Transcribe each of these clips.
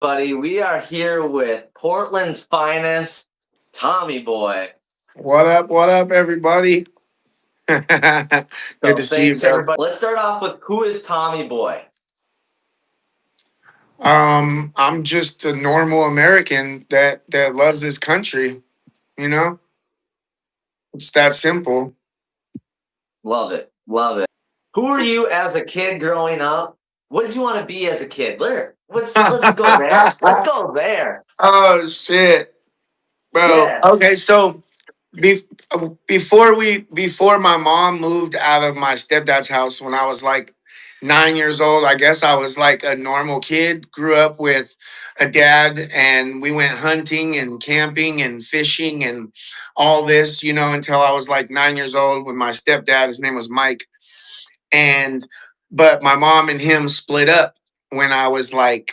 Buddy, we are here with Portland's finest, Tommyboi. What up, everybody? Good to So see you, thanks bro. everybody. Let's start off with who is Tommyboi? I'm just a normal American that loves this country. You know, it's that simple. Love it. Love it. Who are you as a kid growing up? What did you want to be as a kid? Let's go there. Let's go there. Oh shit, bro. Yeah. Okay, so be, before my mom moved out of my stepdad's house when I was like 9 years old, I guess I was like a normal kid. Grew up with a dad, and we went hunting and camping and fishing and all this, until I was like 9 years old with my stepdad. His name was Mike, and but my mom and him split up when I was like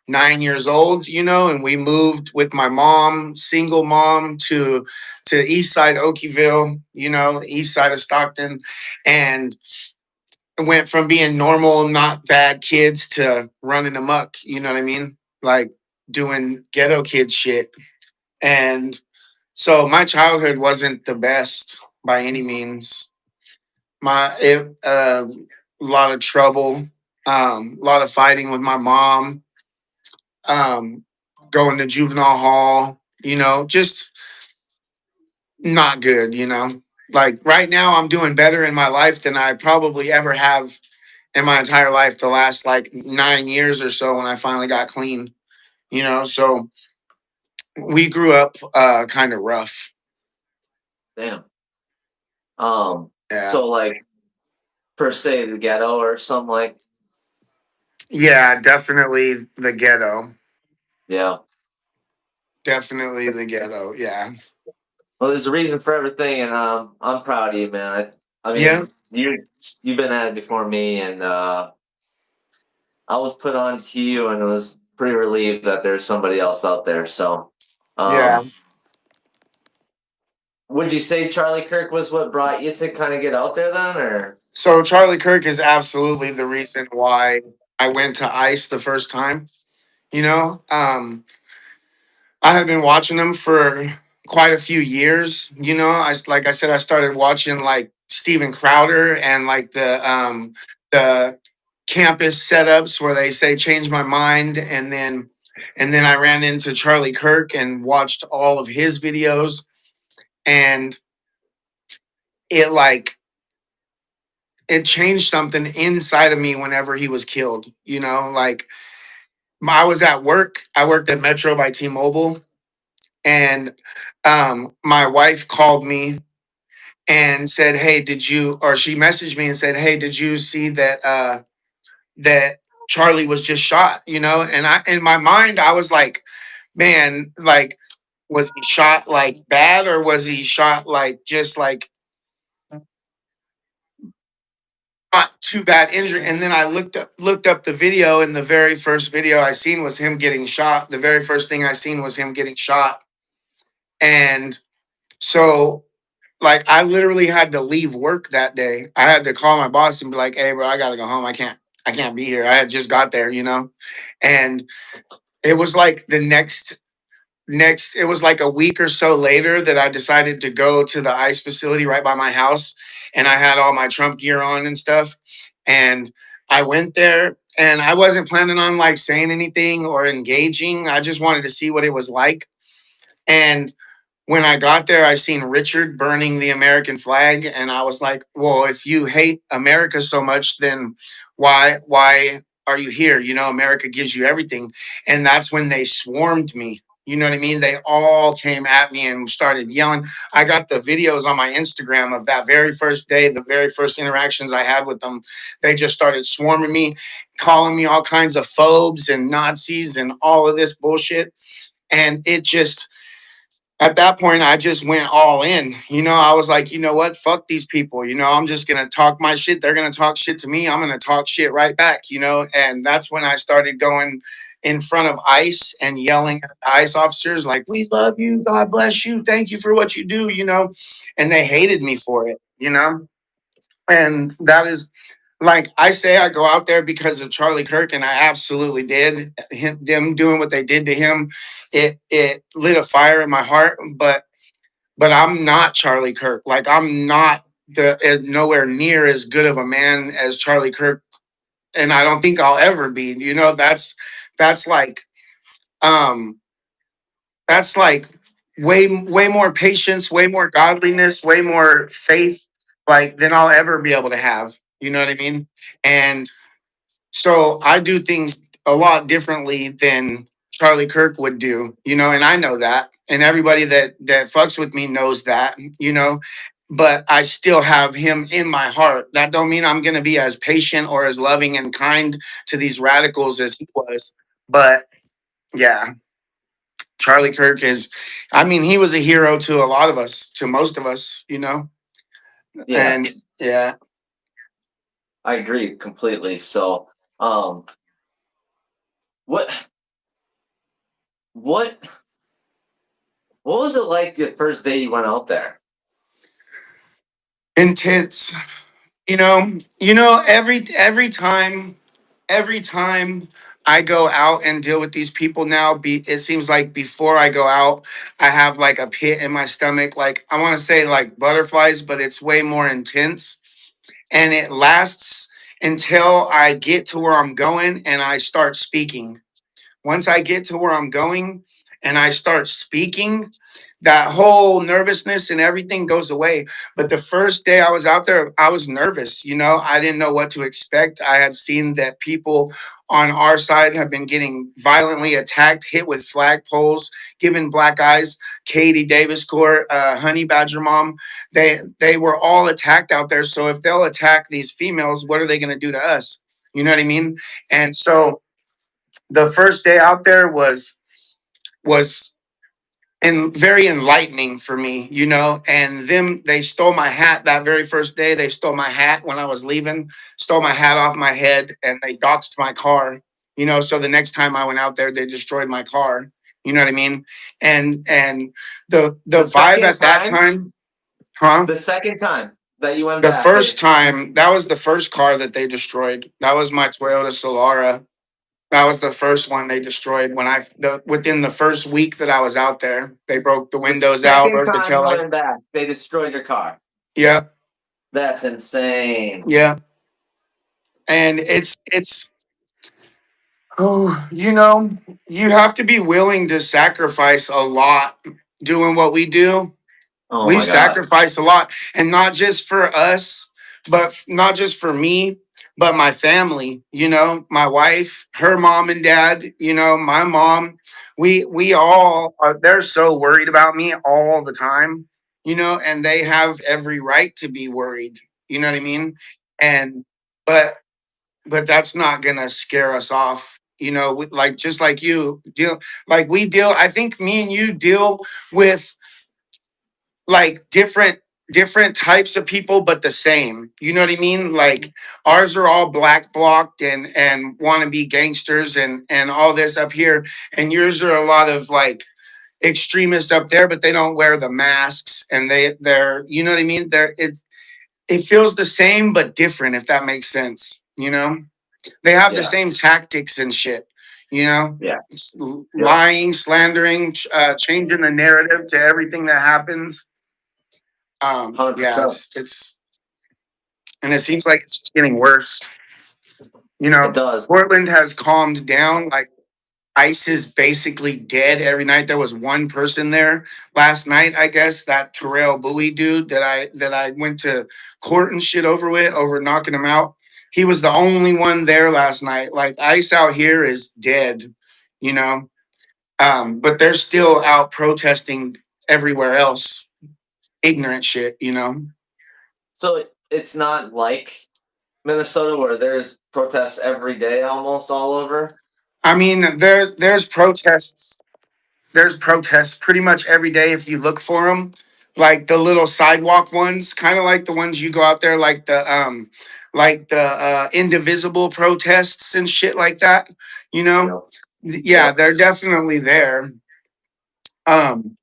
9 years old, and we moved with my mom, single mom, to east side Okieville, east side of Stockton, and went from being normal, not bad kids to running amok, you know what I mean? Like doing ghetto kid shit. And so my childhood wasn't the best by any means. A lot of trouble, a lot of fighting with my mom, um, going to juvenile hall, just not good, Like right now, I'm doing better in my life than I probably ever have in my entire life, the last like 9 years or so when I finally got clean, So we grew up kind of rough. Damn. Yeah. So like per se the ghetto or something like Yeah, definitely the ghetto. yeah. Definitely the ghetto. Yeah. Well, there's a reason for everything, and I'm proud of you, man. I Yeah. mean, you've been at it before me, and I was put on to you, and was pretty relieved that there's somebody else out there. So, Yeah. um, would you say Charlie Kirk was what brought you to kind of get out there then, or So Charlie Kirk is absolutely the reason why I went to ICE the first time. You know, I have been watching them for quite a few years. Like I said, I started watching like Steven Crowder and like the campus setups where they say change my mind, and then I ran into Charlie Kirk and watched all of his videos, and it like it changed something inside of me whenever he was killed. Like I was at work. I worked at Metro by T-Mobile, and my wife called me and said, "Hey, did you?" Or she messaged me and said, "Hey, did you see that Charlie was just shot?" And I, in my mind, I was like, "Man, like, was he shot like bad, or was he shot like just like not too bad injury?" And then I looked up the video, and the very first video I seen was him getting shot. The very first thing I seen was him getting shot, and so like I literally had to leave work that day. I had to call my boss and be like, "Hey, bro, I gotta go home. I can't be here. I had just got there, And it was like the next it was like a week or so later that I decided to go to the ICE facility right by my house, and I had all my Trump gear on and stuff. And I went there, and I wasn't planning on like saying anything or engaging. I just wanted to see what it was like. And when I got there, I seen Richard burning the American flag, and I was like, "Well, if you hate America so much, then why are you here? America gives you everything." And that's when they swarmed me. You know what I mean? They all came at me and started yelling. I got the videos on my Instagram of that very first day, the very first interactions I had with them. They just started swarming me, calling me all kinds of phobes and Nazis and all of this bullshit. And it just, at that point, I just went all in. I was like, you know what? Fuck these people. I'm just going to talk my shit. They're going to talk shit to me. I'm going to talk shit right back, And that's when I started going in front of ICE and yelling at the ICE officers, like, "We love you. God bless you. Thank you for what you do," And they hated me for it. And that is like I say, I go out there because of Charlie Kirk, and I absolutely did. Them doing what they did to him, it lit a fire in my heart. But I'm not Charlie Kirk. Like I'm not nowhere near as good of a man as Charlie Kirk, and I don't think I'll ever be. You know, that's like um that's like way more patience, way more godliness, way more faith, like than I'll ever be able to have. You know what I mean? And so I do things a lot differently than Charlie Kirk would do, you know, and I know that. And everybody that fucks with me knows that, you know. But I still have him in my heart. That don't mean I'm gonna be as patient or as loving and kind to these radicals as he was. But yeah, Charlie Kirk is, I mean, he was a hero to a lot of us, to most of us, you know. And Yes, yeah. I agree completely. So, um, what what what was it like the first day you went out there? Intense. You know, every time I go out and deal with these people now, it seems like before I go out, I have like a pit in my stomach. Like I want to say like butterflies, but it's way more intense. And it lasts until I get to where I'm going and I start speaking. Once I get to where I'm going and I start speaking, that whole nervousness and everything goes away. But the first day I was out there, I was nervous. You know, I didn't know what to expect. I had seen that people on our side have been getting violently attacked, hit with flagpoles, given black eyes. Katie Davis Court, Honey Badger Mom, they were all attacked out there. So if they'll attack these females, what are they going to do to us? You know what I mean? And so the first day out there was and very enlightening for me, you know. And them, they stole my hat that very first day. They stole my hat when I was leaving, stole my hat off my head, and they doxed my car. You know, so the next time I went out there, they destroyed my car. You know what I mean? And the The vibe second at that time, time, huh? the second time that you went The back, first time, that was the first car that they destroyed. That was my Toyota Solara. That was the first one they destroyed when within the first week that I was out there. They broke the the windows out, second broke the time tail you light. went back, they destroyed your car. Yeah, That's insane. yeah. And it's oh, you know, you have to be willing to sacrifice a lot doing what we do. Oh We my god. sacrifice a lot, and not just for us, but not just for me, but my family, you know, my wife, her mom and dad, you know, my mom. We all are, they're so worried about me all the time, you know, and they have every right to be worried. You know what I mean? And but but that's not gonna scare us off. You know, like just like you deal, like we deal. I think me and you deal with like different types of people, but the same. You know what I mean? Like ours are all black blocked and want to be gangsters and all this up here, and yours are a lot of like extremists up there, but they don't wear the masks and they're you know what I mean? It feels the same but different, if that makes sense. You know, they have the Yeah. same tactics and shit. You know, Yeah. Yep. lying, slandering, changing the narrative to everything that happens. Yeah, 100%. it's and it seems like it's just getting worse. You It know, does. Portland has calmed down. Like ICE is basically dead every night. There was one person there last night, I guess, that Terrell Bowie dude that I went to court and shit over knocking him out. He was the only one there last night. Like ICE out here is dead, you know. But they're still out protesting everywhere else. Ignorant shit, you know. So it's not like Minnesota where there's protests every day almost all over. I mean, there's protests pretty much every day if you look for them. Like the little sidewalk ones, kind of like the ones you go out there, like the indivisible protests and shit like that. You know, Yep. yeah, Yep. they're definitely there. Um,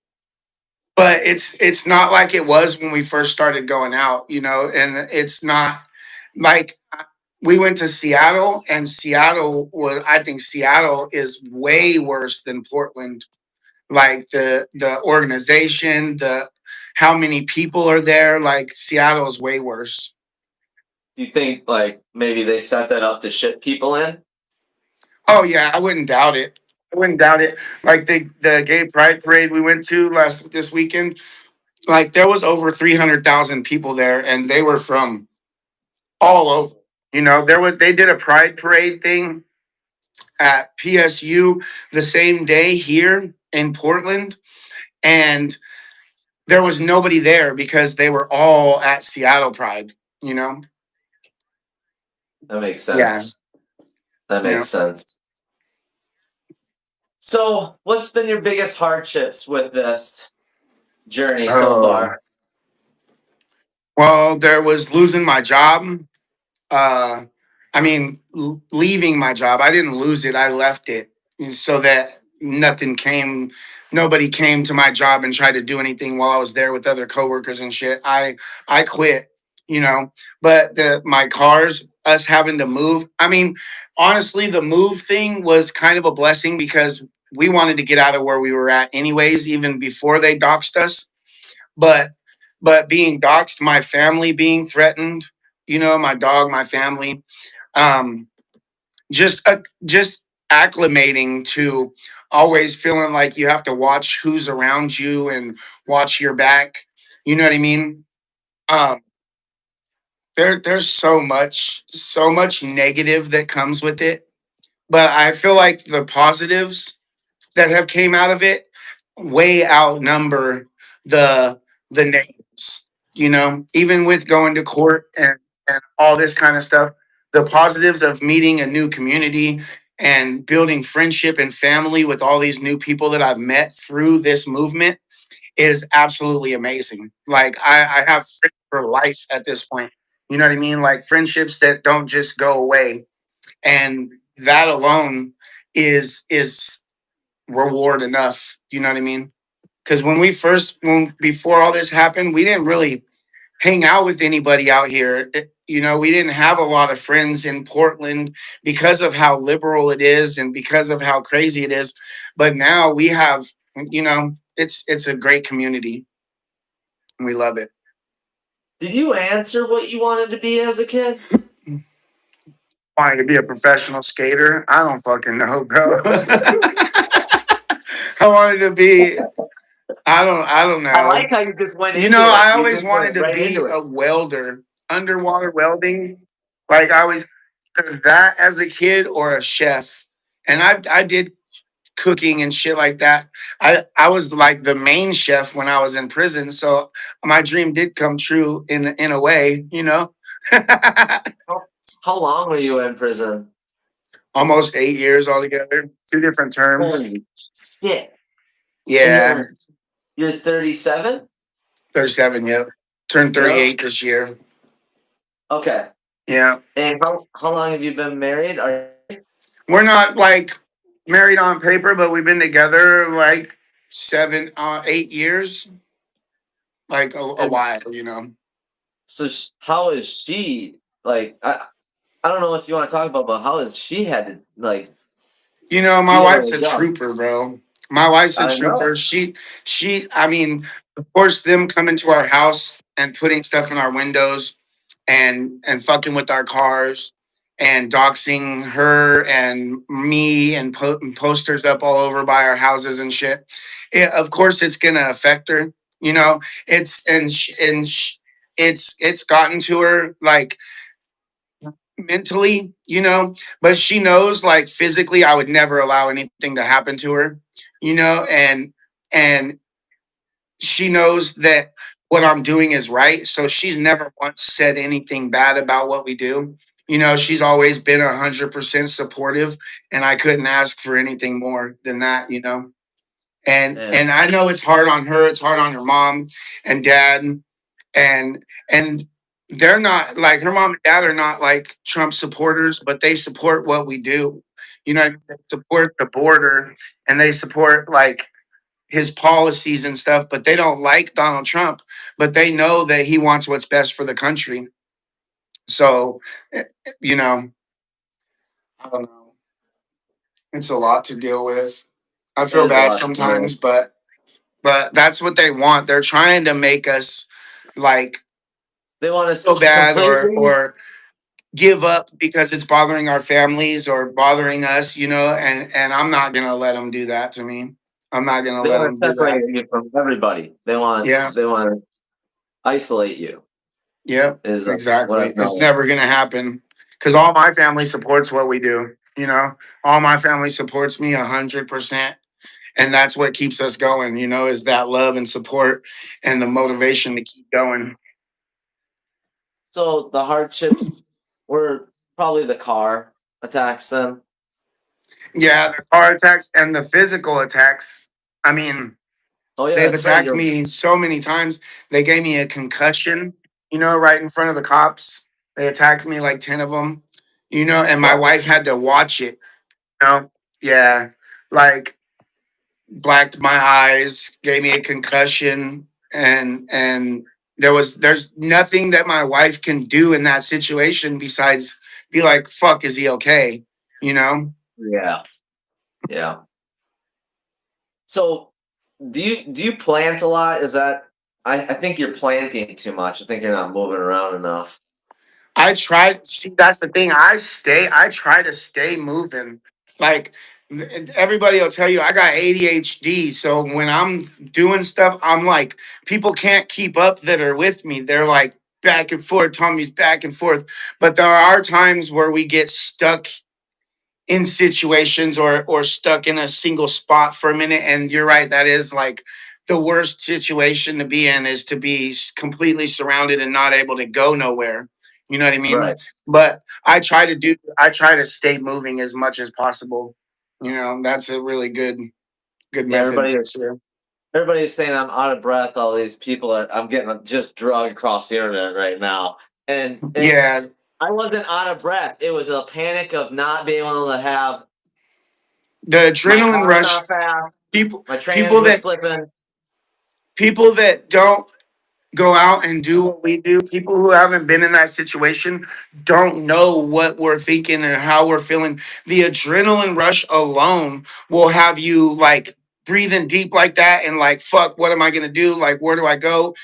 but it's not like it was when we first started going out. You know, and it's not like we went to Seattle, and I think Seattle is way worse than Portland. Like the organization, the how many people are there, like Seattle is way worse. Do you think like maybe they set that up to ship people in? Oh yeah, I wouldn't doubt it. I wouldn't doubt it. Like the gay pride parade we went to this weekend, like there was over 300,000 people there, and they were from all over. They did a pride parade thing at PSU the same day here in Portland, and there was nobody there because they were all at Seattle Pride. You know? That makes Yeah. sense. That Yeah. makes sense. So, what's been your biggest hardships with this journey so Oh. far? Well, there was losing my job. uh I mean, leaving my job. I didn't lose it. I left it so that nobody came to my job and tried to do anything while I was there with other coworkers and shit. I quit, you know. But my cars, us having to move. I mean, honestly, the move thing was kind of a blessing because we wanted to get out of where we were at anyways, even before they doxed us. But being doxxed, my family being threatened, my dog, my family, um, just acclimating to always feeling like you have to watch who's around you and watch your back. You know what I mean? Um, there's so much negative that comes with it, but I feel like the positives that have came out of it way outnumber the negatives. Even with going to court and all this kind of stuff, the positives of meeting a new community and building friendship and family with all these new people that I've met through this movement is absolutely amazing. Like I have friends for life at this point. You know what I mean? Like friendships that don't just go away. And that alone is reward enough. You know what I mean? Because before all this happened, we didn't really hang out with anybody out here. We didn't have a lot of friends in Portland because of how liberal it is and because of how crazy it is. But now we have, it's a great community. And we love it. Did you answer what you wanted to be as a kid? Wanting to be a professional skater? I don't fucking know, bro. I wanted to be. I don't I know. like how you just went You know, into it. I You always just went wanted to right be into it. a welder, underwater welding. Like I was either that as a kid or a chef. And I did cooking and shit like that. I was like the main chef when I was in prison, so my dream did come true in a way, How, how long were you in prison? Almost 8 years altogether, two different terms. Holy shit! And Yeah, you're 37. 37. Yep, turned Yep. 38 this year. Okay. Yeah. And how long have you been married? We're not like married on paper, but we've been together like 8 years, like a And while. so how is she like? I don't know if you want to talk about, but how has she had to like My deal wife's with a a job? trooper, bro. My wife's a I trooper. know. I mean, of course, them coming to our house and putting stuff in our windows and fucking with our cars and doxing her and me and putting posters up all over by our houses and shit. Of course, it's gonna affect her. It's it's gotten to her like mentally, but she knows like physically I would never allow anything to happen to her, and she knows that what I'm doing is right. So she's never once said anything bad about what we do. She's always been 100% supportive, and I couldn't ask for anything more than that. And Man. I know it's hard on her, it's hard on her mom and dad, and they're not like her mom and dad are not like Trump supporters, but they support what we do. They support the border and they support like his policies and stuff, but they don't like Donald Trump, but they know that he wants what's best for the country. So, eh, you know, I don't know. It's a lot to deal with. I It feel is a bad lot to sometimes, do. but that's what they want. They're trying to make us like They want feel us bad completely. or give up because it's bothering our families or bothering us, and I'm not going to let them do that to me. I'm not going to They let want them to do separate that. you from everybody. They want. Yeah. They want to isolate you. Yep, Is what exactly. I've It's known. never going to happen because all my family supports what we do. All my family supports me 100%. And that's what keeps us going, is that love and support and the motivation to keep going. So the hardships were probably the car attacks. Then. Yeah, the car attacks and the physical attacks. I mean, Oh yeah, they've that's right. attacked You're me so many times. They gave me a concussion, right in front of the cops. They attacked me like 10 of them, and my what? wife had to watch it. Yeah, like blacked my eyes, gave me a concussion, and there's nothing that my wife can do in that situation besides be like, fuck, is he okay? You know? Yeah, yeah. So do you plant a lot? Is that I think you're planting too much. I think you're not moving around enough. I try. See, that's the thing. I try to stay moving. Like everybody will tell you, I got ADHD. So when I'm doing stuff, I'm like, people can't keep up that are with me. They're like back and forth. Tommy's back and forth. But there are times where we get stuck in situations or stuck in a single spot for a minute. And you're right. That is like the worst situation to be in, is to be completely surrounded and not able to go nowhere. You know what I mean? Right. But I try to stay moving as much as possible. That's a really good Yeah, method for sure. everybody's saying I'm out of breath. All these people I'm getting just drugged across the internet right now, and Yeah, I wasn't out of breath. It was a panic of not being able to have the my adrenaline car's rush. not fast, People my people trans that slipping. people that don't go out and do what we do. People who haven't been in that situation don't know what we're thinking and how we're feeling. The adrenaline rush alone will have you like breathing deep like that and like, fuck, what am I gonna do? Like, where do I go?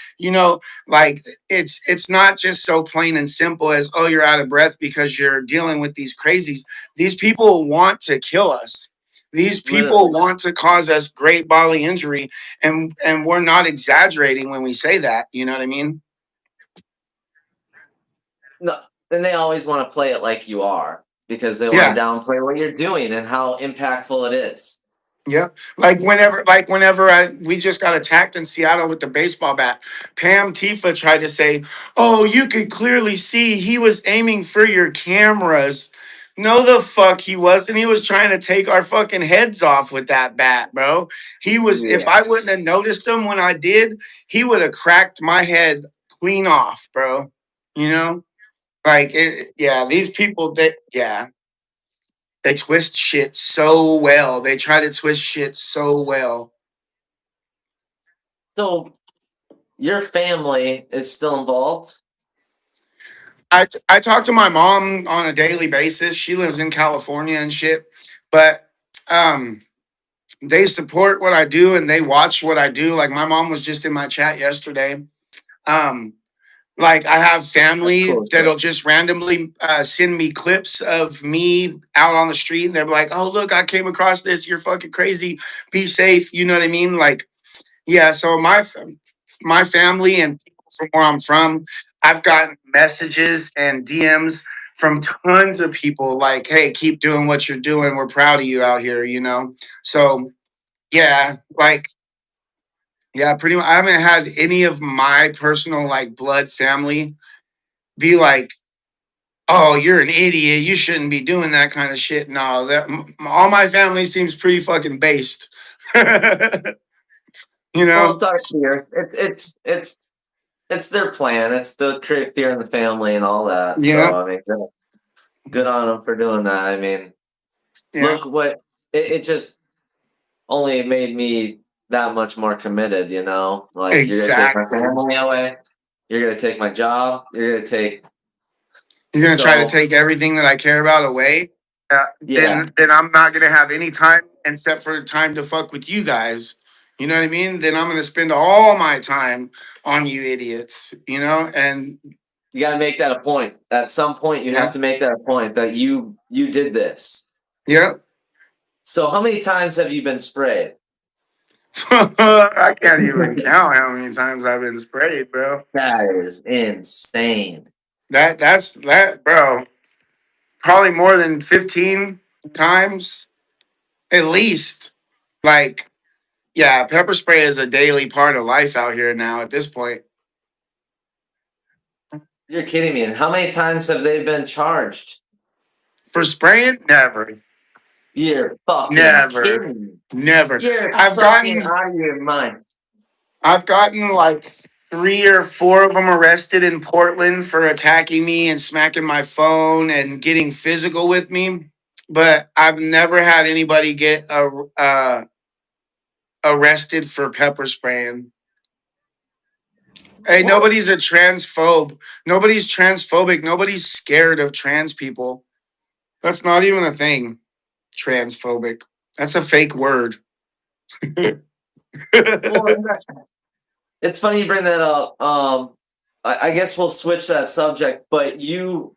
Like it's not just so plain and simple as, oh, you're out of breath because you're dealing with these crazies. These people want to kill us. These people Literally. want to cause us great bodily injury, and we're not exaggerating when we say that. You know what I mean? No, and they always want to play it like you are because they want Yeah. to downplay what you're doing and how impactful it is. Yeah, whenever we just got attacked in Seattle with the baseball bat, Pam Tifa tried to say, "Oh, you could clearly see he was aiming for your cameras." No, the fuck he wasn't. He was trying to take our fucking heads off with that bat, bro. He was. If Yeah. I wouldn't have noticed him when I did, he would have cracked my head clean off, bro. You know, yeah. These people, yeah. They twist shit so well. They try to twist shit so well. So your family is still involved? I talk to my mom on a daily basis. She lives in California and shit, but um, they support what I do and they watch what I do. Like my mom was just in my chat yesterday. Um, like I have That's family cool. that'll just randomly send me clips of me out on the street, and they're like, "Oh, look, I came across this. You're fucking crazy. Be safe." You know what I mean? Like, yeah, so my family and people from where I'm from, I've gotten messages and DMs from tons of people like, "Hey, keep doing what you're doing. We're proud of you out here." So yeah, like yeah, pretty much. I haven't had any of my personal like blood family be like, "Oh, you're an idiot. You shouldn't be doing that kind of shit." No, all my family seems pretty fucking based. you Well, know? it's our fear. It's their plan. It's to create fear in the family and all that. Yeah, So I mean, good on them for doing that. I mean, yeah. look what it just only made me that much more committed. Like you're gonna take my Exactly. family away. You're gonna take my job. You're gonna take You're gonna try to So take everything that I care about away. yeah, Then I'm not gonna have any time except for time to fuck with you guys. You know what I mean? Then I'm gonna spend all my time on you idiots. You know, and you got to make that a point. At some point, you have yeah, to make that a point that you did this. yeah. So how many times have you been sprayed? I can't even count how many times I've been sprayed, bro. That is insane. That's that, bro. Probably more than 15 times at least. Like, yeah, pepper spray is a daily part of life out here now at this point. You're kidding me. And how many times have they been charged? For spraying, never, You're fucking never, kidding me. never. You're I've fucking gotten, out of your mind. I've gotten like 3 or 4 of them arrested in Portland for attacking me and smacking my phone and getting physical with me. But I've never had anybody get arrested for pepper spraying. Hey, What? nobody's a transphobe. Nobody's transphobic. Nobody's scared of trans people. That's not even a thing. Transphobic. That's a fake word. Well, it's funny you bring that up. I guess we'll switch that subject, but you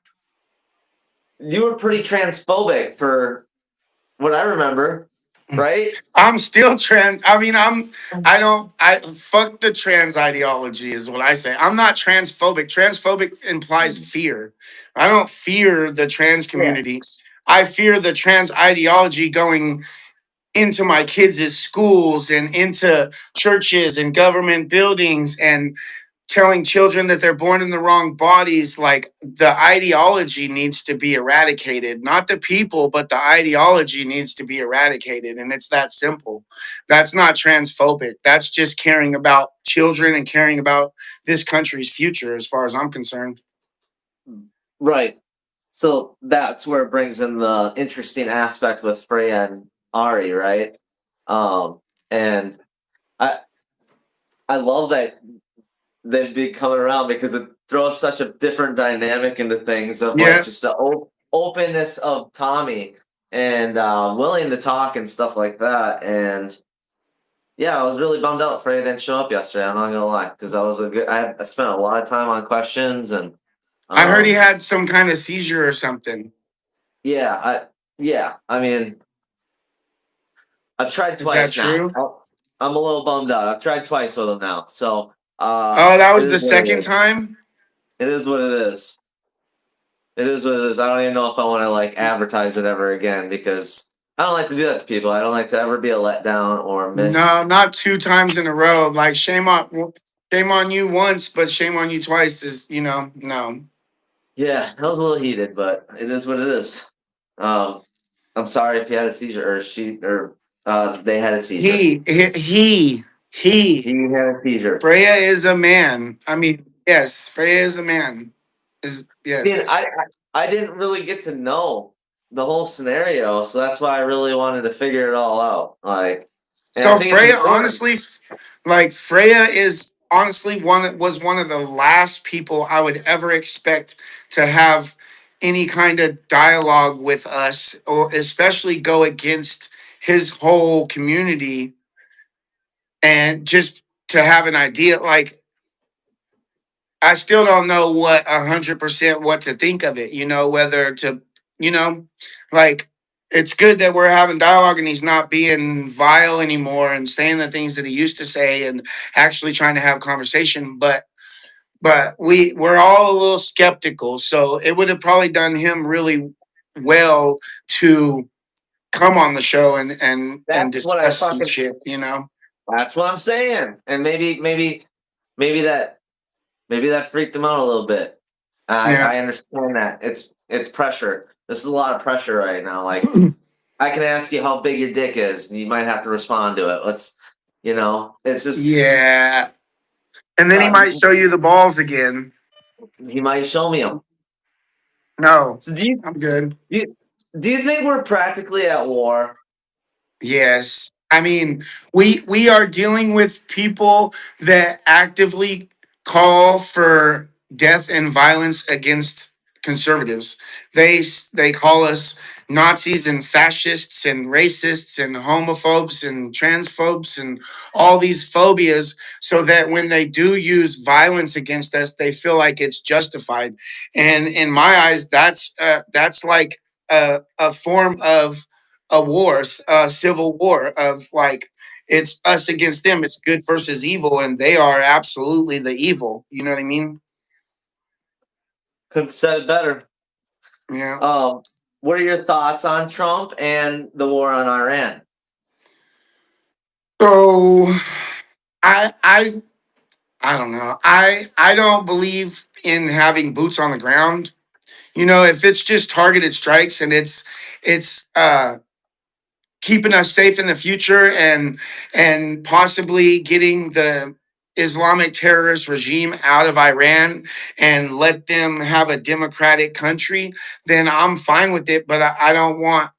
were pretty transphobic for what I remember, right? I'm still trans. I mean, I fuck the trans ideology is what I say. I'm not transphobic. Transphobic implies fear. I don't fear the trans Yeah. community. I fear the trans ideology going into my kids' schools and into churches and government buildings and telling children that they're born in the wrong bodies. Like, the ideology needs to be eradicated, not the people, but the ideology needs to be eradicated, and it's that simple. That's not transphobic. That's just caring about children and caring about this country's future, as far as I'm concerned. Right. So that's where it brings in the interesting aspect with Freya and Ari, right? Um, and I I love that they've been coming around because it throws such a different dynamic into things of like Yeah. just the openness of Tommy and willing to talk and stuff like that. And yeah, I was really bummed out Freya didn't show up yesterday. I'm not gonna lie because that was a good. I spent a lot of time on questions and I heard he um, had some kind of seizure or something. yeah, I mean, I've tried Is that twice now. true? I'm a little bummed out. I've tried twice with him now. So Oh, that it was is the what it second is. time? It is what it is. It is what it is. I don't even know if I want to like advertise it ever again because I don't like to do that to people. I don't like to ever be a letdown or miss. No, not 2 times in a row. Like, shame on you once, but shame on you twice is, no. Yeah, that was a little heated, but it is what it is. Um, I'm sorry if you had a seizure or she or they had a seizure. He He had a seizure. Freya is a man. I mean, yes, Freya is a man. Is I mean, yes. I didn't really get to know the whole scenario, so that's why I really wanted to figure it all out. Like, and I So think it's Freya, important. honestly, like, Freya is honestly one of the last people I would ever expect to have any kind of dialogue with us, or especially go against his whole community, and just to have an idea. Like, I still don't know 100% what to think of it. Whether to, you know, like, it's good that we're having dialogue and he's not being vile anymore and saying the things that he used to say and actually trying to have conversation. But we're all a little skeptical. So it would have probably done him really well to come on the show and That's what I discuss some fucking. shit. That's what I'm saying. And maybe that freaked him out a little bit. Yeah. I understand that. It's pressure. This is a lot of pressure right now. Like I can ask you how big your dick is, and you might have to respond to it. It's just Yeah. And then he uh, might show you the balls again. he might show me them. No, So do you I'm good. do you, do you think we're practically at war? Yes. I mean, we are dealing with people that actively call for death and violence against conservatives. They call us Nazis and fascists and racists and homophobes and transphobes and all these phobias, so that when they do use violence against us, they feel like it's justified. And in my eyes, that's like a form of a war, a civil war of like it's us against them. It's good versus evil, and they are absolutely the evil. You know what I mean? Couldn't said it better. Yeah. Um, what are your thoughts on Trump and the war on Iran? So I I I don't know. I don't believe in having boots on the ground. You know, if it's just targeted strikes and it's keeping us safe in the future and possibly getting the Islamic terrorist regime out of Iran and let them have a democratic country, then I'm fine with it. But I don't want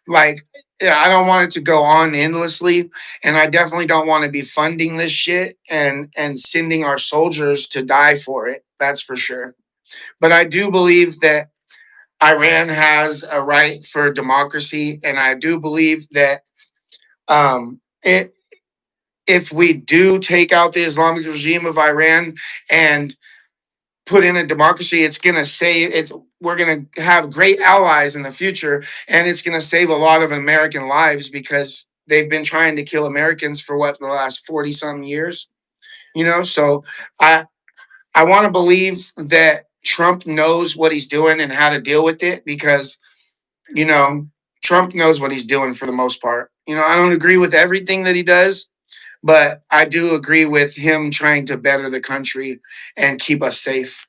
like yeah, I don't want it to go on endlessly, and I definitely don't want to be funding this shit and sending our soldiers to die for it. That's for sure. But I do believe that Iran has a right for democracy, and I do believe that it, if we do take out the Islamic regime of Iran and put in a democracy, it's going to save it's we're going to have great allies in the future, and it's going to save a lot of American lives because they've been trying to kill Americans for what the last 40 some years, you know? So I I want to believe that Trump knows what he's doing and how to deal with it because, you know, Trump knows what he's doing for the most part. You know, I don't agree with everything that he does, but I do agree with him trying to better the country and keep us safe.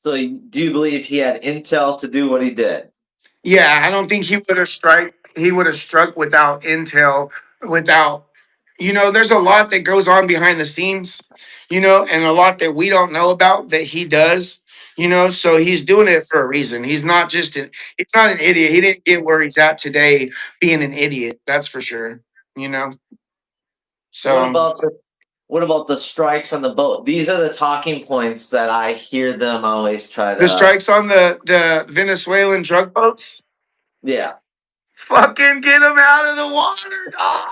So, do you believe he had intel to do what he did? Yeah, I don't think he would have struck without intel, without there's a lot that goes on behind the scenes, and a lot that we don't know about that he does, so he's doing it for a reason. He's not an idiot. He didn't get where he's at today being an idiot, that's for sure, you know. What So about the strikes on the boat? These are the talking points that I hear them always try the to. strikes on the Venezuelan drug boats, Yeah. fucking get them out of the water, dog.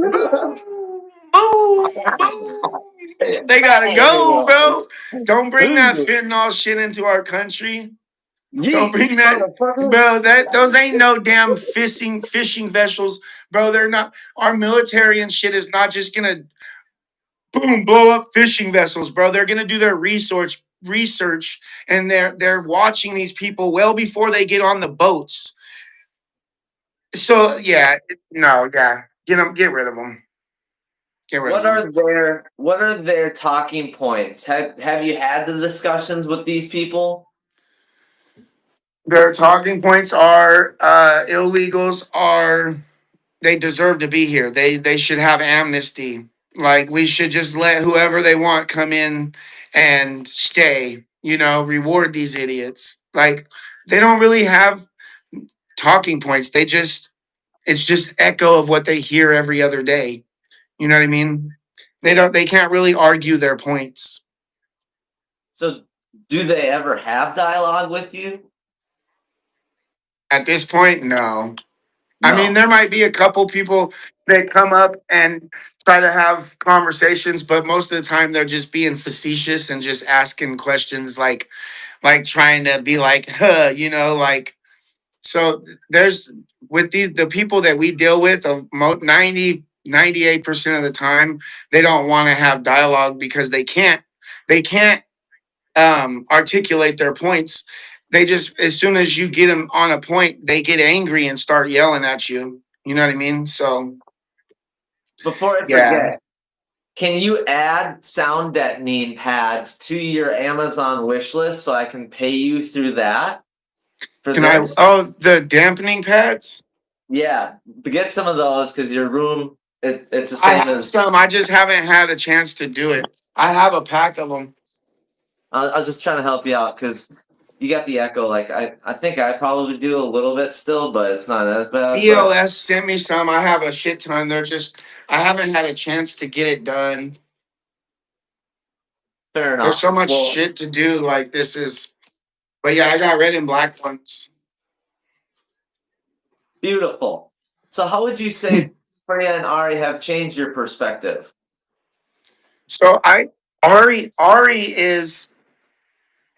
Boom, boom, boom. They gotta go, bro. Don't bring that fentanyl shit into our country. Don't Yeet, bring that, motherfucker. bro. That those ain't no damn fishing vessels, bro. They're not. Our military and shit is not just gonna boom blow up fishing vessels, bro. They're gonna do their research, and they're watching these people well before they get on the boats. So yeah, no, yeah, get rid of them, get rid of them. What are their talking points? Have you had the discussions with these people? Their talking points are illegals are they deserve to be here. They should have amnesty. Like we should just let whoever they want come in and stay. Reward these idiots. Like they don't really have talking points. It's just echo of what they hear every other day. You know what I mean? They can't really argue their points. So, do they ever have dialogue with you? At this point, no. I mean, No. there might be a couple people that come up and try to have conversations, but most of the time they're just being facetious and just asking questions like trying to be like, huh, like so there's with the people that we deal with, 98% of the time, they don't want to have dialogue because they can't articulate their points. They just, as soon as you get them on a point, they get angry and start yelling at you. You know what I mean? So Before I yeah. forget, can you add sound deadening pads to your Amazon wish list so I can pay you through that for Can I? this? Oh, the dampening pads. Yeah, get some of those because your room it's the I same have as. some. I just haven't had a chance to do it. I have a pack of them. I was just trying to help you out because you got the echo. Like I think I probably do a little bit still, but it's not as bad. But BLS sent me some. I have a shit ton. I haven't had a chance to get it done. fair There's so enough. much Well, shit to do. Like this is. But yeah, I got red and black ones. Beautiful. So, how would you say Freya and Ari have changed your perspective? So Ari is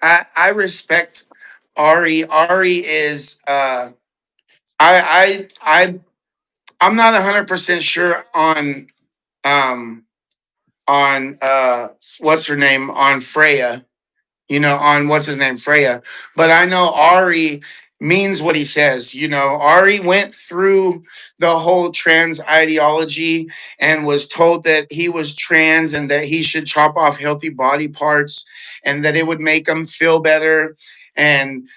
I respect Ari. Ari is I I'm not 100% sure um on what's her name, on Freya, on what's his name, Freya. But I know Ari means what he says. Ari went through the whole trans ideology and was told that he was trans and that he should chop off healthy body parts and that it would make him feel better. And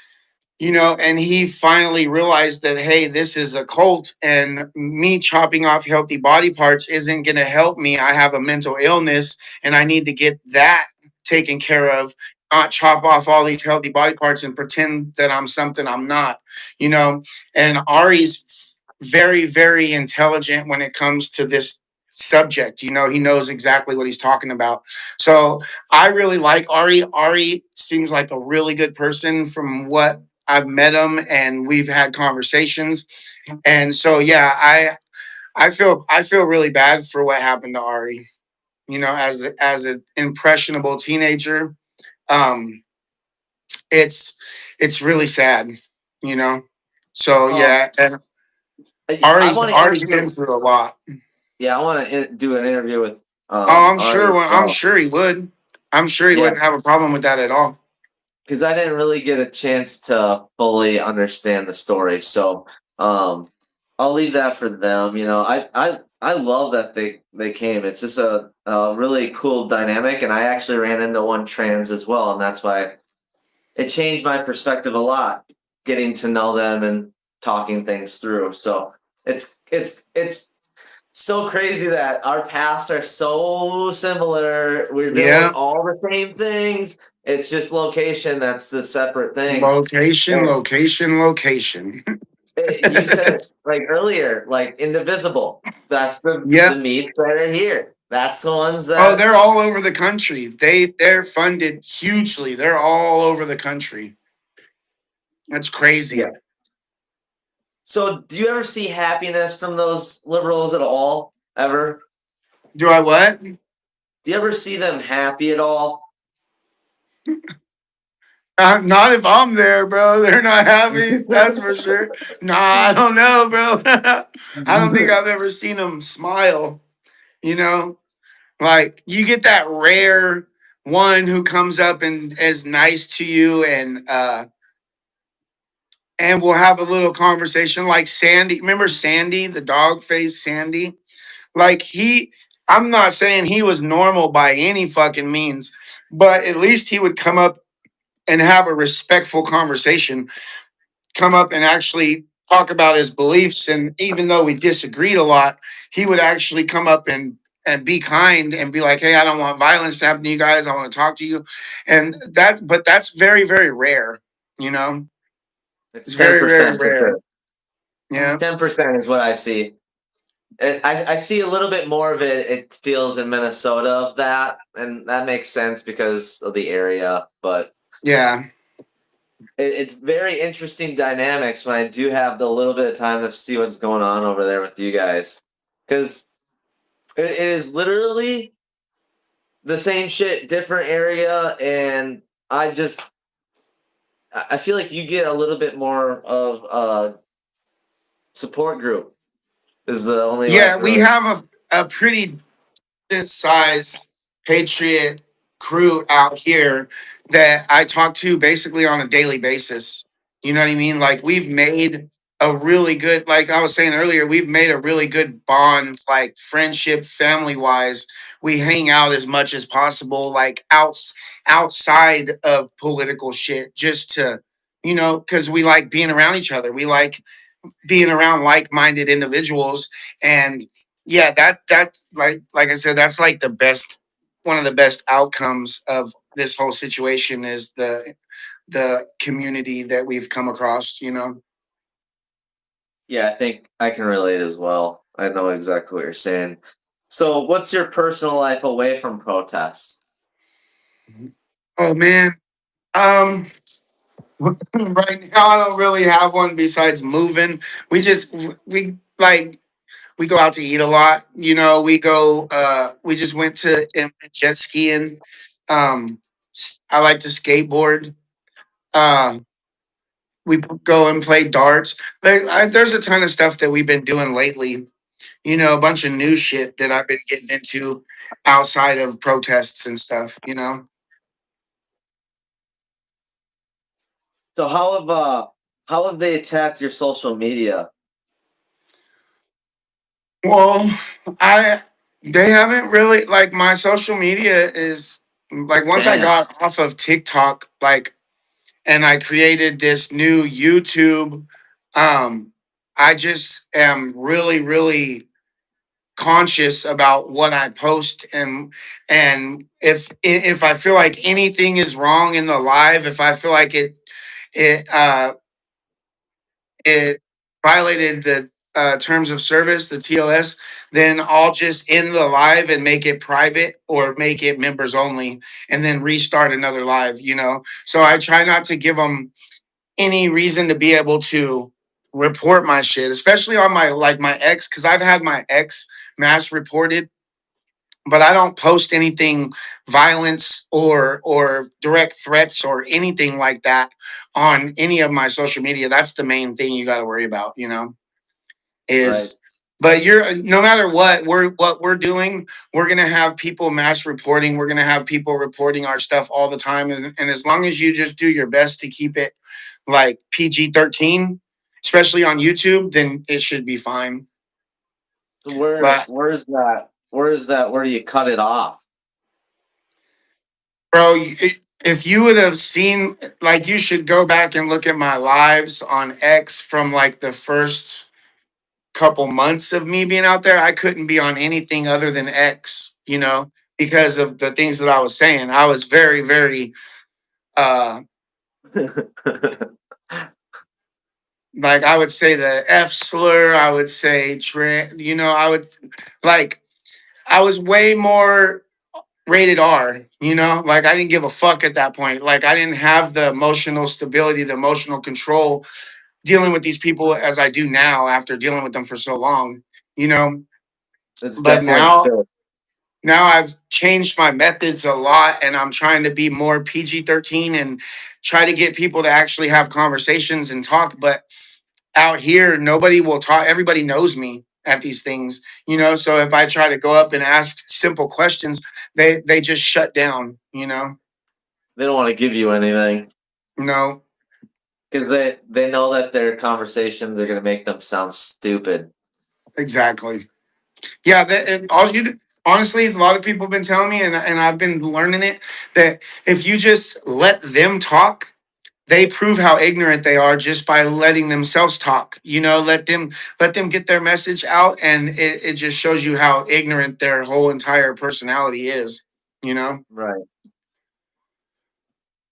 he finally realized that, hey, this is a cult and me chopping off healthy body parts isn't going to help me. I have a mental illness and I need to get that taken care of, not chop off all these healthy body parts and pretend that I'm something I'm not, you know. And Ari's very, very intelligent when it comes to this subject. He knows exactly what he's talking about. So I really like Ari. Ari seems like a really good person from what I've met him and we've had conversations. And so yeah, I feel really bad for what happened to Ari. As an impressionable teenager, um, it's really sad. You know, so Um, yeah, and I want to Ari's been interview. through a lot. Yeah, I want to do an interview with Oh, I'm Ari sure. as I'm well. sure he would. I'm sure he Yeah, wouldn't have a problem with that at all. because I didn't really get a chance to fully understand the story, so um, I'll leave that for them. I love that they came. It's just a really cool dynamic, and I actually ran into one trans as well, and that's why it changed my perspective a lot, getting to know them and talking things through. So it's so crazy that our paths are so similar. We're doing Yeah. all the same things. It's just location that's the separate thing. Location, And location, location. you said it like earlier, like indivisible. That's the Yep. meats that are here. That's the ones Oh, that. they're all over the country. They're funded hugely. They're all over the country. That's crazy. Yeah. So do you ever see happiness from those liberals at all? Ever? Do I what? Do you ever see them happy at all? Not if I'm there, bro. They're not happy. That's for sure. Nah, I don't know, bro. I don't think I've ever seen them smile. You know, like you get that rare one who comes up and is nice to you and we'll have a little conversation like Sandy. Remember Sandy, the dog faced Sandy? Like I'm not saying he was normal by any fucking means, but at least he would come up and have a respectful conversation, come up and actually talk about his beliefs. And even though we disagreed a lot, he would actually come up and be kind and be like, hey, I don't want violence to happen to you guys. I want to talk to you. But that's very, very rare, you know? It's It's ten very, very percent for rare. sure. Yeah. 10% is what I see. I see a little bit more of it. It feels in Minnesota of that, and that makes sense because of the area. But Yeah. it's very interesting dynamics when I do have the little bit of time to see what's going on over there with you guys, because it is literally the same shit, different area, and I feel like you get a little bit more of a support group. Is the only way I Yeah. can We really. have a pretty size patriot crew out here that I talk to basically on a daily basis. You know what I mean? Like we've made a really good, like I was saying earlier, we've made a really good bond, like friendship, family wise. We hang out as much as possible, like outside of political shit, just to, because we like being around each other. We like being around like-minded individuals. And yeah, that like I said, that's like the best, one of the best outcomes of this whole situation is the community that we've come across. Yeah, I think I can relate as well. I know exactly what you're saying. So, what's your personal life away from protests? Oh man. um Right now, I don't really have one besides moving. We like we go out to eat a lot. You know, we just went to jet skiing. I like to skateboard. Uh, we go and play darts. There's a ton of stuff that we've been doing lately. You know, a bunch of new shit that I've been getting into outside of protests and stuff. You know. So how have they attacked your social media? Well, I they haven't really like my social media is like once I Damn. got off of TikTok, like and I created this new YouTube. Um, I just am really, really conscious about what I post and if I feel like anything is wrong in the live, if I feel like it it violated the terms of service, the TOS, then I'll just end the live and make it private or make it members only and then restart another live, you know? So I try not to give them any reason to be able to report my shit, especially on my like my ex, because I've had my ex mass reported, but I don't post anything violence or direct threats or anything like that on any of my social media. That's the main thing you got to worry about, you know, Right. is but you're no matter what we're doing, we're gonna have people mass reporting. We're gonna have people reporting our stuff all the time, and as long as you just do your best to keep it like PG-13, especially on YouTube, then it should be fine. So But where's that? Where is that where you cut it off? bro, if you would have seen, like, you should go back and look at my lives on X from like the first couple months of me being out there. I couldn't be on anything other than X, you know, because of the things that I was saying. I was very, very, uh, like, I would say the F slur. I would say, you know, like, I was way more rated R, you know, like I didn't give a fuck at that point. Like I didn't have the emotional stability, the emotional control dealing with these people as I do now after dealing with them for so long, you know. It's But definitely true. now I've changed my methods a lot and I'm trying to be more PG-13 and try to get people to actually have conversations and talk. But out here, nobody will talk. Everybody knows me at these things, you know. So if I try to go up and ask simple questions, they just shut down, you know. They don't want to give you anything No, because they know that their conversations are going to make them sound stupid. exactly. Yeah, all you honestly, a lot of people have been telling me, and I've been learning it that if you just let them talk, they prove how ignorant they are just by letting themselves talk. You know, let them get their message out, and it just shows you how ignorant their whole entire personality is. You know. Right.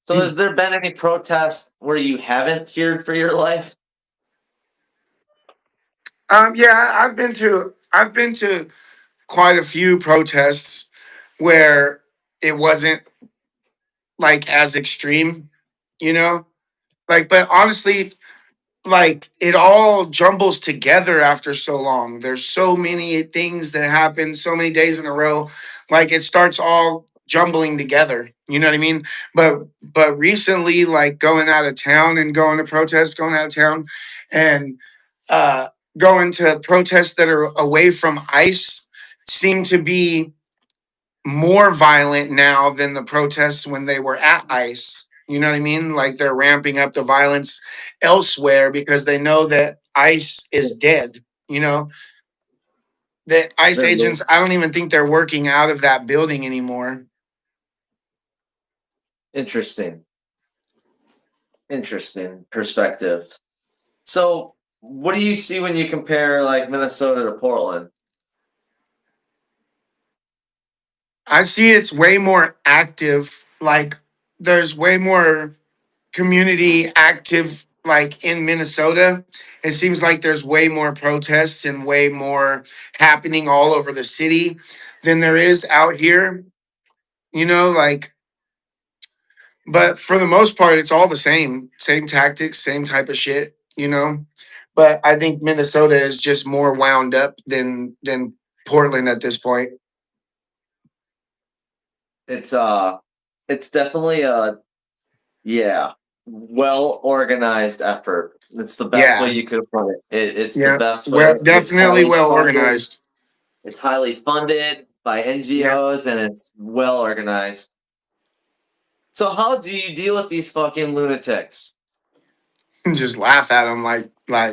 So has there been any protests where you haven't feared for your life? Yeah, I've been to quite a few protests where it wasn't like as extreme, you know? Like, but honestly, like it all jumbles together after so long. There's so many things that happen, so many days in a row. Like it starts all jumbling together. You know what I mean? But recently, like going out of town and going to protests, going out of town and uh going to protests that are away from ICE seem to be more violent now than the protests when they were at ICE. You know what I mean? Like they're ramping up the violence elsewhere because they know that ICE is dead. You know, that ICE They're agents, I don't even think they're working out of that building anymore. interesting. Interesting perspective. So, what do you see when you compare like Minnesota to Portland? I see it's way more active. Like there's way more community active like in Minnesota. It seems like there's way more protests and way more happening all over the city than there is out here. You know, like But for the most part, it's all the same tactics, same type of shit, you know. But I think Minnesota is just more wound up than Portland at this point. It's it's definitely a yeah, well organized effort. It's the best way Yeah, you could put it. It's the yeah, best way. well, It's definitely highly well funded. organized. It's highly funded by Yeah. NGOs and it's well organized. So how do you deal with these fucking lunatics? Just laugh at them like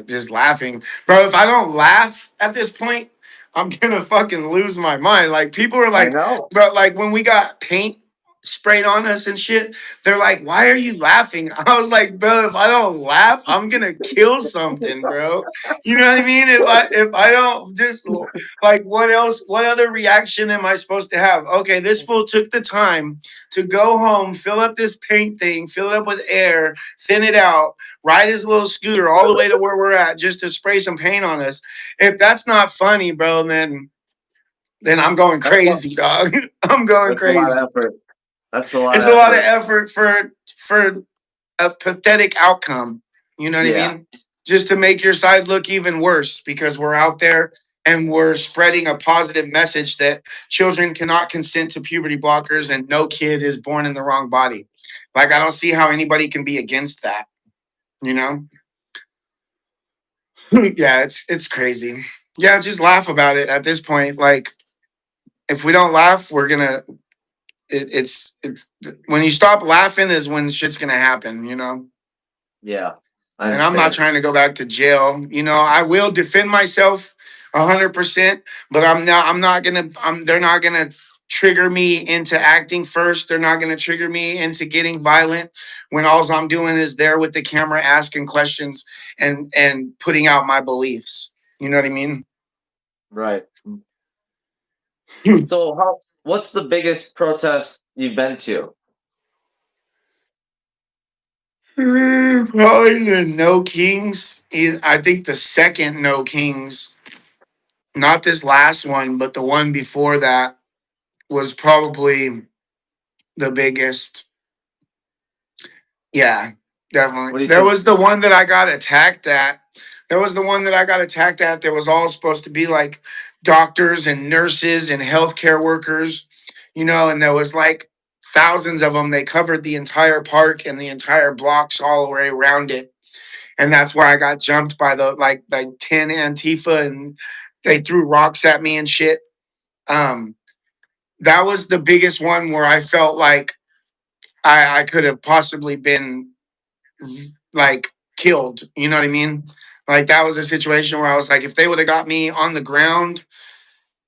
just laughing, bro. If I don't laugh at this point, I'm gonna fucking lose my mind. Like people are I like, know. bro, like when we got paint sprayed on us and shit, they're like, why are you laughing? I was like, bro, if I don't laugh, I'm gonna kill something, bro. You know what I mean? If I don't just like, what else, what other reaction am I supposed to have? Okay, this fool took the time to go home, fill up this paint thing, fill it up with air, thin it out, ride his little scooter all the way to where we're at just to spray some paint on us. If that's not funny, bro, then I'm going That's a, crazy, dog. I'm going that's a lot crazy. of effort. That's a lot It's of a lot of effort. effort for a pathetic outcome. You know what I Yeah. mean? Just to make your side look even worse because we're out there and we're spreading a positive message that children cannot consent to puberty blockers and no kid is born in the wrong body. Like I don't see how anybody can be against that, you know? Yeah, it's crazy. Yeah, just laugh about it at this point. Like if we don't laugh, we're gonna. It's when you stop laughing is when shit's gonna happen. You know. Yeah. I And I'm not understand. trying to go back to jail. You know, I will defend myself 100%, but I'm not. I'm not gonna. I'm. They're not gonna trigger me into acting first. They're not gonna trigger me into getting violent when all I'm doing is there with the camera asking questions and putting out my beliefs. You know what I mean? Right. So how what's the biggest protest you've been to? Probably the No Kings. I think the second No Kings, not this last one, but the one before that was probably the biggest. Yeah, definitely. What do you There think? was the one that I got attacked at. There was the one that I got attacked at that was all supposed to be like doctors and nurses and healthcare workers, you know, and there was like thousands of them. They covered the entire park and the entire blocks all the way around it. And that's why I got jumped by the like 10 Antifa and they threw rocks at me and shit. Um, that was the biggest one where I felt like I could have possibly been like killed. You know what I mean? Like that was a situation where I was like, if they would have got me on the ground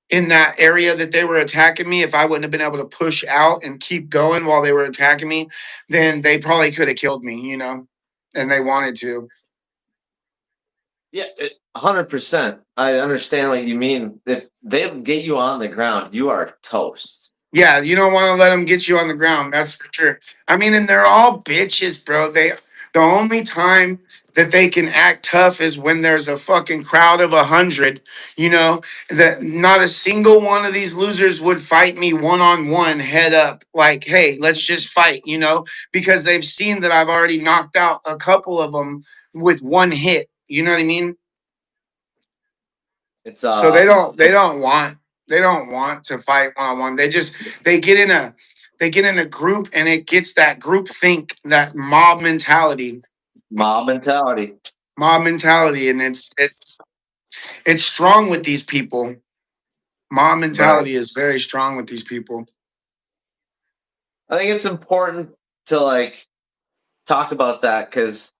in that area that they were attacking me, if I wouldn't have been able to push out and keep going while they were attacking me, then they probably could have killed me, you know? And they wanted to. Yeah, 100%. I understand what you mean. If they get you on the ground, you are toast. Yeah, you don't want to let them get you on the ground. That's for sure. I mean, and they're all bitches, bro. The only time that they can act tough is when there's a fucking crowd of 100. You know that not a single one of these losers would fight me one on one, head up. Like, hey, let's just fight. You know, because they've seen that I've already knocked out a couple of them with one hit. You know what I mean? It's So they don't want to fight one on one. They get in a they get in a group and it gets that group think, that mob mentality. mob mentality, and it's strong with these people. Mob Right. mentality is very strong with these people. I think it's important to like talk about that because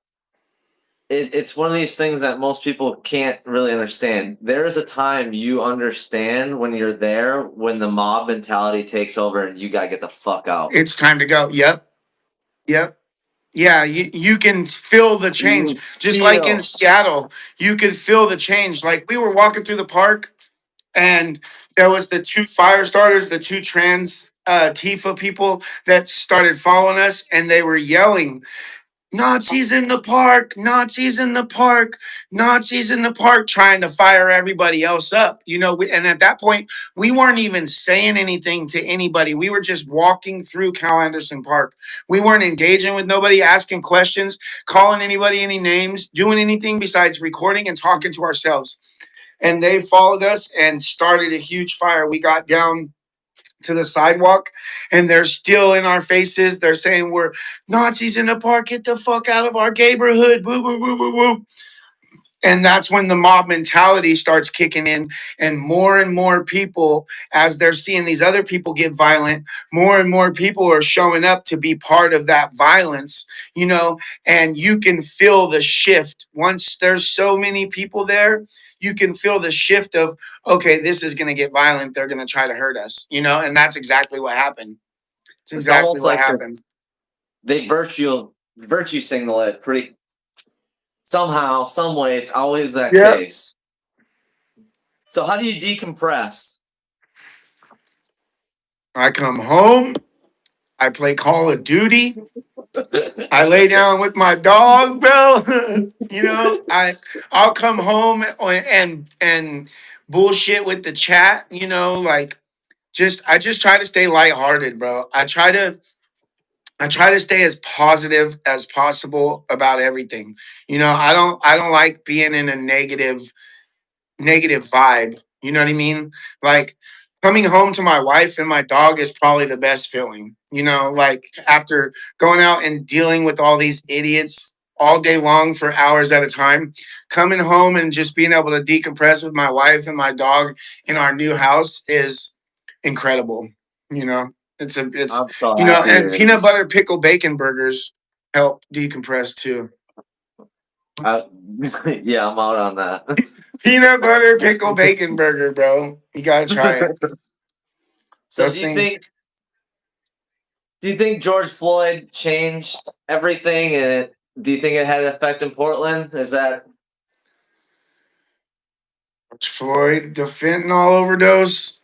it's one of these things that most people can't really understand. There is a time you understand when you're there when the mob mentality takes over and you gotta get the fuck out. It's time to go. Yep, yep. Yeah, you can feel the change. You Just like in feel Seattle, you could feel the change. Like we were walking through the park and there was the two fire starters, the two trans Tifa people that started following us, and they were yelling. Nazis in the park, Nazis in the park, Nazis in the park, trying to fire everybody else up. And at that point, we weren't even saying anything to anybody. We were just walking through Cal Anderson Park. We weren't engaging with nobody, asking questions, calling anybody any names, doing anything besides recording and talking to ourselves. And they followed us and started a huge fire. We got down to the sidewalk and they're still in our faces. They're saying we're Nazis in the park. Get the fuck out of our neighborhood. Boo, boo, boo, boo, boo. And that's when the mob mentality starts kicking in. And more people, as they're seeing these other people get violent, more and more people are showing up to be part of that violence, and you can feel the shift. Once there's so many people there, you can feel the shift of, okay, this is going to get violent. They're going to try to hurt us, and that's exactly what happened. It's It's exactly almost what like happened. they virtue signal it pretty somehow, some way. It's always that Yep. case. So how do you decompress? I come home. I play Call of Duty. I lay down with my dog, bro. I'll come home and bullshit with the chat. Like I just try to stay lighthearted, bro. I try to stay as positive as possible about everything. I don't like being in a negative vibe. You know what I mean? Like coming home to my wife and my dog is probably the best feeling. Like after going out and dealing with all these idiots all day long for hours at a time, coming home and just being able to decompress with my wife and my dog in our new house is incredible. You know, it's I'm so happy to and hear peanut butter pickle bacon burgers help decompress too. that. Yeah, I'm out on that. Peanut butter pickle bacon burger, bro. You gotta try it. So Those things. do you think George Floyd changed everything, and do you think it had an effect in Portland? Is that George Floyd, the fentanyl overdose.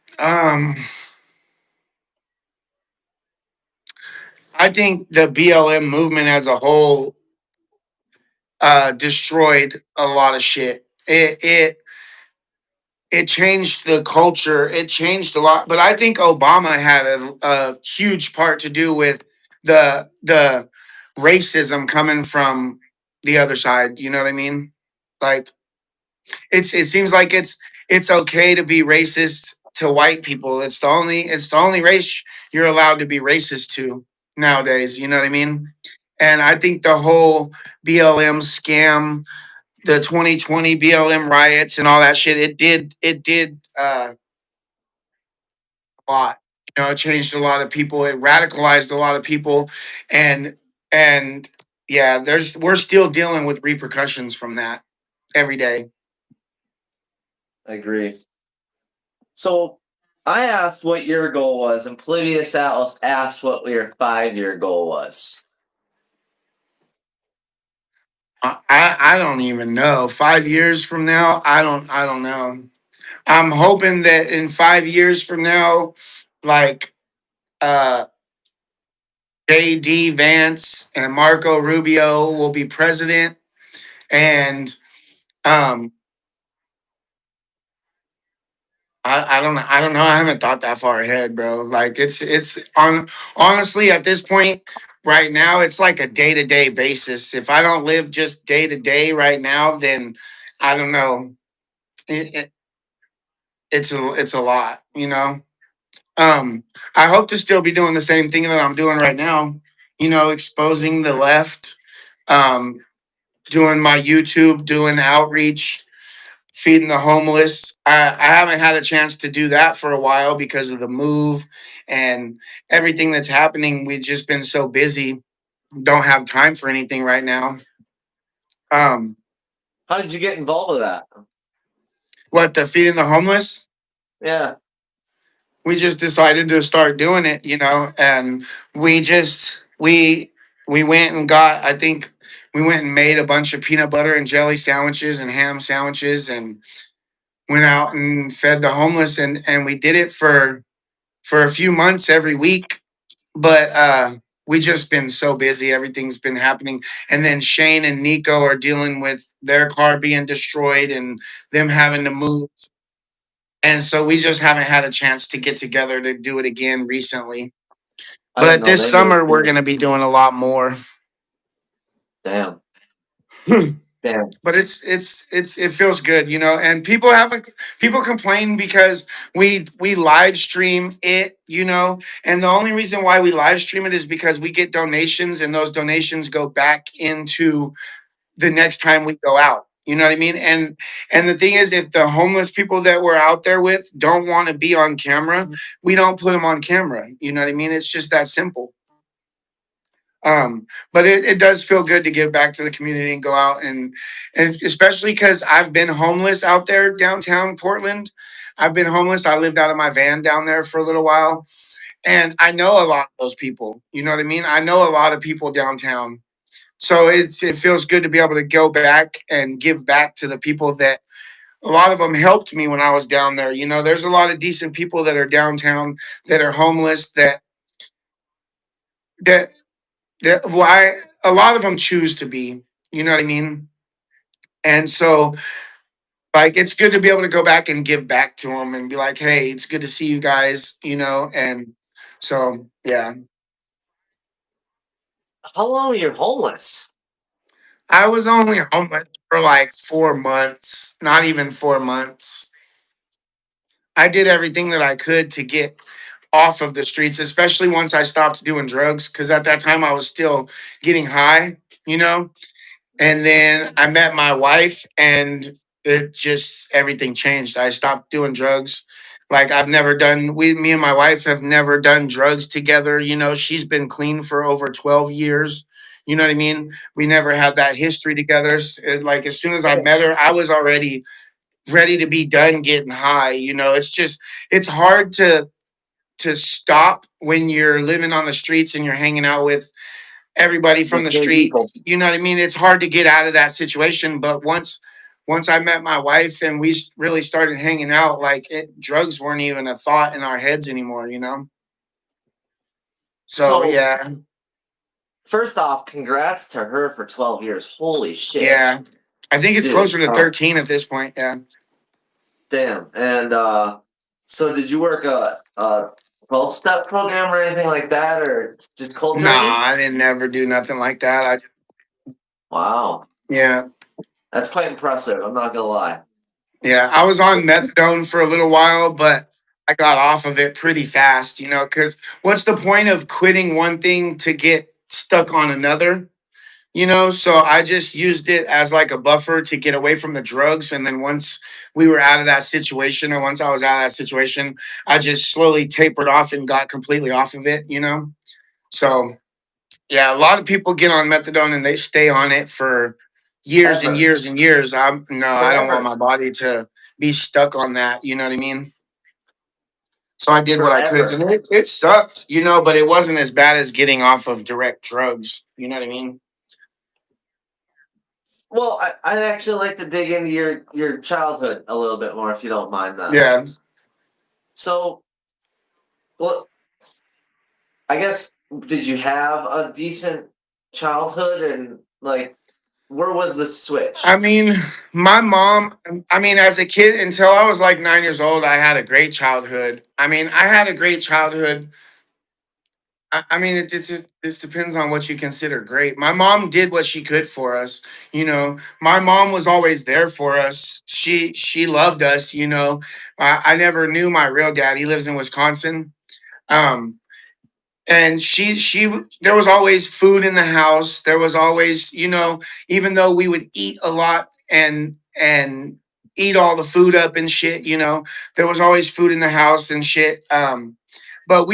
I think the BLM movement as a whole destroyed a lot of shit. It changed the culture. It changed a lot, but I think Obama had a huge part to do with the racism coming from the other side. You know what I mean? Like it seems like it's okay to be racist to white people. It's the only race you're allowed to be racist to nowadays. You know what I mean? And I think the whole BLM scam, the 2020 BLM riots and all that shit, it did a lot. It changed a lot of people. It radicalized a lot of people, and and yeah, we're still dealing with repercussions from that every day. I agree. So I asked what your goal was, and Polybius Atlas asked what your 5-year goal was. I don't even know. 5 years from now, I don't know. I'm hoping that in 5 years from now, like uh JD Vance and Marco Rubio will be president, and um I don't know. I haven't thought that far ahead, bro. Like it's on honestly at this point right now, it's like a day-to-day basis. If I don't live just day to day right now, then I don't know. It's a lot, I hope to still be doing the same thing that I'm doing right now, exposing the left, um, doing my YouTube, doing outreach, feeding the homeless. I haven't had a chance to do that for a while because of the move and everything that's happening. We've just been so busy, don't have time for anything right now. Um, How did you get involved with that? what the feeding the homeless? Yeah. We just decided to start doing it, and we went and got, I think we went and made a bunch of peanut butter and jelly sandwiches and ham sandwiches and went out and fed the homeless, and we did it for a few months every week. But we just been so busy. Everything's been happening. And then Shane and Nico are dealing with their car being destroyed and them having to move. And so we just haven't had a chance to get together to do it again recently. I didn't But know this they moved summer we're too. going to be doing a lot more. Damn. Damn. But it feels good, you know. And people complain because we live stream it, you know. And the only reason why we live stream it is because we get donations, and those donations go back into the next time we go out. You know what I mean? And the thing is, if the homeless people that we're out there with don't want to be on camera, we don't put them on camera. You know what I mean? It's just that simple. But it does feel good to give back to the community and go out and especially because I've been homeless out there downtown Portland. I've been homeless. I lived out of my van down there for a little while, and I know a lot of those people. You know what I mean? I know a lot of people downtown, so it feels good to be able to go back and give back to the people that a lot of them helped me when I was down there. You know, there's a lot of decent people that are downtown that are homeless that why a lot of them choose to be, you know what I mean? And so like it's good to be able to go back and give back to them and be like, hey, it's good to see you guys, you know. And so yeah, How long were you homeless? I was only homeless for like 4 months, not even 4 months. I did everything that I could to get off of the streets, especially once I stopped doing drugs, because at that time I was still getting high, you know. And then I met my wife, and it just everything changed. I stopped doing drugs. Like I've never done me and my wife have never done drugs together. You know, she's been clean for over 12 years. You know what I mean? We never had that history together. Like as soon as I met her, I was already ready to be done getting high. You know, it's just it's hard to stop when you're living on the streets and you're hanging out with everybody from The the same street. people. You know what I mean? It's hard to get out of that situation. But once I met my wife and we really started hanging out, like drugs weren't even a thought in our heads anymore. You know? So So yeah, first off, congrats to her for 12 years. Holy shit, yeah. I think it's dude. closer to 13 at this point. Yeah. Damn. And so did you work a 12-step program or anything like that, or just cold Nah, turkey? I didn't never do nothing like that. Wow, Yeah. that's quite impressive. I'm not gonna lie. Yeah, I was on methadone for a little while, but I got off of it pretty fast, you know, because what's the point of quitting one thing to get stuck on another? You know, so I just used it as like a buffer to get away from the drugs. And then once we were out of that situation, or once I was out of that situation, I just slowly tapered off and got completely off of it, you know? So yeah, a lot of people get on methadone and they stay on it for years and Ever, years and years. I don't want forever, my body to be stuck on that. You know what I mean? So I did what I could, forever. and it sucked, you know, but it wasn't as bad as getting off of direct drugs. You know what I mean? Well, I'd actually like to dig into your childhood a little bit more, if you don't mind that. Yeah. So, well, I guess did you have a decent childhood, and like where was the I switch? mean, my mom, I mean, as a kid, until I was like 9 years old, I had a great childhood. I mean, I had a great childhood. I mean, it just depends on what you consider great. My mom did what she could for us. You know, my mom was always there for us. She loved us. You know, I never knew my real dad. He lives in Wisconsin. Um, and she there was always food in the house. There was always, you know, even though we would eat a lot and eat all the food up and shit, you know, there was always food in the house and shit. But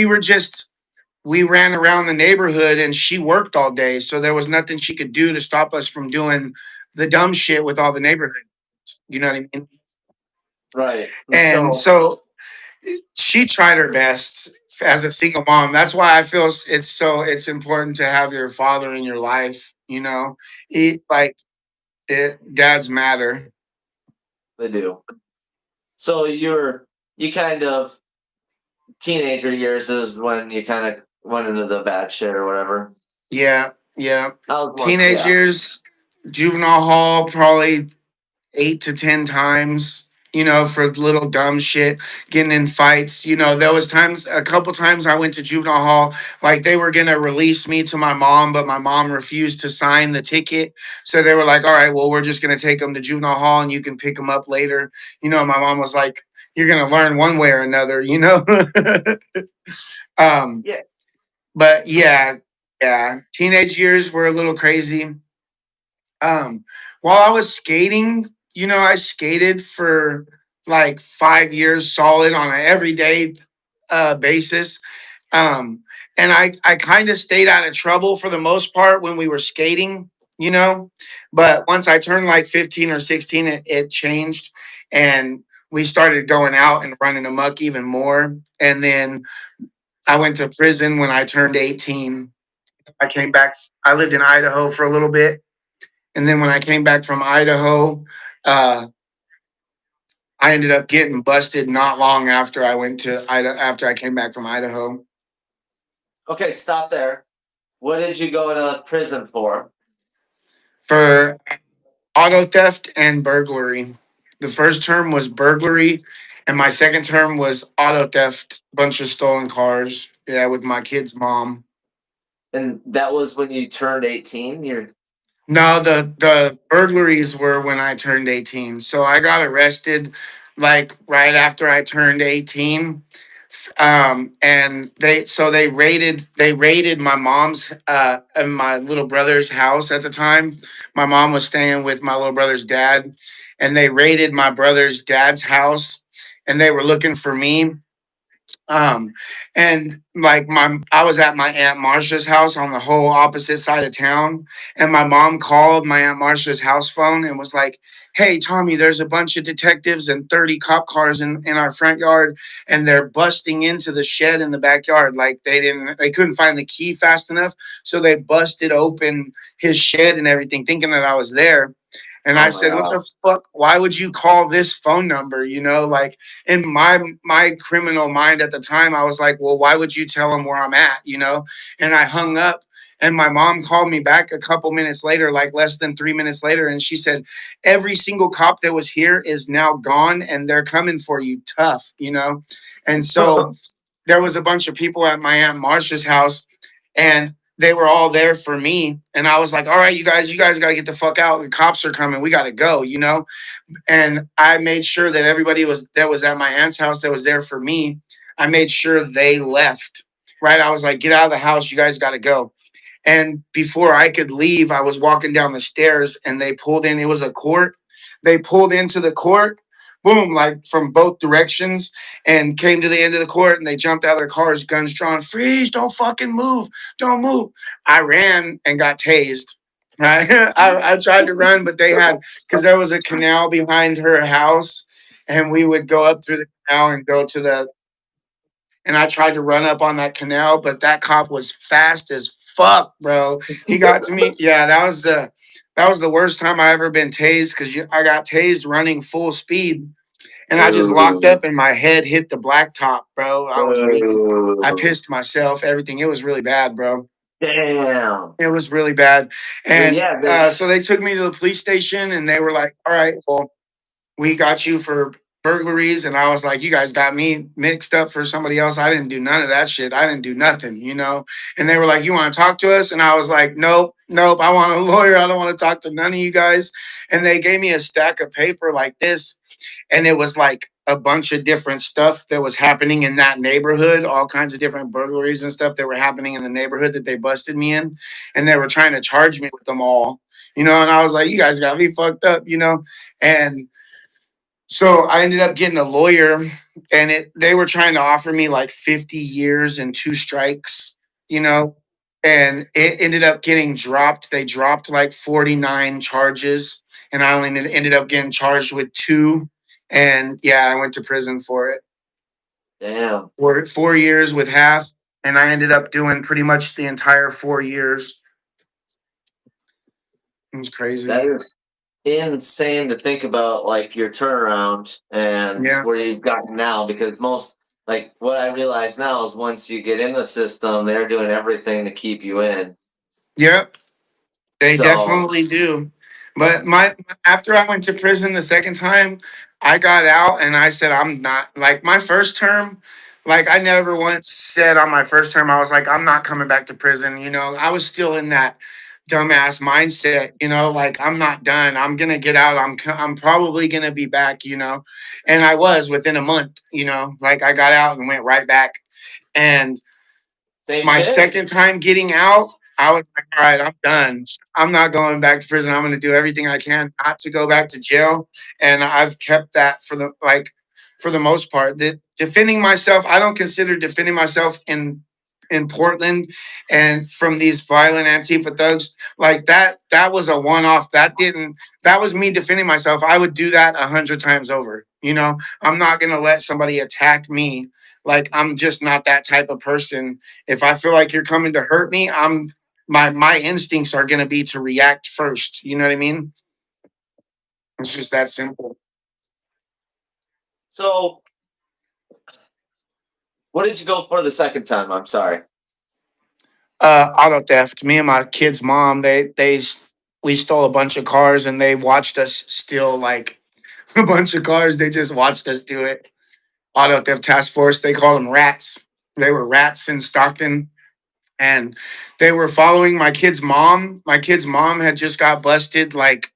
we ran around the neighborhood and she worked all day. So there was nothing she could do to stop us from doing the dumb shit with all the neighborhood. You know what I mean? Right. And And so, so she tried her best as a single mom. That's why I feel it's important to have your father in your life, you know. Like dads matter. they do. So you kind of teenager years is when you kind of went into the bad shit or whatever. Yeah, yeah. That was more, Teenage yeah. years, juvenile hall, probably 8 to 10 times, for little dumb shit, getting in fights. There was times, a couple times I went to juvenile hall, like they were gonna release me to my mom, but my mom refused to sign the ticket. So they were like, all right, well, we're just gonna take them to juvenile hall and you can pick them up later. My mom was like, you're gonna learn one way or another. um, Yeah. but yeah, yeah. Teenage years were a little crazy. Um, while I was skating, I skated for like 5 years solid on an everyday basis. Um, and I kind of stayed out of trouble for the most part when we were skating, you know. But once I turned like 15 or 16, it changed. And we started going out and running amok even more. And then I went to prison when I turned 18. I came back. I lived in Idaho for a little bit, and then when I came back from Idaho, uh, I ended up getting busted not long after I went to Idaho. After I came back from Idaho, Okay, stop there. What did you go to prison for? for auto theft and burglary. The first term was burglary, and my second term was auto theft. Bunch of stolen cars. Yeah, with my kid's mom. And that was when you turned 18. You're No, the burglaries were when I turned 18. So I got arrested like right after I turned 18. And they raided my mom's and my little brother's house at the time. My mom was staying with my little brother's dad, and they raided my brother's dad's house, and they were looking for me. um, and like I was at my Aunt Marsha's house on the whole opposite side of town, and my mom called my Aunt Marsha's house phone and was like, "Hey, Tommy, there's a bunch of detectives and 30 cop cars in our front yard, and they're busting into the shed in the backyard. Like they couldn't find the key fast enough, so they busted open his shed and everything, thinking that I was there." And I oh my said, "What god. the fuck? Why would you call this phone number?" Like in my criminal mind at the time, I was like, well, why would you tell them where I'm at? And I hung up, and my mom called me back a couple minutes later, like less than 3 minutes later, and she said, every single cop that was here is now gone, and they're coming for you tough. And so there was a bunch of people at my Aunt Marsha's house, and they were all there for me. And I was like, all right, you guys got to get the fuck out. The cops are coming. We got to go. And I made sure that everybody that was at my aunt's house that was there for me, I made sure they left. Right. I was like, get out of the house. You guys got to go. And before I could leave, I was walking down the stairs and they pulled in. It was a court. They pulled into the court, boom, like from both directions, and came to the end of the court, and they jumped out of their cars, guns drawn, freeze, don't fucking move, don't move. I ran and got tased. Right. I tried to run, but they had, because there was a canal behind her house, and we would go up through the canal and go to and I tried to run up on that canal, but that cop was fast as fuck, bro. He got to me. Yeah, that was the worst time I ever been tased, because I got tased running full speed, and I just locked Ooh. up and my head hit the blacktop, bro. I was leaking. I Ooh. pissed myself. Everything. It was really bad, bro. Damn. It was really bad. Well, And yeah, dude. so they took me to the police station, and they were like, "All right, well, we got you for burglaries." And I was like, you guys got me mixed up for somebody else. I didn't do none of that shit. I didn't do nothing. And they were like, you want to talk to us? And I was like, nope, nope. I want a lawyer. I don't want to talk to none of you guys. And they gave me a stack of paper like this, and it was like a bunch of different stuff that was happening in that neighborhood, all kinds of different burglaries and stuff that were happening in the neighborhood that they busted me in, and they were trying to charge me with them all. And I was like, you guys got me fucked up. And so I ended up getting a lawyer, and they were trying to offer me like 50 years and two strikes, you know, and it ended up getting dropped. They dropped like 49 charges, and I only ended up getting charged with two. And yeah, I went to prison for it. Damn. 4 years with half, and I ended up doing pretty much the entire 4 years. It was That crazy. is insane to think about, like your turnaround and Yeah. where you've gotten now, because most like what I realize now is once you get in the system, they're doing everything to keep you in. Yep. They So definitely do. But my after I went to prison the second time, I got out and I said I'm not like my first term. Like I never once said on my first term I was like I'm not coming back to prison. You know, I was still in that dumbass mindset. You know, like I'm not done. I'm gonna get out. I'm probably gonna be back. You know, and I was within a month. You know, like I got out and went right back. And same my shit. second time getting out, I was like, all right, I'm done. I'm not going back to prison. I'm going to do everything I can not to go back to jail. And I've kept that for the most part. Defending myself, I don't consider defending myself in Portland and from these violent Antifa thugs like that. That was a one off. That was me defending myself. I would do that 100 times over. You know, I'm not going to let somebody attack me. Like I'm just not that type of person. If I feel like you're coming to hurt me, my instincts are going to be to react first. You know what I mean? It's just that simple. So what did you go for the second time? I'm sorry. Auto theft. Me and my kid's mom, we stole a bunch of cars and they watched us steal like a bunch of cars. They just watched us do it. Auto theft task force. They called them rats. They were rats in Stockton, and they were following my kid's mom. My kid's mom had just got busted like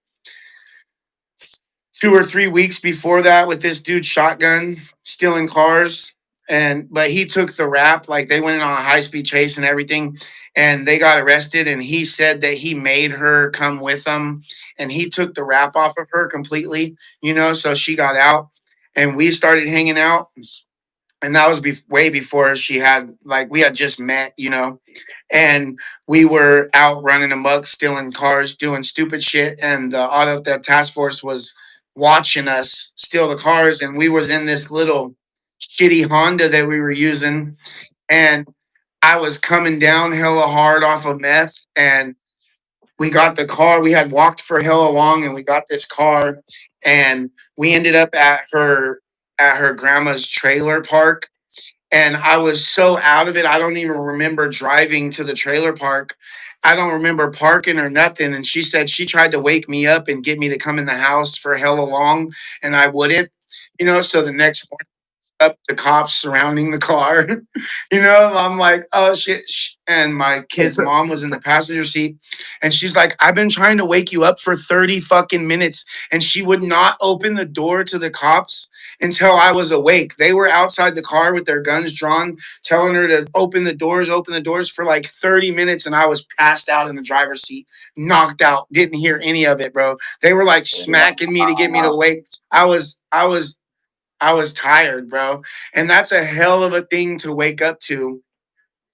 2 or 3 weeks before that with this dude shotgun stealing cars. And but he took the rap, like they went in on a high speed chase and everything, and they got arrested. And he said that he made her come with him, and he took the rap off of her completely, you know. So she got out, and we started hanging out, and that was way before she had like we had just met, you know, and we were out running amok, stealing cars, doing stupid shit, and the auto theft task force was watching us steal the cars, and we was in this little shitty Honda that we were using, and I was coming down hella hard off of meth, and we got the car. We had walked for hella long, and we got this car, and we ended up at her grandma's trailer park, and I was so out of it. I don't even remember driving to the trailer park. I don't remember parking or nothing. And she said she tried to wake me up and get me to come in the house for hella long, and I wouldn't. You know, so the next up the cops surrounding the car. You know, I'm like, oh shit. And my kid's mom was in the passenger seat. And she's like, I've been trying to wake you up for 30 fucking minutes. And she would not open the door to the cops until I was awake. They were outside the car with their guns drawn, telling her to open the doors for like 30 minutes. And I was passed out in the driver's seat, knocked out, didn't hear any of it, bro. They were like smacking me to get me to Wow. wake. I was tired, bro. And that's a hell of a thing to wake up to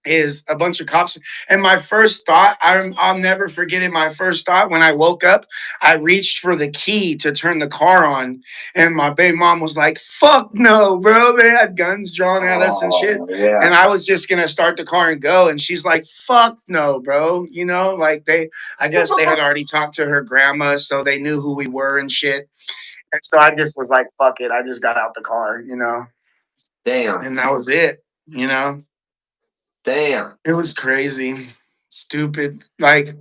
is a bunch of cops. And my first thought, I'll never forget it. My first thought when I woke up, I reached for the key to turn the car on. And my baby mom was like, fuck no, bro. They had guns drawn at us and shit. Oh yeah. And I was just going to start the car and go. And she's like, fuck no, bro. You know, like I guess they had already talked to her grandma, so they knew who we were and shit. And so I just was like, fuck it. I just got out the car, you know, Damn. and that was it, you know. Damn. It was crazy, stupid. Like,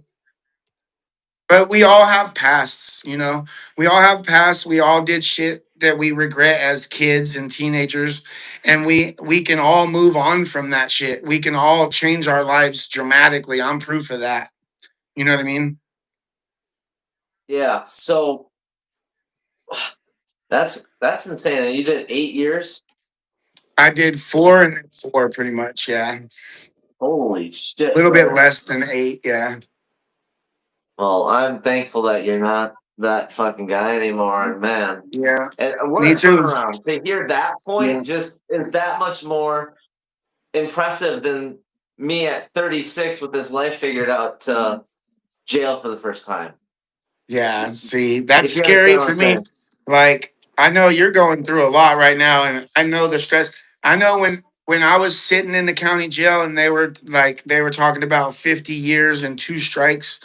but we all have pasts, you know. We all have pasts. We all did shit that we regret as kids and teenagers, and we can all move on from that shit. We can all change our lives dramatically. I'm proof of that. You know what I mean? Yeah. So that's insane. And you did 8 years? I did 4 and then 4 pretty much, yeah. A Holy shit, little bit brother. less than 8, yeah. Well, I'm thankful that you're not that fucking guy anymore, and man. Yeah. And what Me a too. turnaround. To hear that Yeah. point just is that much more impressive than me at 36 with this life figured out to jail for the first time. Yeah, see, that's If you understand scary what for I'm me. saying. Like, I know you're going through a lot right now, and I know the stress. I know when I was sitting in the county jail and they were talking about 50 years and 2 strikes,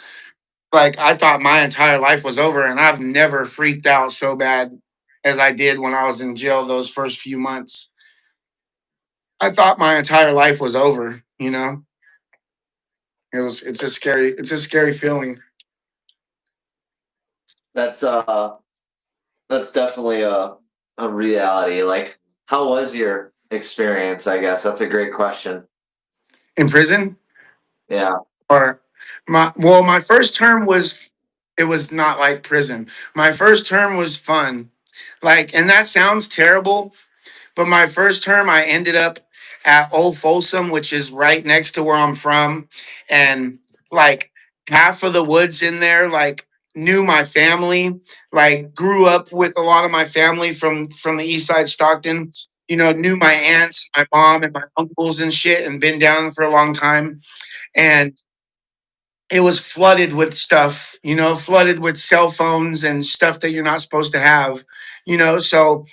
like I thought my entire life was over, and I've never freaked out so bad as I did when I was in jail those first few months. I thought my entire life was over. It's a scary feeling. That's that's definitely a reality. Like, how was your experience? I guess that's a great question. In prison, Yeah. or my first term was, it was not like prison. My first term was fun. Like, and that sounds terrible, but my first term, I ended up at Old Folsom, which is right next to where I'm from. And like half of the woods in there, like knew my family, like grew up with a lot of my family from the east side Stockton. Knew my aunts, my mom, and my uncles and shit, and been down for a long time. And it was flooded with stuff, flooded with cell phones and stuff that you're not supposed to have, so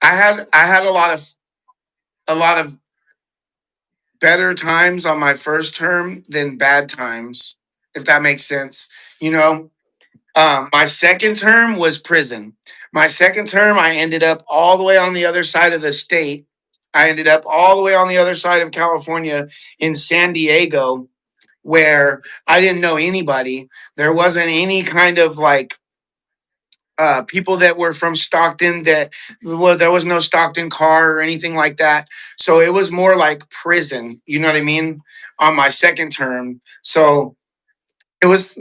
I had a lot of better times on my first term than bad times, if that makes sense. You know, my second term was prison. My second term, I ended up all the way on the other side of the state. I ended up all the way on the other side of California in San Diego, where I didn't know anybody. There wasn't any kind of like people that were from Stockton that, well, there was no Stockton car or anything like that. So it was more like prison, you know what I mean? On my second term. So it was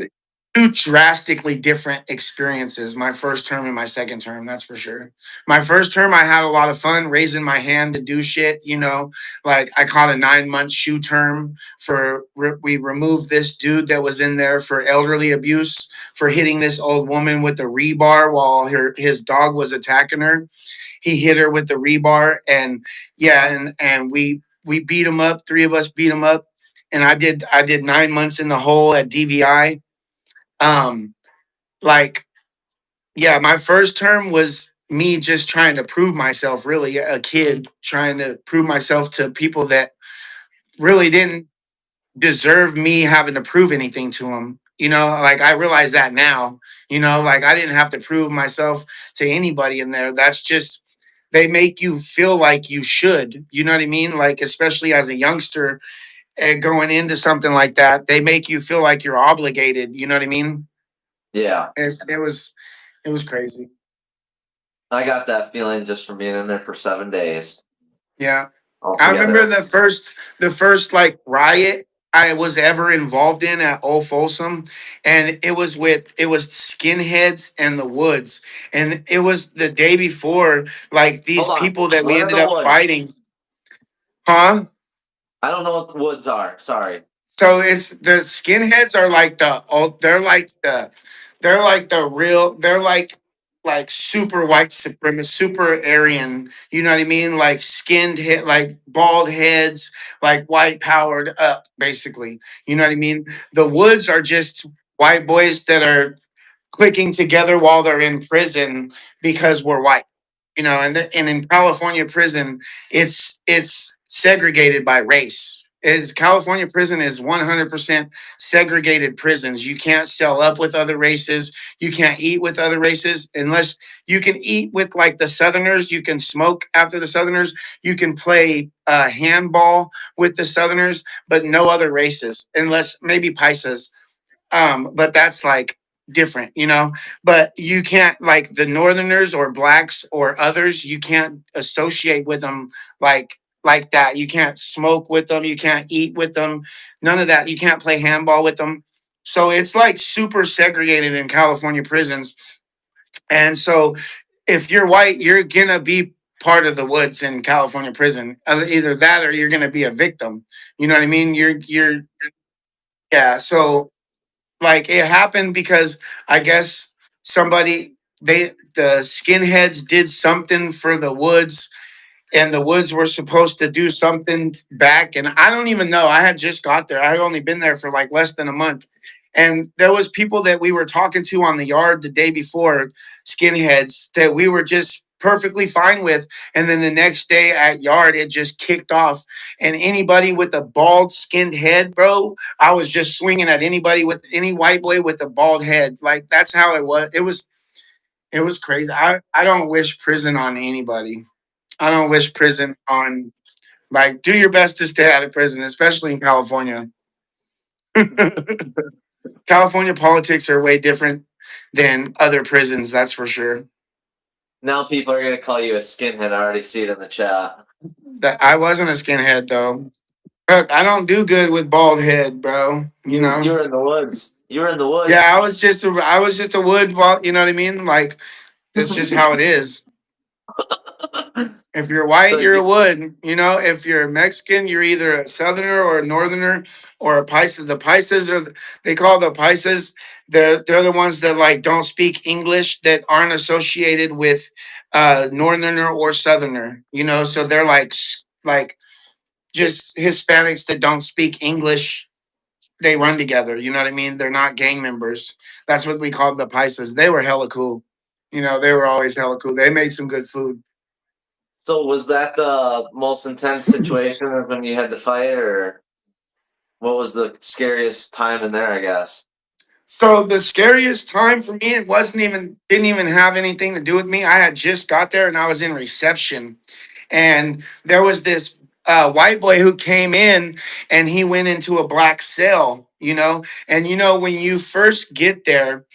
two drastically different experiences, my first term and my second term, that's for sure. My first term, I had a lot of fun raising my hand to do shit, like I caught a 9-month shoe term we removed this dude that was in there for elderly abuse for hitting this old woman with the rebar while his dog was attacking her. He hit her with the rebar, and yeah, and we beat him up. Three of us beat him up, and I did 9 months in the hole at DVI. Um, like, yeah, my first term was me just trying to prove myself, really, a kid trying to prove myself to people that really didn't deserve me having to prove anything to them. Like I realize that now, like I didn't have to prove myself to anybody in there. That's just, they make you feel like you should, you know what I mean? Like, especially as a youngster and going into something like that, they make you feel like you're obligated, you know what I mean? Yeah. It was crazy. I got that feeling just from being in there for 7 days Yeah. I remember altogether. the first like riot I was ever involved in at Old Folsom, and it was skinheads and the woods, and it was the day before, like these Hold on. people that we What are ended the up woods? fighting, huh? I don't know what the woods are. Sorry. So it's the skinheads are like they're like the real, they're like super white supremacist, super Aryan, you know what I mean? Like skinned head, like bald heads, like white powered up, basically. You know what I mean? The woods are just white boys that are clicking together while they're in prison because we're white, and in California prison, it's segregated by race. California prison is 100% segregated prisons. You can't sell up with other races. You can't eat with other races unless you can eat with like the Southerners. You can smoke after the Southerners. You can play handball with the Southerners, but no other races unless maybe Paisas, but that's like different, but you can't, like the northerners or blacks or others, you can't associate with them like that. You can't smoke with them, you can't eat with them, none of that. You can't play handball with them. So it's like super segregated in California prisons. And so if you're white, you're gonna be part of the woods in California prison. Either that or you're gonna be a victim, you know what I mean? You're Yeah, so like it happened because I guess the skinheads did something for the woods, and the woods were supposed to do something back, and I don't even know. I had just got there. I had only been there for like less than a month, and there was people that we were talking to on the yard the day before, skinheads that we were just perfectly fine with, and then the next day at yard it just kicked off, and anybody with a bald skinned head, bro, I was just swinging at anybody, with any white boy with a bald head. Like that's how it was crazy. I don't wish prison on anybody. I don't wish prison on. Like, do your best to stay out of prison, especially in California. California politics are way different than other prisons, that's for sure. Now people are gonna call you a skinhead. I already see it in the chat. That I wasn't a skinhead though. Look, I don't do good with bald head, bro. You You know. were in the woods. You were in the Yeah, woods. I was just a wood vault. You know what I mean? Like that's just how it is. If you're So white, you're a you, wood. You know, if you're Mexican, you're either a southerner or a northerner or a paisa. The paisas are they call the paisas. They're the ones that like don't speak English that aren't associated with northerner or southerner. You know, so they're like just Hispanics that don't speak English. They run together. You know what I mean? They're not gang members. That's what we called the paisas. They were hella cool. You know, they were always hella cool. They made some good food. so was that the most intense situation is when you had to fight, or what was the scariest time in there? I guess. So the scariest time for me, it wasn't even didn't even have anything to do with me. I had just got there and I was in reception, and there was this white boy who came in and he went into a black cell. You know, and you know when you first get there.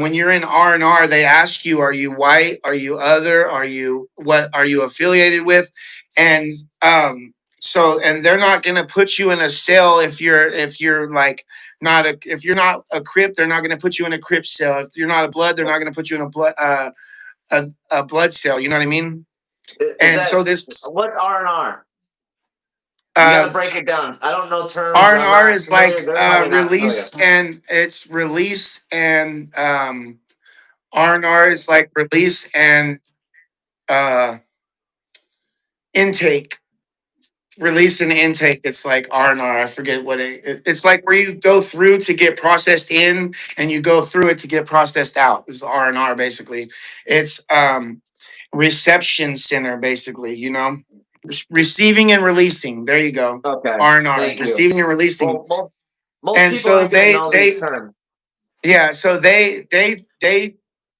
When you're in R&R, they ask you, "Are you white? Are you other? Are you what? Are you affiliated with?" And and they're not going to put you in a cell if you're like not a if you're not a Crip, they're not going to put you in a Crip cell. If you're not a blood, they're not going to put you in a blood cell. You know what I mean? Is And that so this what R&R? You got to uh, break it down. I don't know terms. R and I'm R not is like familiar. They're probably not familiar. release and it's release and R&R is like release and uh, intake. Release and intake. It's like R&R. I forget what it's like where you go through to get processed in and you go through it to get processed out. This is R&R basically. It's reception center basically, you know. Receiving and releasing. There you go. Okay, R&R. thank you. Receiving and releasing. Well, most And people so aren't going to they know they these terms. yeah, so they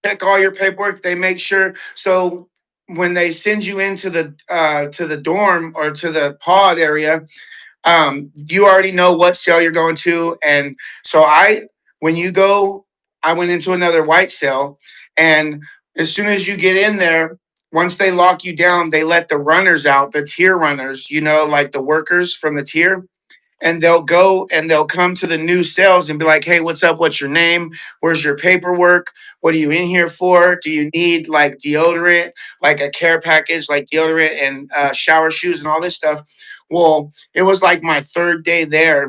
check all your paperwork. They make sure. So when they send you into the to the dorm or to the pod area, you already know what cell you're going to. And so when you go, I went into another white cell, and as soon as you get in there. Once they lock you down, they let the runners out, the tier runners, you know, like the workers from the tier and they'll go and they'll come to the new cells and be like, "Hey, what's up? What's your name? Where's your paperwork? What are you in here for? Do you need like deodorant, like a care package, like deodorant and shower shoes and all this stuff?" Well, it was like my third day there,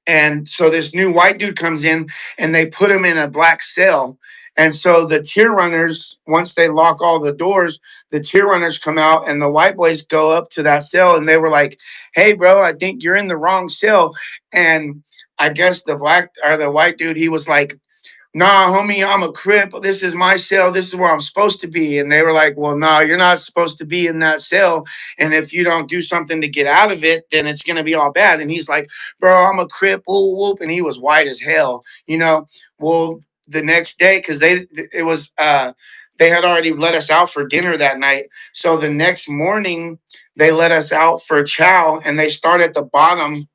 and so this new white dude comes in and they put him in a black cell. And so the tier runners, once they lock all the doors, the tier runners come out and the white boys go up to that cell and they were like, "Hey, bro, I think you're in the wrong cell." And I guess the black or the white dude, he was like, "Nah, homie, I'm a Crip. This is my cell. This is where I'm supposed to be." And they were like, "Well, no, you're not supposed to be in that cell. And if you don't do something to get out of it, then it's gonna be all bad." And he's like, "Bro, I'm a Crip, whoop, whoop." And he was white as hell, you know. Well, the next day, because they had already let us out for dinner that night. So the next morning, they let us out for chow and they start at the bottom,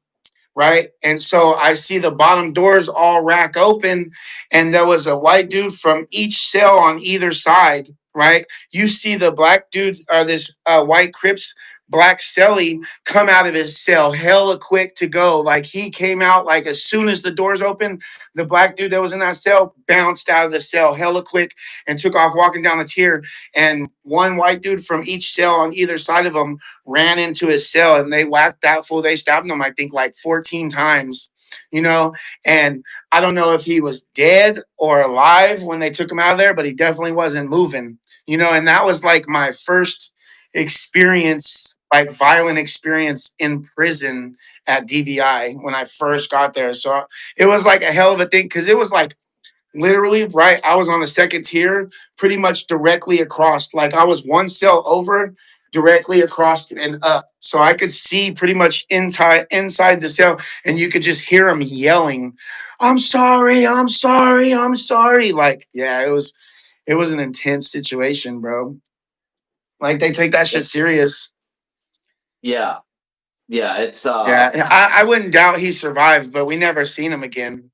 right? And so I see the bottom doors all rack open, and there was a white dude from each cell on either side, right? You see the black dude or this white Crips black celly come out of his cell hella quick to go. Like he came out like as soon as the doors opened, the black dude that was in that cell bounced out of the cell hella quick and took off walking down the tier. And one white dude from each cell on either side of him ran into his cell and they whacked that fool. They stabbed him, I think, like 14 times, you know. And I don't know if he was dead or alive when they took him out of there, but he definitely wasn't moving, you know. And that was like my first experience, like violent experience in prison at DVI when I first got there. So it was like a hell of a thing because it was like literally right. I was on the second tier, pretty much directly across. Like I was one cell over, directly across and up, so I could see pretty much inside the cell, and you could just hear them yelling, "I'm sorry, I'm sorry, I'm sorry." Like, yeah, it was an intense situation, bro. Like they take that shit serious. Yeah, yeah. It's Yeah, I wouldn't doubt he survived, but we never seen him again.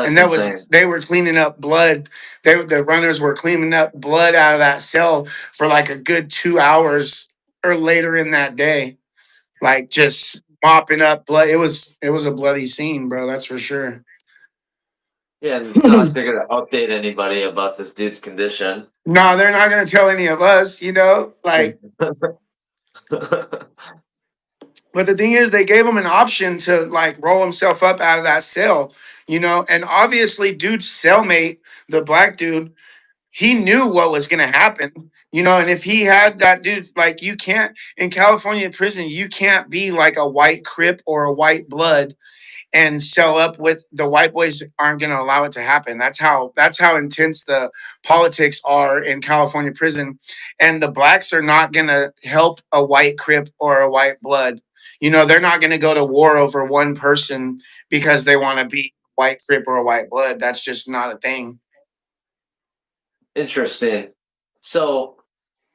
And that's that was insane. they were cleaning up blood. The runners were cleaning up blood out of that cell for like a good 2 hours or later in that day, like just mopping up blood. It was a bloody scene, bro. That's for sure. Yeah, and it's not like they're gonna update anybody about this dude's condition. No, they're not gonna tell any of us, like. But the thing is, they gave him an option to like roll himself up out of that cell, and obviously, dude's cellmate, the black dude, he knew what was going to happen, and if he had that dude, like, you can't in California prison, you can't be like a white Crip or a white blood and sell up with the white boys aren't going to allow it to happen. That's how intense the politics are in California prison, and the blacks are not going to help a white Crip or a white blood. They're not going to go to war over one person because they want to be white Crip or a white blood. That's just not a thing. Interesting. So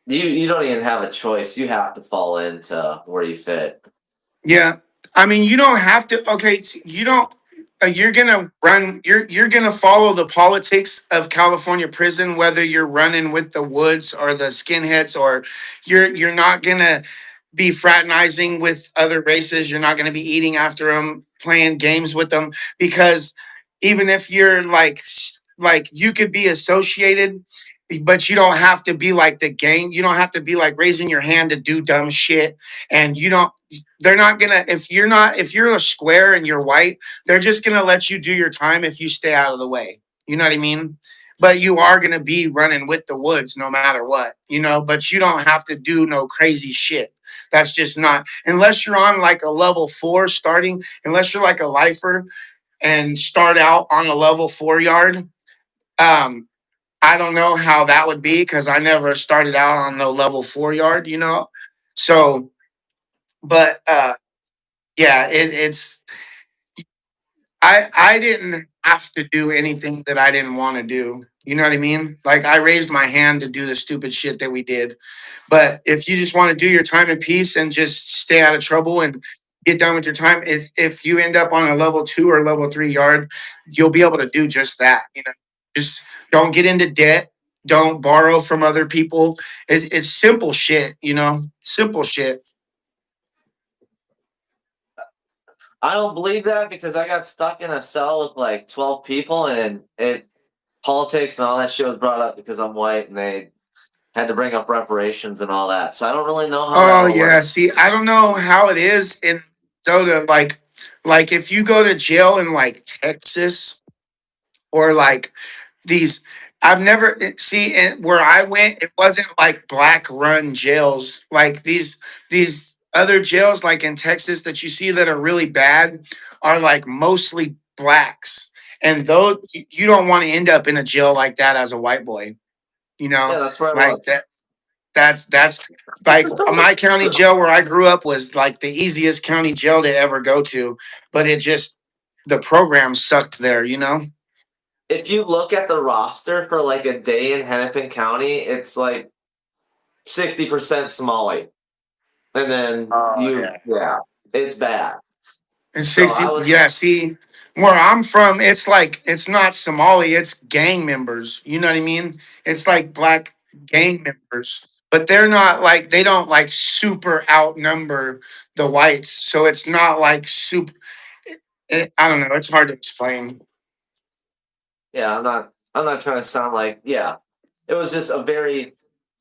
you don't even have a choice. You have to fall into where you fit. Yeah. I mean, you don't have to. Okay, you don't. You're gonna run. You're gonna follow the politics of California prison, whether you're running with the Woods or the skinheads, or you're not gonna be fraternizing with other races. You're not gonna be eating after them, playing games with them, because even if you're like you could be associated, but you don't have to be like the gang. You don't have to be like raising your hand to do dumb shit, and you don't they're not gonna if you're a square and you're white, they're just gonna let you do your time if you stay out of the way. You know what I mean? But you are gonna be running with the Woods no matter what, but you don't have to do no crazy shit. That's just not unless you're on like a level 4 starting, unless you're like a lifer and start out on a level 4 yard. Um, I don't know how that would be because I never started out on the level 4 yard. So, but yeah, it's I didn't have to do anything that I didn't want to do. You know what I mean? Like, I raised my hand to do the stupid shit that we did. But if you just want to do your time in peace and just stay out of trouble and get done with your time, if you end up on a level 2 or level 3 yard, you'll be able to do just that. Just don't get into debt. Don't borrow from other people. It's simple shit. Simple shit. I don't believe that because I got stuck in a cell with like 12 people, and it politics and all that shit was brought up because I'm white, and they had to bring up reparations and all that. So I don't really know how Oh that'll yeah. work. See, I don't know how it is in Minnesota. Like if you go to jail in like Texas or like these, I've never see where I went. It wasn't like black run jails like these other jails like in Texas that you see that are really bad are like mostly blacks, and those you don't want to end up in a jail like that as a white boy. Yeah, that's where I Like was. that that's like my county jail where I grew up was like the easiest county jail to ever go to, but it just the program sucked there. If you look at the roster for like a day in Hennepin County, it's like 60% Somali. And then Oh yeah. yeah, it's bad. And So I 60, was, yeah, see, where I'm from, it's like it's not Somali, it's gang members. You know what I mean? It's like black gang members. But they're not like they don't like super outnumber the whites. So it's not like super I don't know, it's hard to explain. yeah, I'm not trying to sound like, yeah, it was just a very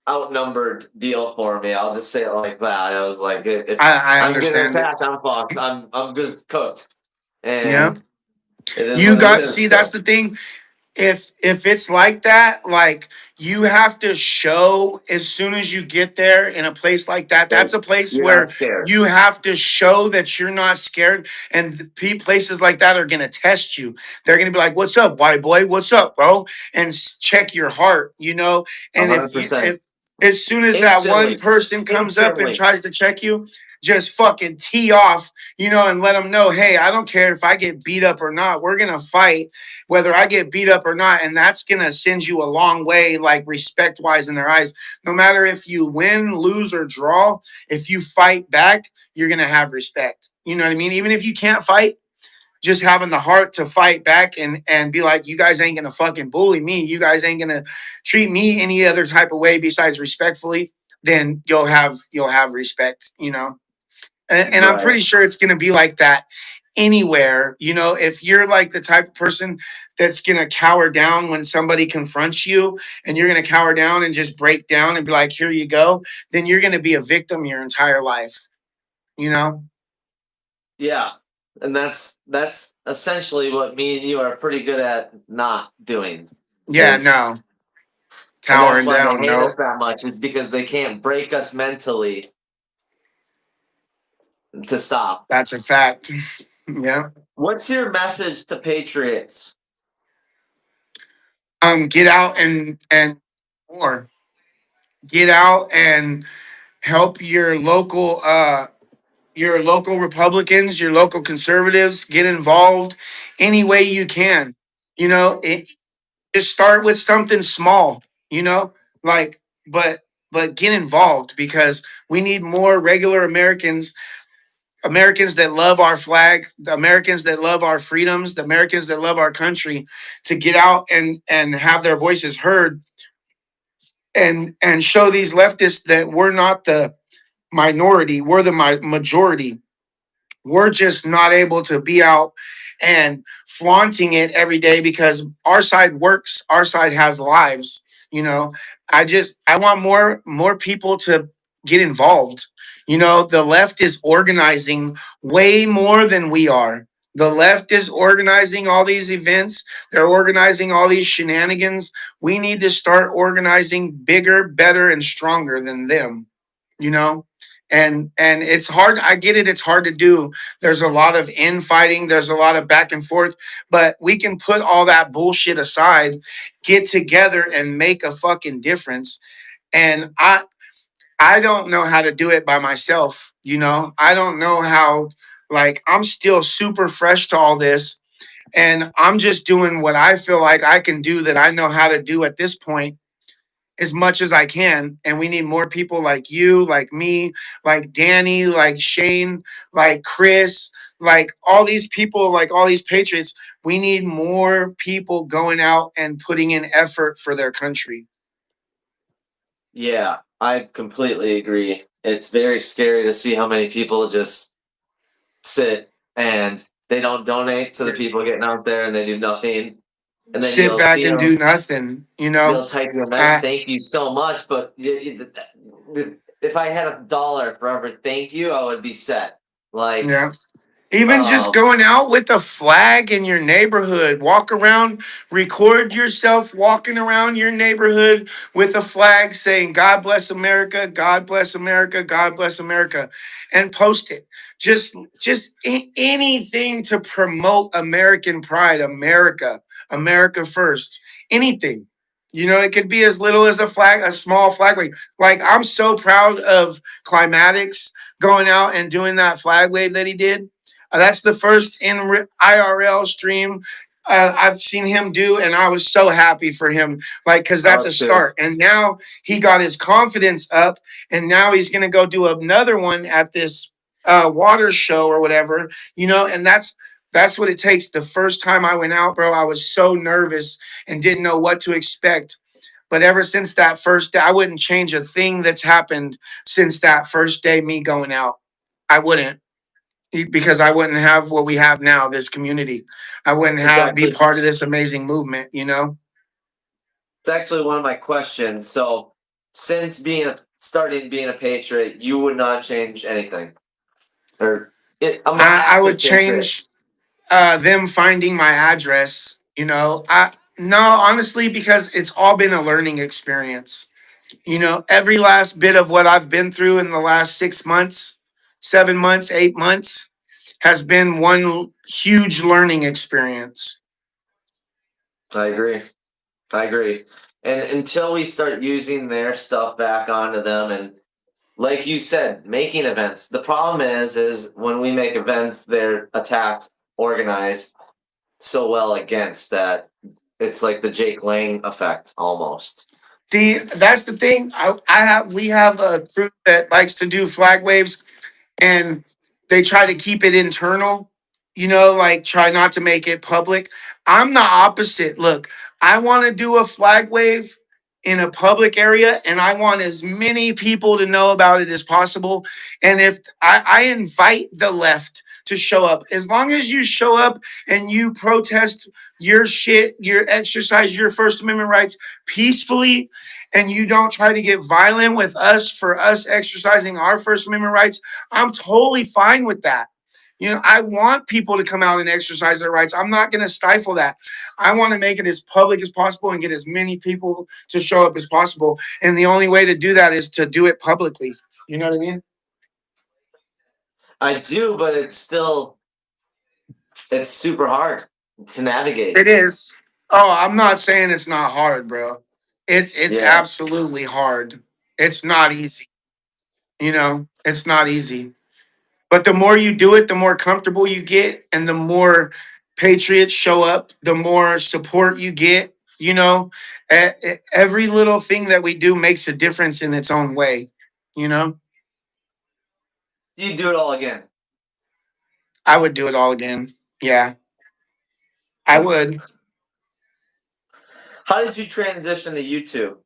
outnumbered deal for me. I'll just say it like that. I was like, if I I'm getting understand it. attacked, I'm fucked. I'm just cooked, Yeah. and it is You what it got is. see, that's So the thing. If it's like that, like you have to show as soon as you get there in a place like that. that That's a place you're not where scared. you have to show that you're not scared. And places like that are gonna test you. They're gonna be like, "What's up, white boy? What's up, bro?" And check your heart. A And hundred percent. As soon as that one Instantly. person comes up and Instantly. tries to check you, just fucking tee off, and let them know, hey, I don't care if I get beat up or not. We're going to fight whether I get beat up or not. And that's going to send you a long way, like respect wise in their eyes. No matter if you win, lose, or draw, if you fight back, you're going to have respect. You know what I mean? Even if you can't fight, just having the heart to fight back and be like, you guys ain't gonna fucking bully me. You guys ain't gonna treat me any other type of way besides respectfully. Then you'll have respect, And I'm Right. pretty sure it's gonna be like that anywhere. If you're like the type of person that's gonna cower down when somebody confronts you, and you're gonna cower down and just break down and be like, here you go, then you're gonna be a victim your entire life. You know? Yeah. And that's essentially what me and you are pretty good at not doing. Yeah, Is no. and that's Cowering why they down, hate no. us that much, is because they can't break us mentally to stop. That's a fact. Yeah. What's your message to patriots? Get out and more. Get out and help your local Republicans, your local conservatives. Get involved any way you can. Just start with something small. You know, like but get involved because we need more regular Americans that love our flag, the Americans that love our freedoms, the Americans that love our country, to get out and have their voices heard and show these leftists that we're not the minority, we're the majority. We're just not able to be out and flaunting it every day because our side works, our side has lives. you know I want more people to get involved. The left is organizing way more than we are. The left is organizing all these events, they're organizing all these shenanigans. We need to start organizing bigger, better, and stronger than them you know and it's hard. I get it, it's hard to do. There's a lot of infighting, there's a lot of back and forth, but we can put all that bullshit aside, get together and make a fucking difference. And I don't know how to do it by myself. I don't know how. Like, I'm still super fresh to all this, and I'm just doing what I feel like I can do, that I know how to do at this point, as much as I can. And we need more people like you, like me, like Danny, like Shane, like Chris, like all these people, like all these patriots. We need more people going out and putting in effort for their country. Yeah, I completely agree. It's very scary to see how many people just sit and they don't donate to the people getting out there and they do nothing. And then Sit you'll back see and them, do nothing, they'll type you a message, Uh, thank you so much. But if I had $1 for every thank you, I would be set. Like, yeah. Even just um, going out with a flag in your neighborhood, walk around, record yourself walking around your neighborhood with a flag saying, God bless America, God bless America, God bless America, and post it. Just anything to promote American pride, America first, anything. It could be as little as a flag, a small flag. Like I'm so proud of Climatics going out and doing that flag wave that he did. That's the first IRL stream I've seen him do, and I was so happy for him. Like, because I that's a was too. start. And now he got his confidence up, and now he's going to go do another one at this water show or whatever. And that's what it takes. The first time I went out, bro, I was so nervous and didn't know what to expect. But ever since that first day, I wouldn't change a thing that's happened since that first day, me going out. I wouldn't, because I wouldn't have what we have now, this community. I wouldn't It's have be actually part of this amazing movement. it's actually one of my questions. So, since starting being a patriot, you would not change anything, or I'm an I would active patriot. change them finding my address. I No, honestly, because it's all been a learning experience. Every last bit of what I've been through in the last 6 months, 7 months, 8 months has been one huge learning experience. I agree. I agree. And until we start using their stuff back onto them, and like you said, making events. The problem is when we make events, they're attacked, organized so well against that. It's like the Jake Lang effect almost. See, that's the thing. We have a crew that likes to do flag waves, and they try to keep it internal, like try not to make it public. I'm the opposite. Look, I want to do a flag wave in a public area, and I want as many people to know about it as possible. And if I invite the left to show up, as long as you show up and you protest your shit, your exercise your First Amendment rights peacefully, and you don't try to get violent with us for us exercising our First Amendment rights, I'm totally fine with that. I want people to come out and exercise their rights. I'm not going to stifle that. I want to make it as public as possible and get as many people to show up as possible. And the only way to do that is to do it publicly. You know what I mean? I do, but it's super hard to navigate. It is. Oh, I'm not saying it's not hard, bro. It's Yeah. absolutely hard. It's not easy. It's not easy. But the more you do it, the more comfortable you get, and the more patriots show up, the more support you get. Every little thing that we do makes a difference in its own way. You know, You do it all again. I would do it all again. Yeah, I That's would. how did you transition to YouTube?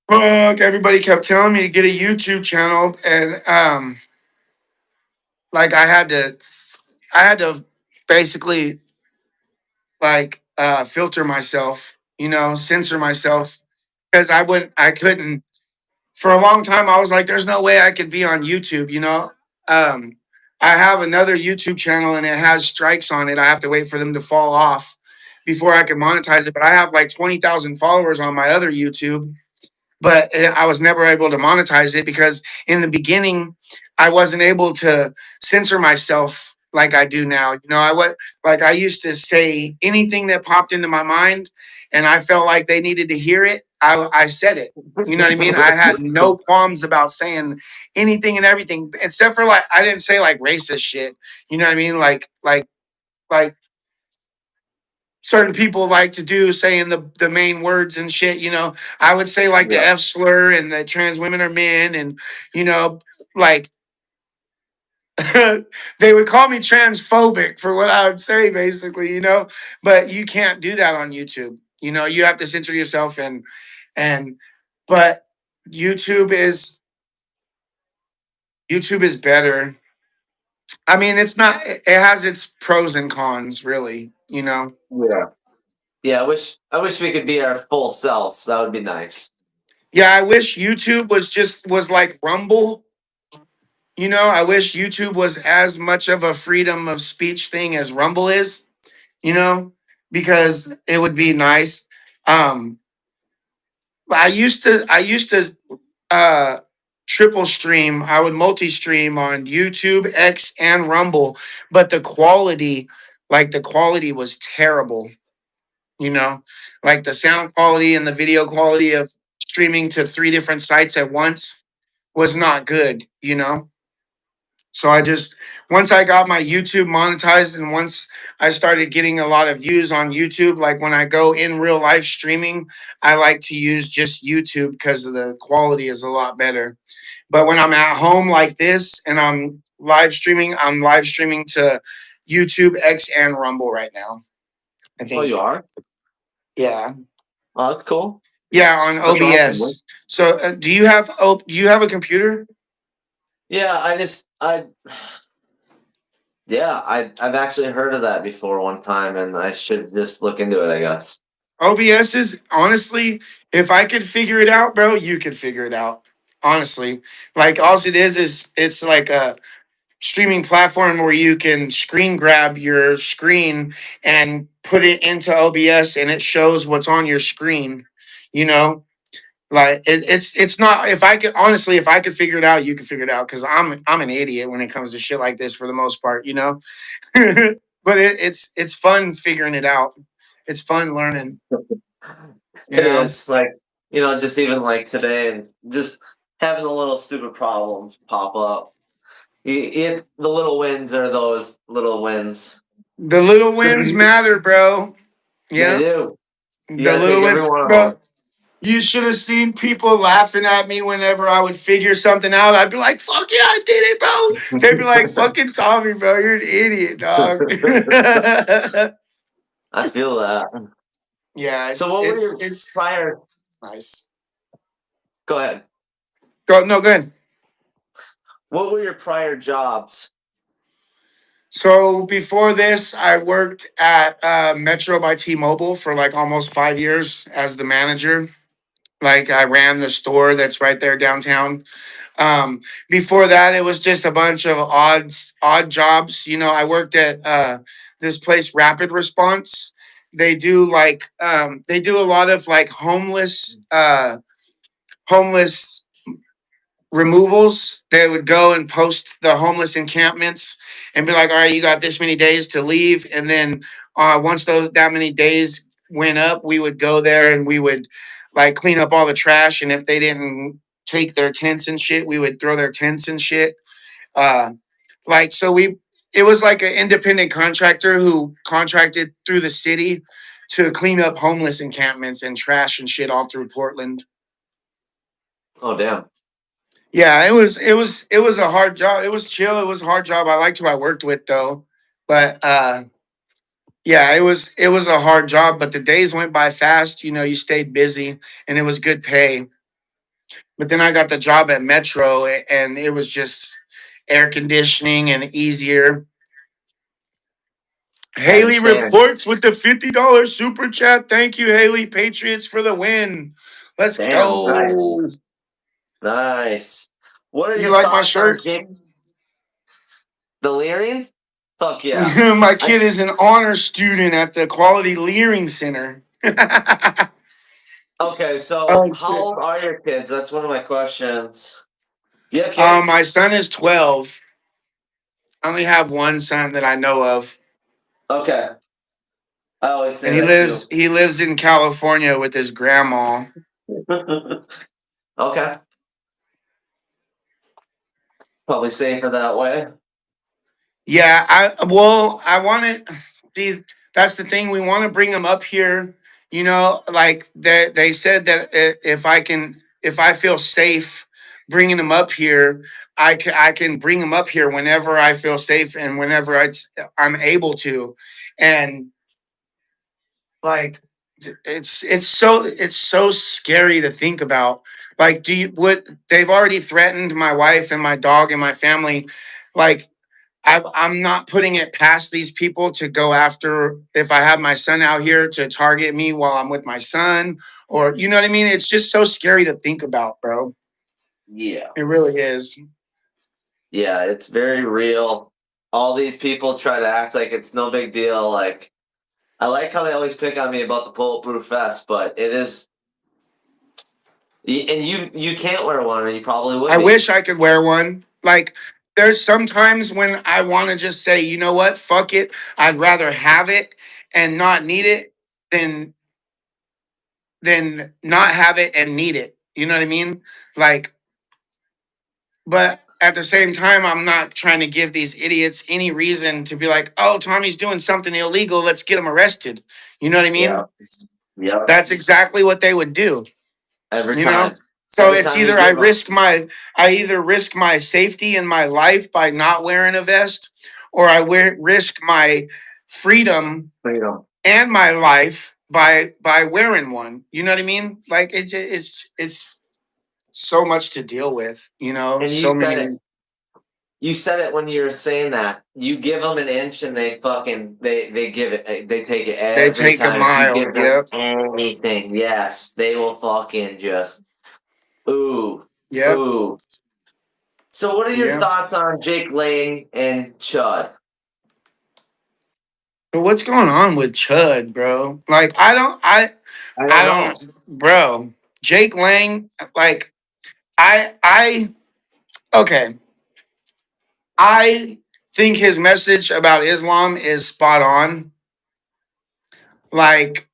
Fuck, everybody kept telling me to get a YouTube channel, and like I had to basically like filter myself, censor myself because I couldn't. For a long time I was like, there's no way I could be on YouTube. I have another YouTube channel and it has strikes on it. I have to wait for them to fall off before I can monetize it. But I have like 20,000 followers on my other YouTube, but I was never able to monetize it because in the beginning I wasn't able to censor myself like I do now. I used to say anything that popped into my mind, and I felt like they needed to hear it. I said it. You know what I mean? I had no qualms about saying anything and everything, except for like I didn't say like racist shit. You know what I mean? Like certain people like to do, saying the main words and shit. I would say like the Yeah. F slur and that trans women are men, and like they would call me transphobic for what I would say, basically. But you can't do that on YouTube. You have to censor yourself, and but YouTube is YouTube is better. I mean, it's not. It has its pros and cons, really. Yeah. Yeah, I wish we could be our full selves. That would be nice. Yeah, I wish YouTube was like Rumble. I wish YouTube was as much of a freedom of speech thing as Rumble is, you know, because it would be nice. Um, I used to uh triple stream. I would multi-stream on YouTube, X, and Rumble, but the quality was terrible, you know, like the sound quality and the video quality of streaming to three different sites at once was not good. So once I got my YouTube monetized, and once I started getting a lot of views on YouTube, like when I go in real life streaming, I like to use just YouTube because the quality is a lot better. But when I'm at home like this and I'm live streaming to YouTube, X, and Rumble right now. I Oh, you think. are? Yeah. Oh, that's cool. Yeah, on That's awesome. OBS. So, do you have a computer? Yeah, I've actually heard of that before one time, and I should just look into it, I guess. OBS is honestly, if I could figure it out, bro, you could figure it out. Honestly, like all it is it's like a streaming platform where you can screen grab your screen and put it into OBS, and it shows what's on your screen. You know, like it's not. If I could figure it out, you could figure it out because I'm an idiot when it comes to shit like this for the most part. But it's fun figuring it out. It's fun learning. You It know, is like, just even like today, and just having the little stupid problems pop up. The little wins are those little wins. the little So wins matter, bro. they Yeah, do. You the got to take little every wins, one of bro. them. You should have seen people laughing at me whenever I would figure something out. I'd be like, "Fuck yeah, I did it, bro." They'd be like, "Fucking Tommy, bro, you're an idiot, dog." I feel that. Yeah, So it's what were it's your it's prior? nice. Go ahead. Go no, go ahead. What were your prior jobs? So before this, I worked at Metro by T-Mobile for like almost 5 years as the manager. Like I ran the store that's right there downtown. Before that, it was just a bunch of odd jobs. You know, I worked at this place, Rapid Response. They do a lot of like homeless removals. They would go and post the homeless encampments and be like, all right, you got this many days to leave. And then once that many days went up, we would go there and we would like clean up all the trash. And if they didn't take their tents and shit, we would throw their tents and shit. Uh, like, so it was like an independent contractor who contracted through the city to clean up homeless encampments and trash and shit all through Portland. Oh, damn. Yeah, it was a hard job. It was chill. It was a hard job. I liked who I worked with though. But yeah, it was a hard job, but the days went by fast. You know, you stayed busy and it was good pay. But then I got the job at Metro and it was just air conditioning and easier. I Haley understand. reports with the $50 super chat. Thank you, Haley. Patriots for the win. Let's Damn. Nice. go. Nice. What are You your like my thoughts on shirt? Jake Delirian? Fuck yeah. My I kid is an honor student at the Quality Leering Center. Okay, so Oh how shit. old are your kids? That's one of my questions. You have kids? My son is 12. I only have one son that I know of, Okay. I always say and that too. he lives in California with his grandma. Okay. Probably safer that way. Yeah, I want to see. That's the thing. We want to bring him up here. You know, like they said that if I feel safe bringing him up here, I can bring him up here whenever I feel safe and whenever I'm able to, and like it's so scary to think about. Like, do you what they've already threatened my wife and my dog and my family, like I'm not putting it past these people to go after if I have my son out here to target me while I'm with my son, or you know what I mean? It's just so scary to think about, bro. Yeah. It really is. Yeah, it's very real. All these people try to act like it's no big deal. Like, I like how they always pick on me about the bulletproof vest, but it is, and you can't wear one, or you probably would I be. wish I could wear one. Like there's sometimes when I want to just say, you know what, fuck it. I'd rather have it and not need it than not have it and need it. You know what I mean? Like, but at the same time, I'm not trying to give these idiots any reason to be like, oh, Tommy's doing something illegal. Let's get him arrested. You know what I Yeah. mean? Yep. That's exactly what they would do. Every You know? time. So Every it's time you either give them. I either risk my safety and my life by not wearing a vest, or risk my freedom Freedom. and my life by wearing one. You know what I mean? Like it's so much to deal with. You know, And you so said many. it. You said it when you were saying that. You give them an inch, and they give it. They take it They every take a time. If you mile. give them Yep. anything, yes, they will fucking just ooh Yep. ooh. So, what are your Yep. thoughts on Jake Lang and Chud? But what's going on with Chud, bro? Like I I don't know. don't bro. Jake Lang, like I okay. I think his message about Islam is spot on. Like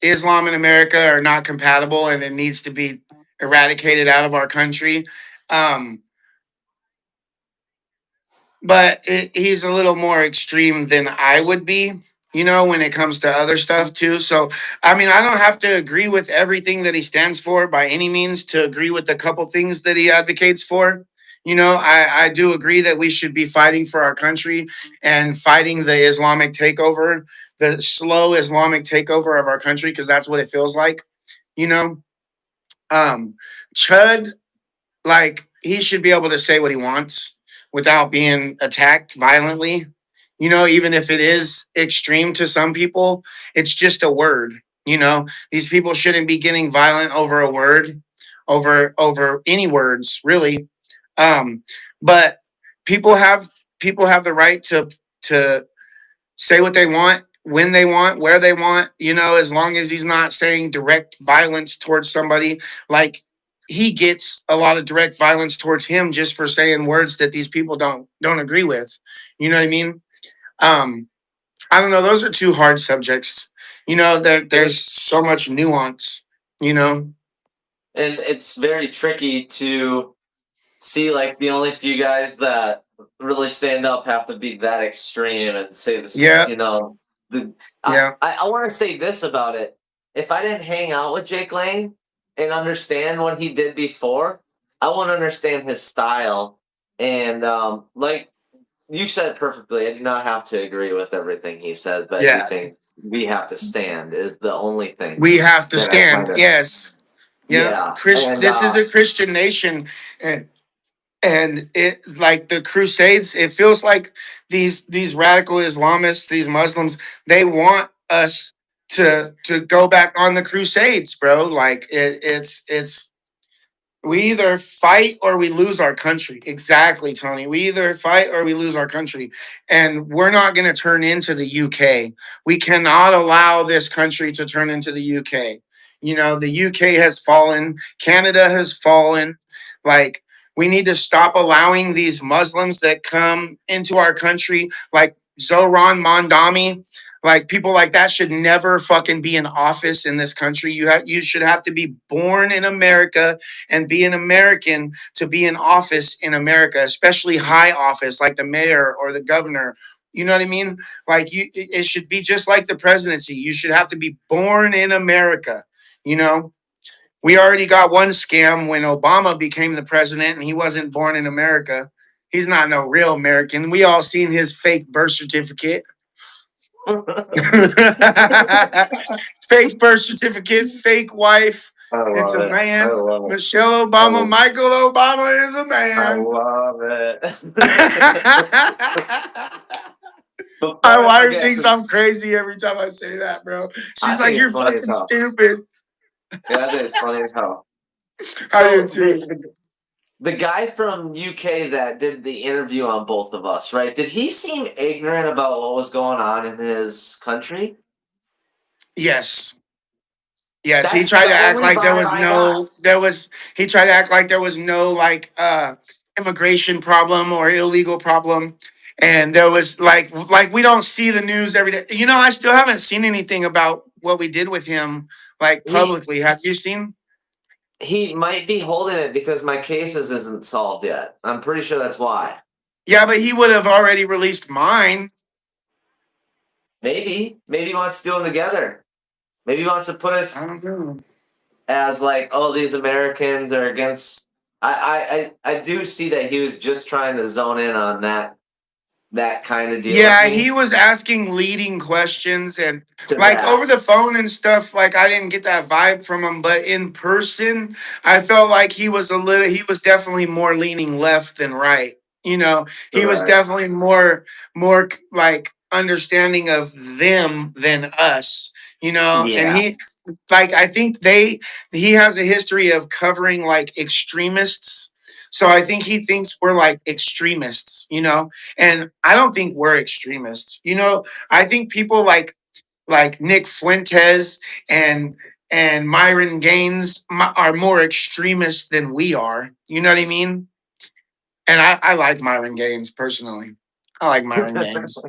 Islam and America are not compatible and it needs to be eradicated out of our country. Um, but he's a little more extreme than I would be, when it comes to other stuff too. So, I mean, I don't have to agree with everything that he stands for by any means to agree with a couple things that he advocates for. I do agree that we should be fighting for our country and fighting the Islamic takeover, the slow Islamic takeover of our country, because that's what it feels like, you know. Um, Chud, like, he should be able to say what he wants without being attacked violently. Even if it is extreme to some people, it's just a word. These people shouldn't be getting violent over a word, over any words, really. But people have people have the right to say what they want, when they want, where they want, as long as he's not saying direct violence towards somebody. Like, he gets a lot of direct violence towards him just for saying words that these people don't agree with. You know what I mean? Um, I don't know. Those are two hard subjects. There's so much nuance, you know? And it's very tricky to see, like, the only few guys that really stand up have to be that extreme and say this, Yeah, the yeah, I want to say this about it. If I didn't hang out with Jake Lang and understand what he did before, I wouldn't understand his style. And like you said perfectly, I do not have to agree with everything he says, but I do yeah. think we have to stand is the only thing We have to that I kind stand. of, Yes. Yeah. yeah. Christ, And this is a Christian nation. And it, like the crusades, it feels like these radical Islamists, these Muslims, they want us to go back on the crusades, bro. Like, it's we either fight or we lose our country. Exactly, Tony. We either fight or we lose our country. And we're not going to turn into the UK. We cannot allow this country to turn into the UK. The UK has fallen, Canada has fallen. Like, we need to stop allowing these Muslims that come into our country, like Zoran Mondami. Like, people like that should never fucking be in office in this country. You should have to be born in America and be an American to be in office in America, especially high office like the mayor or the governor. You know what I mean? Like, it should be just like the presidency. You should have to be born in America. You know, we already got one scam when Obama became the president and he wasn't born in America. He's not no real American. We all seen his fake birth certificate. Fake birth certificate, fake wife. I It's love a it. I man. love it. Michelle I Obama, love, Michael Obama is a I man. love it. My Before I wife forget, thinks I'm since crazy every time I say that, bro. I She's like, think "You're it's funny as fucking hell. stupid." Yeah, I think it's funny as hell. I do So too. the guy from UK that did the interview on both of us, right? Did he seem ignorant about what was going on in his country? Yes. Yes, he That's tried the to act only like there vibe was I got. no there was he tried to act like there was no, like, immigration problem or illegal problem. And there was, like, we don't see the news every day. I still haven't seen anything about what we did with him, like, He publicly. Have you seen? he might be holding it because my cases isn't solved yet. I'm pretty sure that's why. Yeah, but he would have already released mine. Maybe he wants to do them together. Maybe he wants to put I us don't know. as like, oh, these Americans are against. I do see that he was just trying to zone in on that kind of deal with Yeah, he me was asking leading questions, and, to like, over that. the phone and stuff, like, I didn't get that vibe from him, but in person, I felt like he was definitely more leaning left than right. He was Right. definitely more like understanding of them than us, and Yeah. I think he has a history of covering, like, extremists. So I think he thinks we're like extremists, and I don't think we're extremists. I think people like Nick Fuentes and Myron Gaines are more extremists than we are. You know what I mean? And I like Myron Gaines personally. I like Myron Gaines.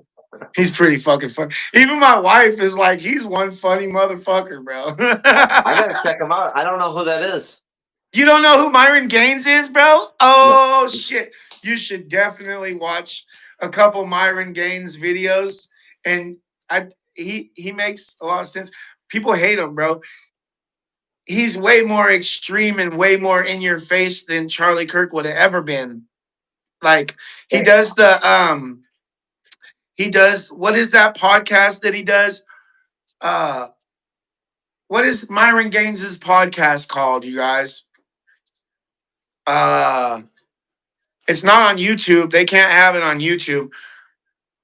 He's pretty fucking funny. Even my wife is like, he's one funny motherfucker, bro. I gotta check him out. I don't know who that is. You don't know who Myron Gaines is, bro? No. Oh shit. You should definitely watch a couple Myron Gaines videos. And he makes a lot of sense. People hate him, bro. He's way more extreme and way more in your face than Charlie Kirk would have ever been. Like he does what is that podcast that he does? Uh what is Myron Gaines's podcast called, you guys? Uh it's not on YouTube. They can't have it on YouTube.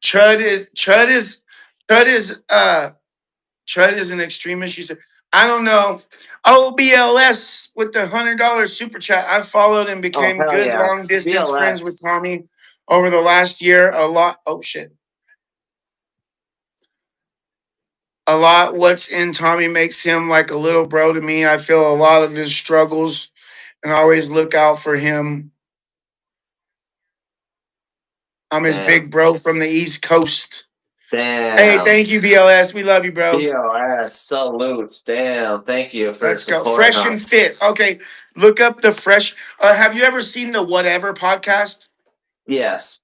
Chud is Chud is Chud is Chud is an extremist. You said I don't know. OBLS with the $100 super chat. I followed and Oh became hell good yeah, long distance friends with BLS. Tommy over the last year. A lot. Oh shit. A lot. What's in Tommy makes him like a little bro to me. I feel a lot of his struggles and always look out for him. I'm his Damn, big bro from the East Coast. Hey, damn. thank you, BLS. We love you, bro. BLS salute. Damn, thank you for Let's go. supporting Fresh and us. fit. Okay, look up the fresh. Have you ever seen the Whatever podcast? Yes.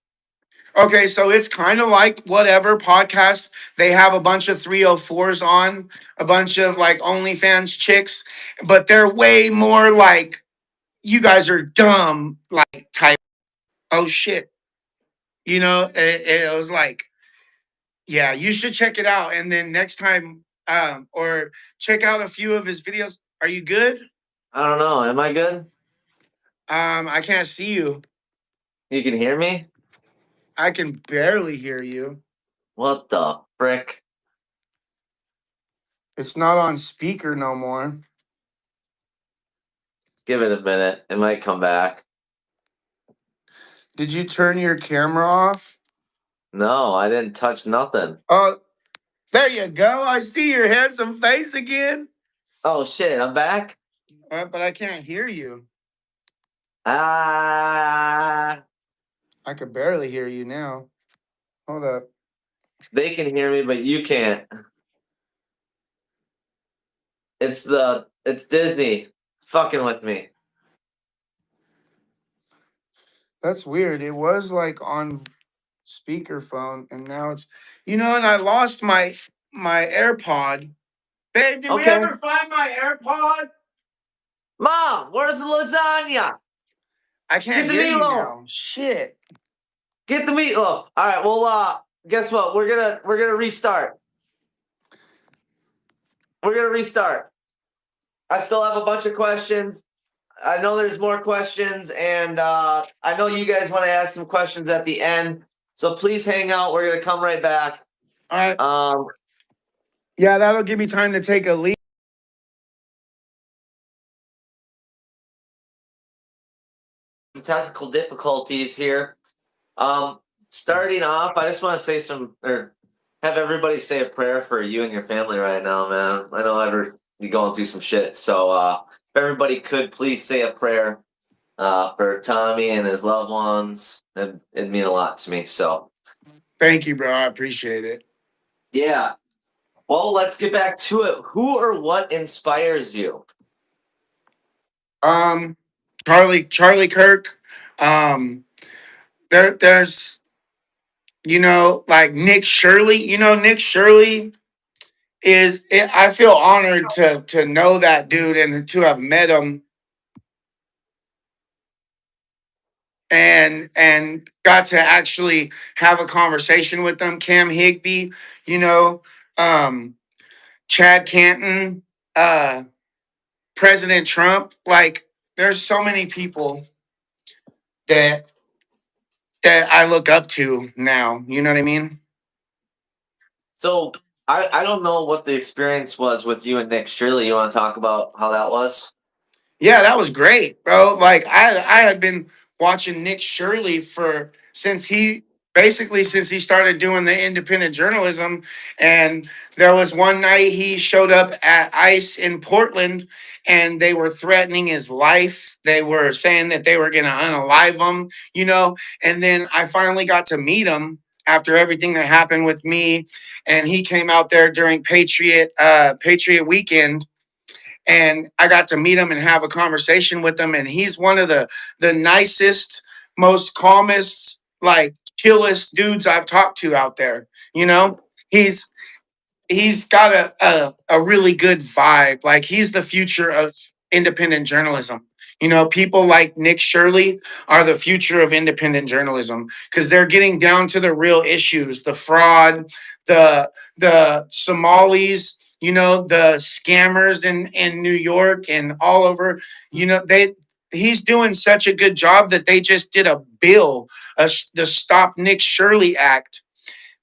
Okay, so it's kind of like Whatever podcast. They have a bunch of 304s on, a bunch of like OnlyFans chicks, but they're way more like, you guys are dumb, like type. Oh shit. It was like, yeah, you should check it out. And then next time, or check out a few of his videos. Are you good? I don't know. Am I good? I can't see you. You can hear me? I can barely hear you. What the frick? It's not on speaker no more. Give it a minute. It might come back. Did you turn your camera off? No, I didn't touch nothing. Oh, there you go. I see your handsome face again. Oh shit, I'm back? But I can't hear you. Ah, I could barely hear you now. Hold up. they can hear me, but you can't. It's Disney fucking with me. That's weird. It was like on speakerphone, and now it's, and I lost my AirPod. Babe, did we Okay. ever find my AirPod? Mom, where's the lasagna? I can't Get the hear you meatloaf. now. Shit. Get the meatloaf. All right, well, guess what? We're gonna restart. We're gonna restart. I still have a bunch of questions. I know there's more questions, and I know you guys want to ask some questions at the end. So please hang out. We're gonna come right back. All right. Yeah, that'll give me time to take a leak. Technical difficulties here. Starting off, I just want to say or have everybody say a prayer for you and your family right now, man. I know you're going through some shit. So if everybody could please say a prayer for Tommy and his loved ones, it'd mean a lot to me. So Thank you, bro. I appreciate it. yeah. Well, let's get back to it. Who or what inspires you? Charlie Kirk. There's like Nick Shirley. Nick Shirley I feel honored to know that dude and to have met him and got to actually have a conversation with them. Cam Higby, you know, um, Chad Canton, President Trump. Like, there's so many people that I look up to now. You know what I mean? So I don't know what the experience was with you and Nick Shirley. You want to talk about how that was? Yeah, that was great, bro. Like I had been watching Nick Shirley since he started doing the independent journalism, and there was one night he showed up at ICE in Portland and they were threatening his life. They were saying that they were going to unalive him, and then I finally got to meet him after everything that happened with me, and he came out there during Patriot weekend, and I got to meet him and have a conversation with him. And he's one of the nicest, most calmest, like chillest dudes I've talked to out there. You know, he's he's got a really good vibe. Like he's the future of independent journalism. You know, people like Nick Shirley are the future of independent journalism because they're getting down to the real issues, the fraud, the Somalis, you know, the scammers in New York and all over. You know, he's doing such a good job that they just did a bill, the Stop Nick Shirley Act,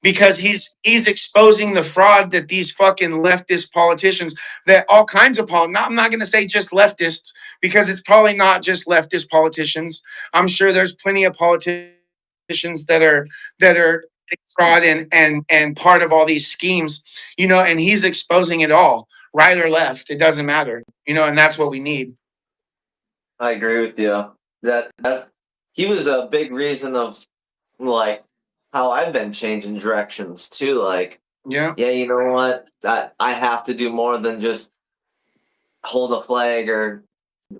because he's exposing the fraud that these fucking leftist politicians, that all kinds of I'm not going to say just leftists, because it's probably not just leftist politicians. I'm sure there's plenty of politicians that are fraud and part of all these schemes, you know, and he's exposing it all, right or left, it doesn't matter, you know, and that's what we need. I agree with you. That he was a big reason of like how I've been changing directions too. Like, Yeah. yeah, you know what? I have to do more than just hold a flag or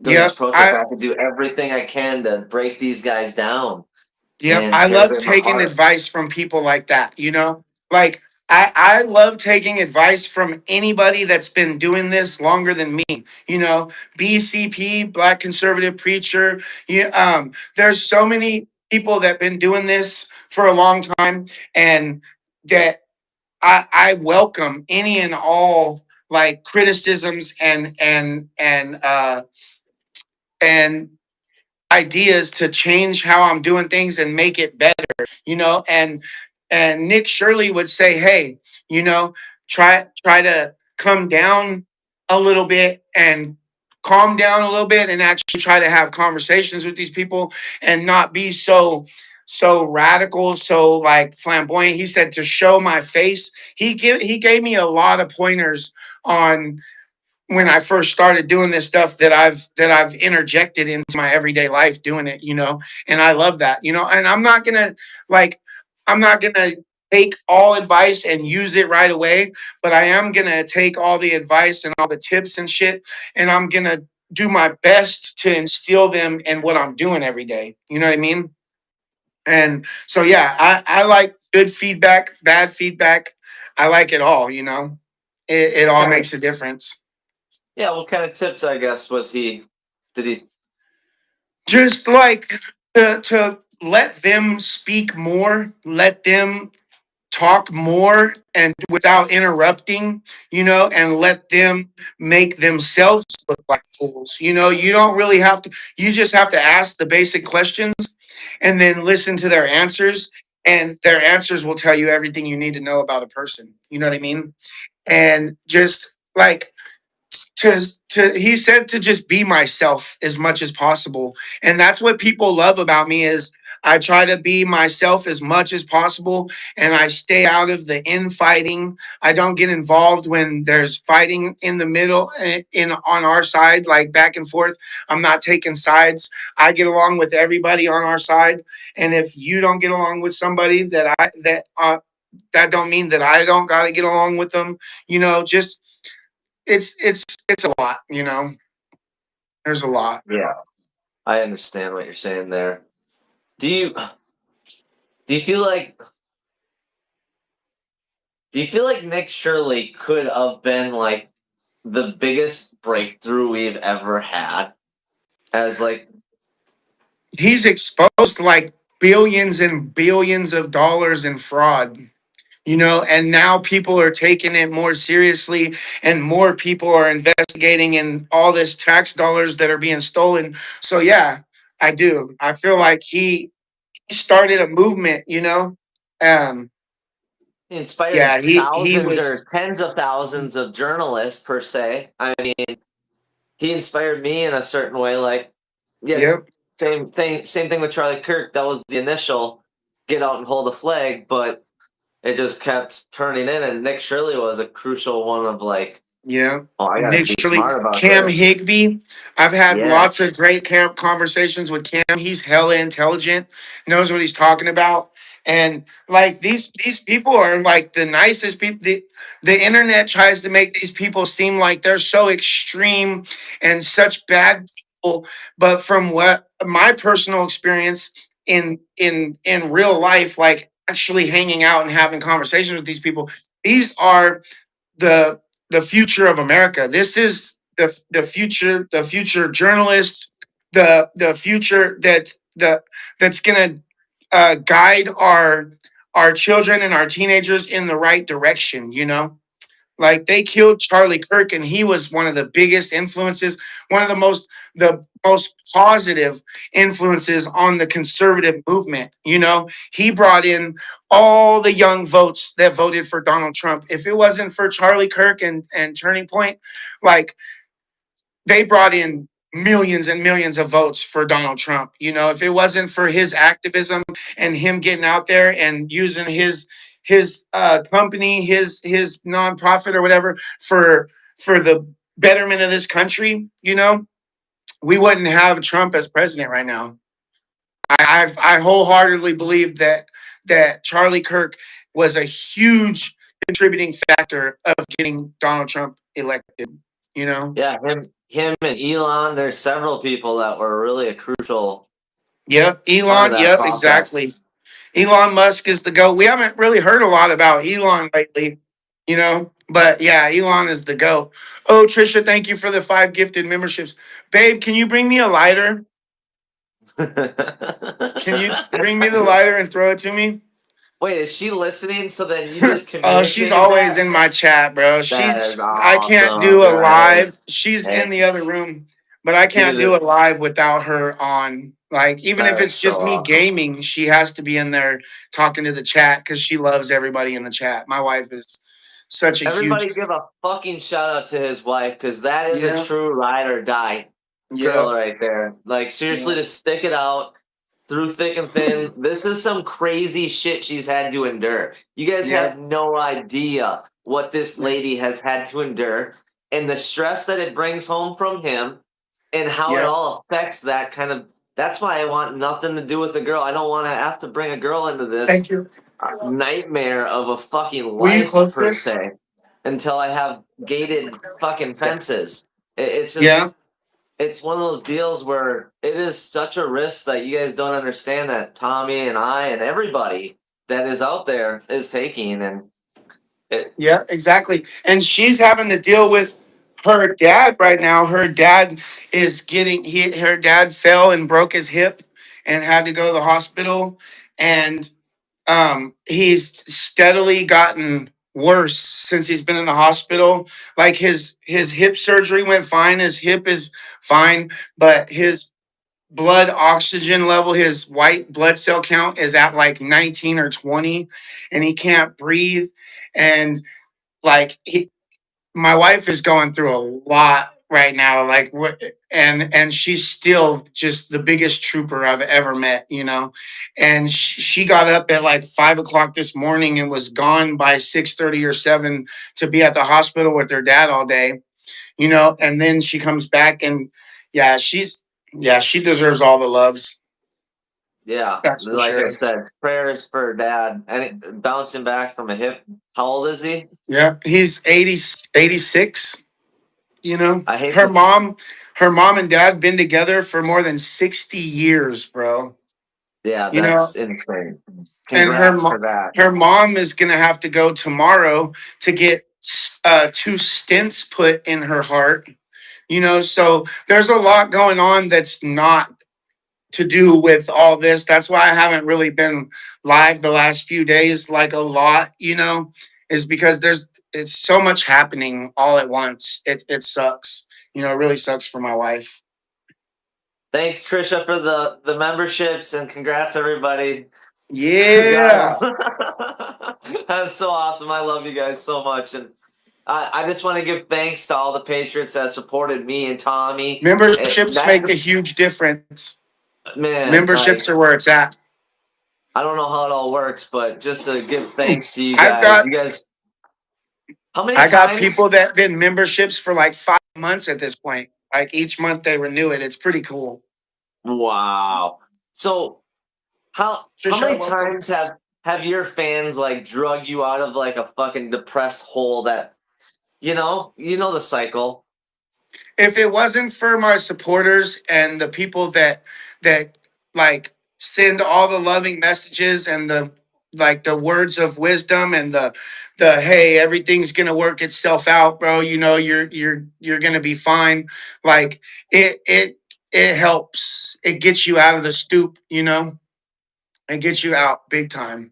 go to Yeah. this protest. I have to do everything I can to break these guys down Yep, and I tear love away my taking heart. advice from people like that, you know? Like I love taking advice from anybody that's been doing this longer than me, you know? BCP, Black Conservative Preacher, there's so many people that been doing this for a long time, and that I welcome any and all like criticisms and ideas to change how I'm doing things and make it better, you know. And Nick Shirley would say, "Hey, you know, try to come down a little bit and calm down a little bit and actually try to have conversations with these people and not be so radical, so like flamboyant." He said to show my face. He gave me a lot of pointers on when I first started doing this stuff that I've interjected into my everyday life doing it, you know, and I love that, you know, and like I'm not gonna take all advice and use it right away, but I am gonna take all the advice and all the tips and shit, and I'm gonna do my best to instill them in what I'm doing every day. You know what I mean? And so yeah, I like good feedback, bad feedback. I like it all, you know. It What all kind of makes a difference. yeah? What kind of tips? I guess was he? Did he? Just like to let them speak more, let them talk more and without interrupting, you know, and let them make themselves look like fools. You know, you don't really have to, you just have to ask the basic questions and then listen to their answers, and their answers will tell you everything you need to know about a person. You know what I mean? And just like to he said to just be myself as much as possible, and that's what people love about me is I try to be myself as much as possible, and I stay out of the infighting. I don't get involved when there's fighting in the middle, in on our side, like back and forth. I'm not taking sides. I get along with everybody on our side, and if you don't get along with somebody that don't mean that I don't got to get along with them, you know. Just it's a lot, you know. There's a lot. Yeah, I understand what you're saying there. Do you do you feel like do you feel like Nick Shirley could have been like the biggest breakthrough we've ever had as like He's exposed like billions and billions of dollars in fraud, you know, and now people are taking it more seriously, and more people are investigating in all this tax dollars that are being stolen. So yeah, I do. I feel like he started a movement, you know. Um he inspired yeah, he thousands was. or tens of thousands of journalists per se. I mean, he inspired me in a certain way. Like, yeah, Yep. same thing with Charlie Kirk. That was the initial get out and hold a flag, but it just kept turning in. And Nick Shirley was a crucial one of like, Yeah. oh, I got to Nick be Shirley, smart about Cam this. Higby. I've had lots of Yes. great camp conversations with Cam. He's hella intelligent, knows what he's talking about. And like these people are like the nicest people. The internet tries to make these people seem like they're so extreme and such bad people. But from what my personal experience in real life, like actually hanging out and having conversations with these people, these are the the future of America. This is the future journalists, the future that's gonna guide our children and our teenagers in the right direction. You know, like they killed Charlie Kirk, and he was one of the biggest influences, one of the most positive influences on the conservative movement. You know, he brought in all the young votes that voted for Donald Trump. If it wasn't for Charlie Kirk and Turning Point, like they brought in millions and millions of votes for Donald Trump. You know, if it wasn't for his activism and him getting out there and using his company, his nonprofit or whatever for the betterment of this country, you know, we wouldn't have Trump as president right now. I wholeheartedly believe that Charlie Kirk was a huge contributing factor of getting Donald Trump elected. You know, Yeah, him and Elon. There's several people that were really a crucial yep, part of Elon. that Yep, process. exactly. Elon Musk is the GOAT. We haven't really heard a lot about Elon lately, you know, but yeah, Elon is the GOAT. Oh, Trisha, thank you for the 5 gifted memberships. Babe, can you bring me a lighter? Can you bring me the lighter and throw it to me? Wait, is she listening? So then you just Oh, she's communicated always that? in my chat, bro. That is I can't awesome. do a Hey, live. She's in hey, the other room, but I can't do a dude, live without her on. Like, even if that is it's so just me awesome. gaming, she has to be in there talking to the chat because she loves everybody in the chat. My wife is such a huge, Everybody give a fucking shout out to his wife because that is a yeah, true ride or die yeah, girl right there. Like, seriously, yeah, to stick it out through thick and thin. This is some crazy shit she's had to endure. You guys yeah, have no idea what this yeah, lady has had to endure and the stress that it brings home from him and how it yeah. all affects that kind of. That's why I want nothing to do with the girl. I don't want to have to bring a girl into this Thank you. nightmare of a fucking Will you life close per this? se until I have gated fucking fences. It's Yeah, just it's one of those deals where it is such a risk that you guys don't understand that Tommy and I and everybody that is out there is taking and it yeah, exactly. And she's having to deal with her dad right now. Her dad is getting her dad fell and broke his hip and had to go to the hospital. And he's steadily gotten worse since he's been in the hospital. Like his hip surgery went fine. His hip is fine, but his blood oxygen level, his white blood cell count is at like 19 or 20, and he can't breathe. And like my wife is going through a lot right now, like what, and she's still just the biggest trooper I've ever met, you know. And she got up at like 5 o'clock this morning and was gone by 6:30 or 7 to be at the hospital with her dad all day, you know. And then she comes back, and yeah, she deserves all the loves, yeah, that's for like I sure. said, prayers for dad and bouncing back from a hip. How old is he? Yeah, he's 80, 86. You know, I hate her to. mom, her mom and dad been together for more than 60 years, bro. Yeah, You know, that's insane. and Congrats for that. her mom is gonna have to go tomorrow to get 2 stents put in her heart. You know, so there's a lot going on that's not to do with all this. That's why I haven't really been live the last few days, like a lot, you know, is because it's so much happening all at once. It sucks. You know, it really sucks for my wife. Thanks, Trisha, for the memberships and congrats everybody. Yeah. God, that's so awesome. I love you guys so much, and I just want to give thanks to all the patrons that supported me and Tommy. Memberships That's make the a huge difference. man. Memberships Like are where it's at. I don't know how it all works, but just to give thanks to you I've guys. You got guys, how many I got times? people that been memberships for like 5 months at this point. Like each month they renew it. It's pretty cool. Wow. So how Trisha, many welcome. times have your fans like drug you out of like a fucking depressed hole that you know the cycle. If it wasn't for my supporters and the people that like send all the loving messages and the like the words of wisdom and the hey, everything's gonna work itself out, bro, you know, you're gonna be fine, like it helps, it gets you out of the stoop, you know, it gets you out big time.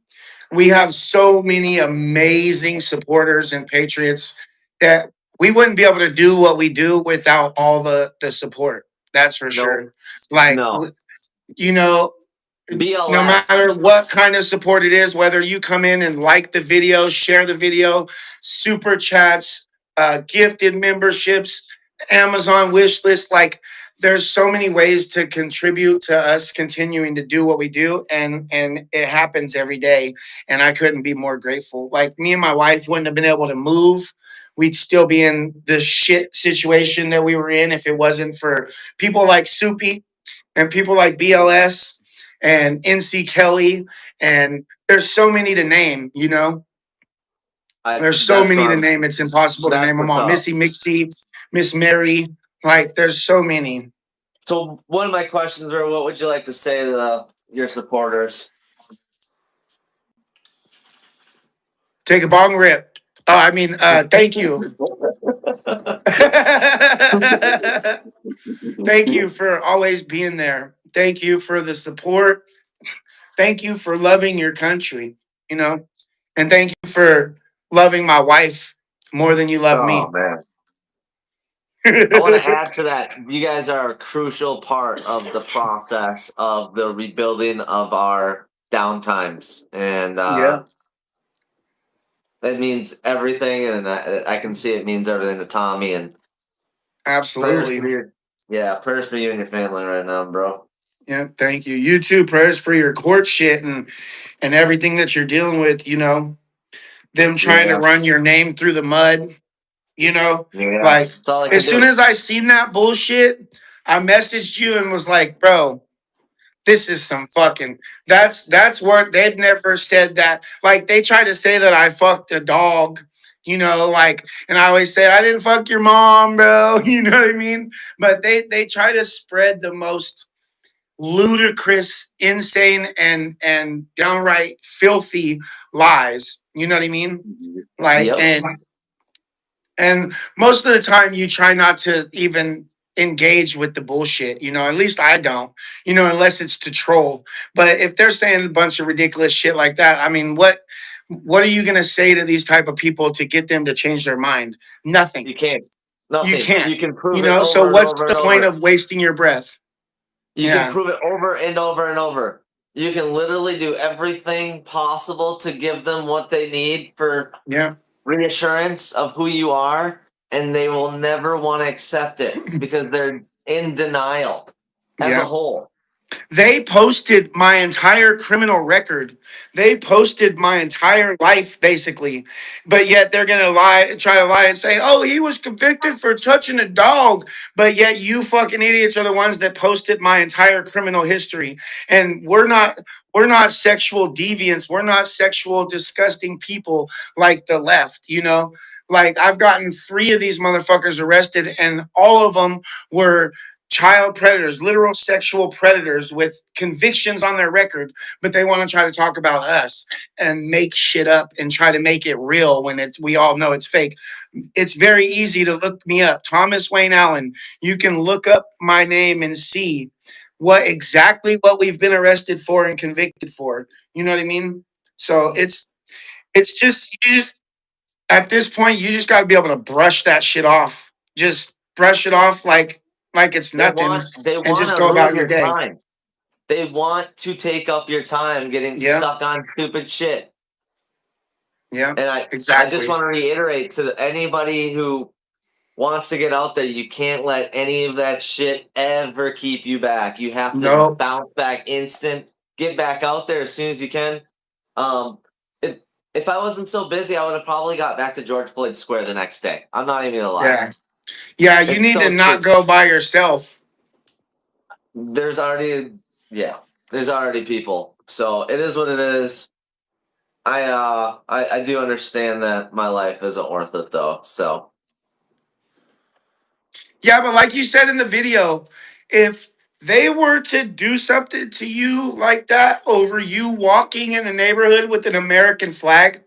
We have so many amazing supporters and patriots that we wouldn't be able to do what we do without all the support. That's for No, sure. Like no. you know, no BLS. matter what kind of support it is, whether you come in and like the video, share the video, super chats, gifted memberships, Amazon wish list, like there's so many ways to contribute to us continuing to do what we do, and it happens every day, and I couldn't be more grateful. Like me and my wife wouldn't have been able to move. We'd still be in the shit situation that we were in if it wasn't for people like Soupy and people like BLS and NC Kelly, and there's so many to name. You know, there's so That's many what to I'm. name. It's impossible to name That's them what's all. up. Missy Mixie, Miss Mary, like there's so many. So one of my questions are, what would you like to say to your supporters? Take a bong rip. Oh, I mean, thank you. Thank you for always being there. Thank you for the support. Thank you for loving your country, you know, and thank you for loving my wife more than you love Oh me. man. I want to add to that. You guys are a crucial part of the process of the rebuilding of our downtimes, and Yeah, it means everything. And I can see it means everything to Tommy. And prayers absolutely. for your, yeah, prayers for you and your family right now, bro. Yeah, thank you. You too. Prayers for your court shit and everything that you're dealing with. You know, them trying to Yeah, run your name through the mud. You know, yeah. like That's all I can as soon do. as I seen that bullshit, I messaged you and was like, bro, this is some fucking. That's what they've never said that. Like they try to say that I fucked a dog. You know, like, and I always say I didn't fuck your mom, bro. You know what I mean? But they try to spread the most ludicrous, insane, and downright filthy lies. You know what I mean? Like, Yep. and most of the time you try not to even engage with the bullshit. You know, at least I don't. You know, unless it's to troll. But if they're saying a bunch of ridiculous shit like that, I mean, what are you gonna say to these type of people to get them to change their mind? Nothing. You can't. You Nothing. can't. You can You prove it know, so over and what's over the and point over. of wasting your breath? You can Yeah. prove it over and over and over. You can literally do everything possible to give them what they need for Yeah. reassurance of who you are, and they will never want to accept it because they're in denial as a Yeah. whole. They posted my entire criminal record. They posted my entire life, basically. But yet they're gonna lie, try to lie and say, "Oh, he was convicted for touching a dog." But yet you fucking idiots are the ones that posted my entire criminal history. And we're not sexual deviants. We're not sexual disgusting people like the left. You know, like I've gotten 3 of these motherfuckers arrested, and all of them were child predators, literal sexual predators with convictions on their record, but they want to try to talk about us and make shit up and try to make it real when it's we all know it's fake. It's very easy to look me up. Thomas Wayne Allen. You can look up my name and see what we've been arrested for and convicted for. You know what I mean? So it's just you just at this point you just got to be able to brush that shit off. Just brush it off like it's They nothing want they and want just to go ruin about your your day. time. They want to take up your time getting Yeah, stuck on stupid shit. yeah, And I just exactly. want to reiterate to anybody who wants to get out there, you can't let any of that shit ever keep you back. You have to No, bounce back instant, get back out there as soon as you can. Um, it, if I wasn't so busy, I would have probably got back to George Floyd Square the next day. I'm not even gonna lie. yeah, yeah. You It's need to so not true. go by yourself. There's already, yeah, there's already people. So it is what it is. I do understand that my life isn't worth it though. So Yeah, but like you said in the video, if they were to do something to you like that over you walking in the neighborhood with an American flag,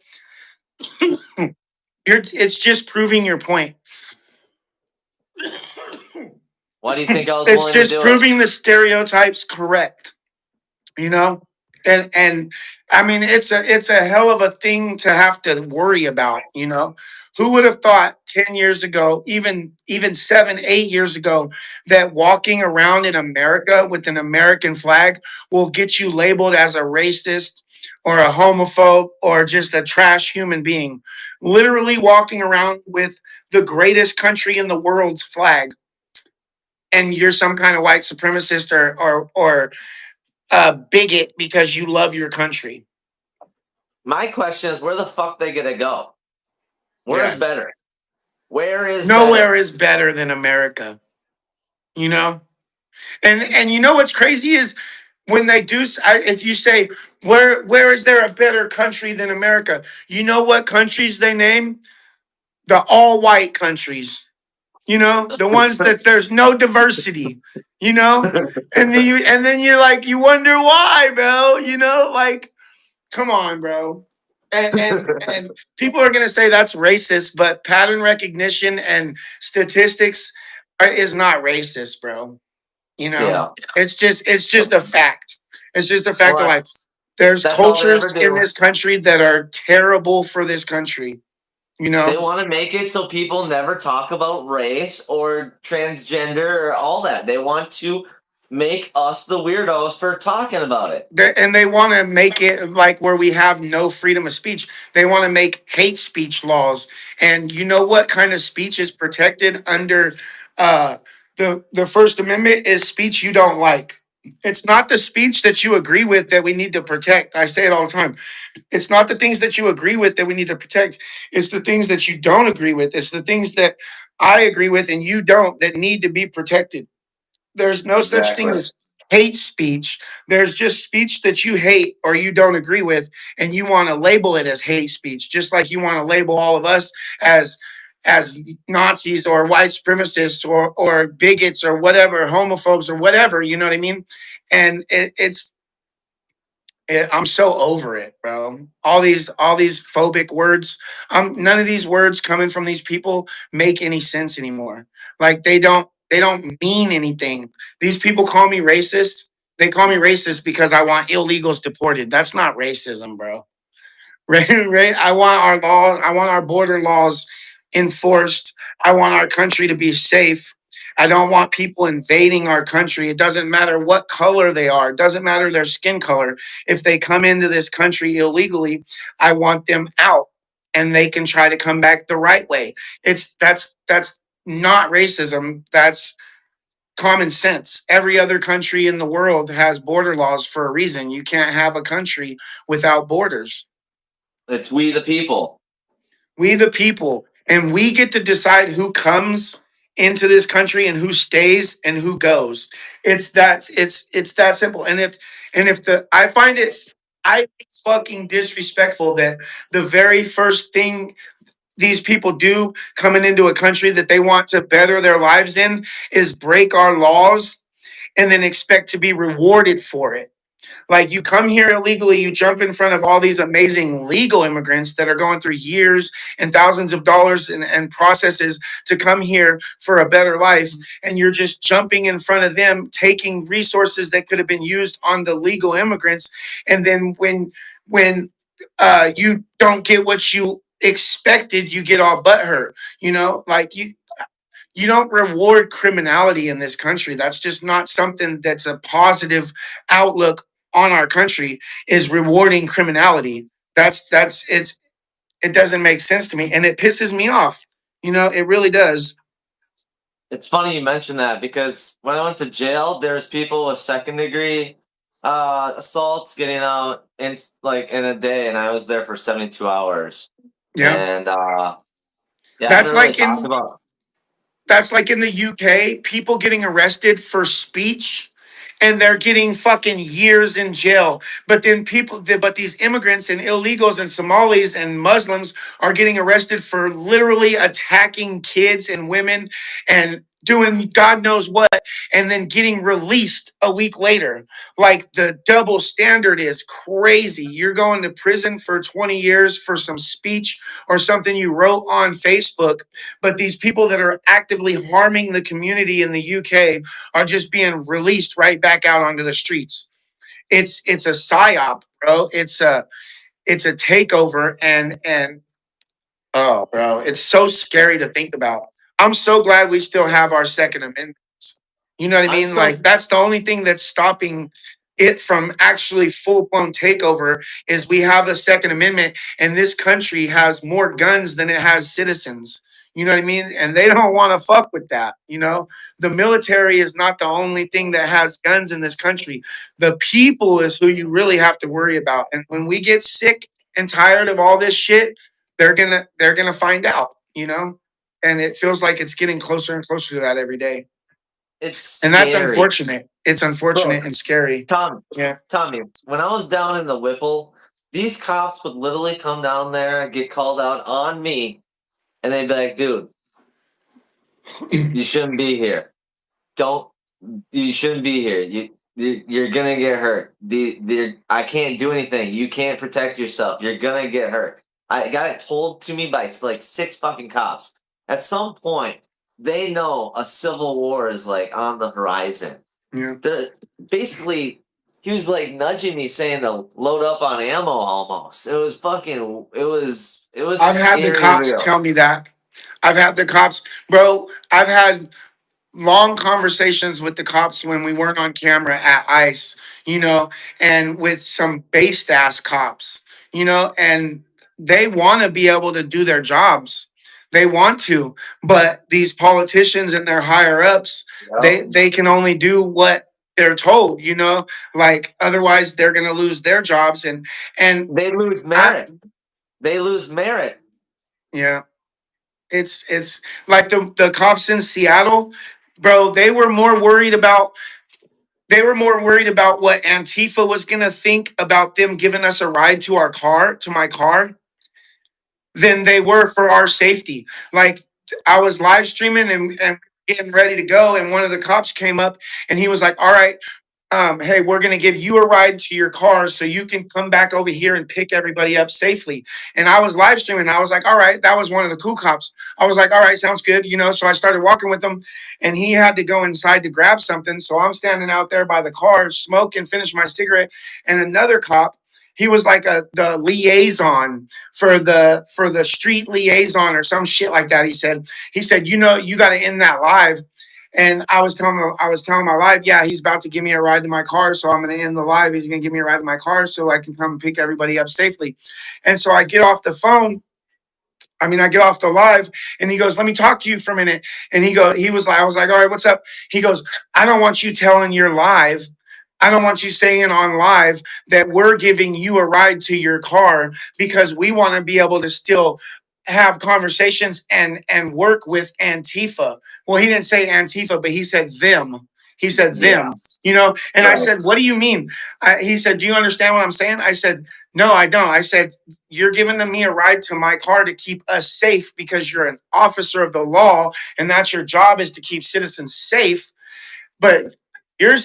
it's just proving your point. why do you think I was It's willing to just do it? proving the stereotypes correct, you know? And I mean it's a hell of a thing to have to worry about, you know. Who would have thought 10 years ago, even 7 8 years ago, that walking around in America with an American flag will get you labeled as a racist or a homophobe or just a trash human being? Literally walking around with the greatest country in the world's flag, and you're some kind of white supremacist or bigot because you love your country. My question is, where the fuck they gonna go? Where's Yeah. better? Where is Nowhere better? is better than America, you know? And you know what's crazy is when they do if you say where is there a better country than America? You know what countries they name? The all white countries. You know, the ones that there's no diversity, you know? And then you're like you wonder why, bro, you know? Like come on, bro. And people are gonna say that's racist, but pattern recognition and statistics is not racist, bro. You know, Yeah. it's just a fact. It's just a fact of Well, life. There's that's all they ever cultures in do. this country that are terrible for this country. You They know, want to make it so people never talk about race or transgender or all that. They want to make us the weirdos for talking about it. And they want to make it like where we have no freedom of speech. They want to make hate speech laws. And you know what kind of speech is protected under uh, the First Amendment is speech you don't like. It's not the speech that you agree with that we need to protect. I say it all the time. It's not the things that you agree with that we need to protect. It's the things that you don't agree with. It's the things that I agree with and you don't that need to be protected. There's no such thing Exactly. as hate speech. There's just speech that you hate or you don't agree with, and you want to label it as hate speech, just like you want to label all of us as Nazis or white supremacists or bigots or whatever, homophobes or whatever. You know what I mean? And I'm so over it, bro. All these phobic words. None of these words coming from these people make any sense anymore. Like they don't mean anything. These people call me racist. They call me racist because I want illegals deported. That's not racism, bro. Right, right. I want our law. I want our border laws enforced. I want our country to be safe. I don't want people invading our country. It doesn't matter what color they are. It doesn't matter their skin color. If they come into this country illegally, I want them out, and they can try to come back the right way. That's not racism. That's common sense. Every other country in the world has border laws for a reason. You can't have a country without borders. It's we the people. We the people, and we get to decide who comes into this country and who stays and who goes. It's that simple. And if the I find it I fucking disrespectful that the very first thing these people do coming into a country that they want to better their lives in is break our laws and then expect to be rewarded for it. Like you come here illegally, you jump in front of all these amazing legal immigrants that are going through years and thousands of dollars and processes to come here for a better life. And you're just jumping in front of them, taking resources that could have been used on the legal immigrants. And then when you don't get what you expected, you get all butthurt. Like you don't reward criminality in this country. That's just not something that's a positive outlook on our country is rewarding criminality. It doesn't make sense to me and it pisses me off. It really does. It's funny you mentioned that because when I went to jail, there's people with second degree assaults getting out in like in a day, and I was there for 72 hours. Yeah. And yeah, I haven't That's really like talked in about. that's like in the UK, people getting arrested for speech and they're getting fucking years in jail. But then but these immigrants and illegals and Somalis and Muslims are getting arrested for literally attacking kids and women and doing God knows what, and then getting released a week later. Like, the double standard is crazy. You're going to prison for 20 years for some speech or something you wrote on Facebook, but these people that are actively harming the community in the UK are just being released right back out onto the streets. It's a psyop, bro. It's a takeover, and oh, bro, it's so scary to think about. I'm so glad we still have our Second Amendment. You know what I I'm mean? so Like, that's the only thing that's stopping it from actually full blown takeover is we have the Second Amendment, and this country has more guns than it has citizens. You know what I mean? And they don't want to fuck with that. The military is not the only thing that has guns in this country. The people is who you really have to worry about. And when we get sick and tired of all this shit, they're gonna find out. And it feels like it's getting closer and closer to that every day. it's And that's scary, unfortunate. It's bro. unfortunate and scary. Tom, Yeah. Tommy, when I was down in the Whipple, these cops would literally come down there, get called out on me, and they'd be like, "Dude, you shouldn't be here. Don't. You shouldn't be here. You're gonna get hurt. I can't do anything. You can't protect yourself. You're gonna get hurt." I got it told to me by like 6 fucking cops. At some point, they know a civil war is like on the horizon. Yeah. Basically, he was like nudging me, saying to load up on ammo. Almost, it was fucking. It was I've had the scary cops real. tell me that. I've had the cops, bro. I've had long conversations with the cops when we weren't on camera at ICE, and with some based ass cops, and they want to be able to do their jobs. They want to, but these politicians and their higher ups, they Yep. they can only do what they're told, like otherwise they're gonna lose their jobs. And They lose I merit. They lose merit. yeah, it's like the cops in Seattle, bro, they were more worried about what Antifa was going to think about them giving us a ride to my car, than they were for our safety. Like, I was live streaming and getting ready to go, and one of the cops came up and he was like, "All right, hey, we're going to give you a ride to your car so you can come back over here and pick everybody up safely." And I was live streaming. And I was like, all right, that was one of the cool cops. I was like, all right, sounds good. So I started walking with him, and he had to go inside to grab something. So I'm standing out there by the car, smoking, finish my cigarette. And another cop, he was like the liaison for the street liaison or some shit like that. He said, you got to end that live. And I was telling my live, yeah, he's about to give me a ride to my car, so I'm going to end the live. He's going to give me a ride to my car so I can come pick everybody up safely. And so I get off the phone. I get off the live, and he goes, "Let me talk to you for a minute." And he was like, I was like, "All right, what's up?" He goes, "I don't want you telling your live. I don't want you saying on live that we're giving you a ride to your car, because we want to be able to still have conversations and work with Antifa." Well, he didn't say Antifa, but he said them. He said Yeah. them, and I Right. said, "What do you mean?" He said, "Do you understand what I'm saying?" I said, "No, I don't." I said, "You're giving me a ride to my car to keep us safe because you're an officer of the law, and that's your job, is to keep citizens safe. But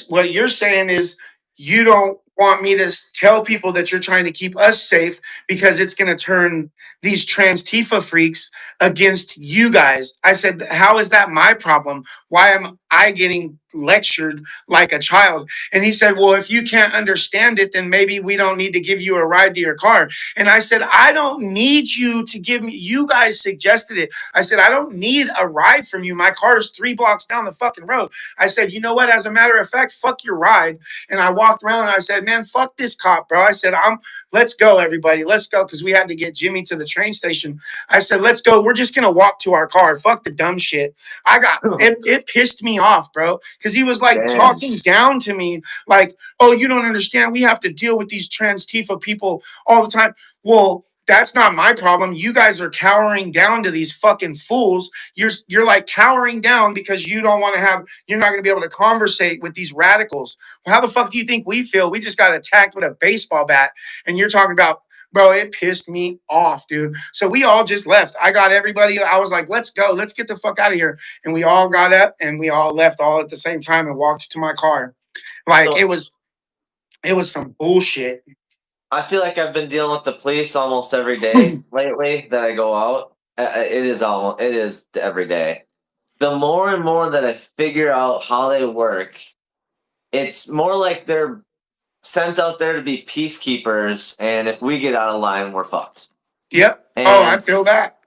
what you're saying is you don't want me to tell people that you're trying to keep us safe because it's going to turn these trans Tifa freaks against you guys." I said, "How is that my problem? Why am I getting lectured like a child?" And he said, "Well, if you can't understand it, then maybe we don't need to give you a ride to your car." And I said, "I don't need you to give me, you guys suggested it." I said, "I don't need a ride from you. My car is 3 blocks down the fucking road." I said, "You know what? As a matter of fact, fuck your ride." And I walked around and I said, "Man, fuck this cop, bro." I said, let's go, everybody. Let's go. Because we had to get Jimmy to the train station. I said, "Let's go. We're just going to walk to our car. Fuck the dumb shit." It pissed me off, bro. Because he was like Damn. talking down to me, like, "Oh, you don't understand. We have to deal with these trans Tifa people all the time." Well, That's not my problem. You guys are cowering down to these fucking fools. You're like cowering down because you don't want to have. You're not going to be able to conversate with these radicals. Well, how the fuck do you think we feel? We just got attacked with a baseball bat, and you're talking about. Bro, it pissed me off, dude. So we all just left. I got everybody. I was like, let's go. Let's get the fuck out of here. And we all got up and we all left all at the same time and walked to my car. Like So it was some bullshit. I feel like I've been dealing with the police almost every day lately that I go out. It is every day. The more and more that I figure out how they work, it's more like they're sent out there to be peacekeepers, and if we get out of line, we're fucked. Yep. Oh, I And feel that.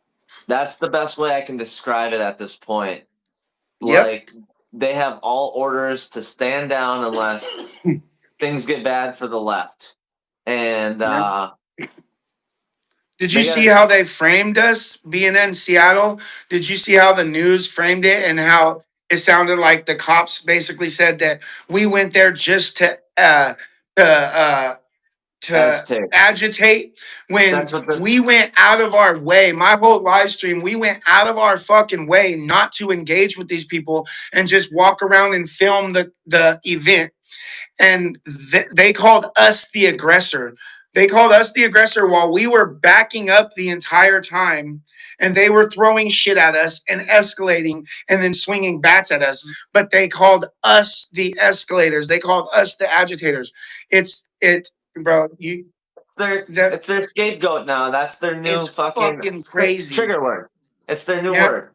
that's the best way I can describe it at this point. Yep. Like, they have all orders to stand down unless things get bad for the left. And Did you they see got how they framed us being in Seattle? Did you see how the news framed it and how it sounded like the cops basically said that we went there just to to agitate. agitate when That's what the we went out of our way. My whole live stream, we went out of our fucking way not to engage with these people and just walk around and film the event. And they called us the aggressor. They called us the aggressor while we were backing up the entire time, and they were throwing shit at us and escalating and then swinging bats at us. But they called us the escalators. They called us the agitators. Bro. You that it's their scapegoat now. That's their new it's fucking fucking crazy. trigger word. It's their new Yeah, word.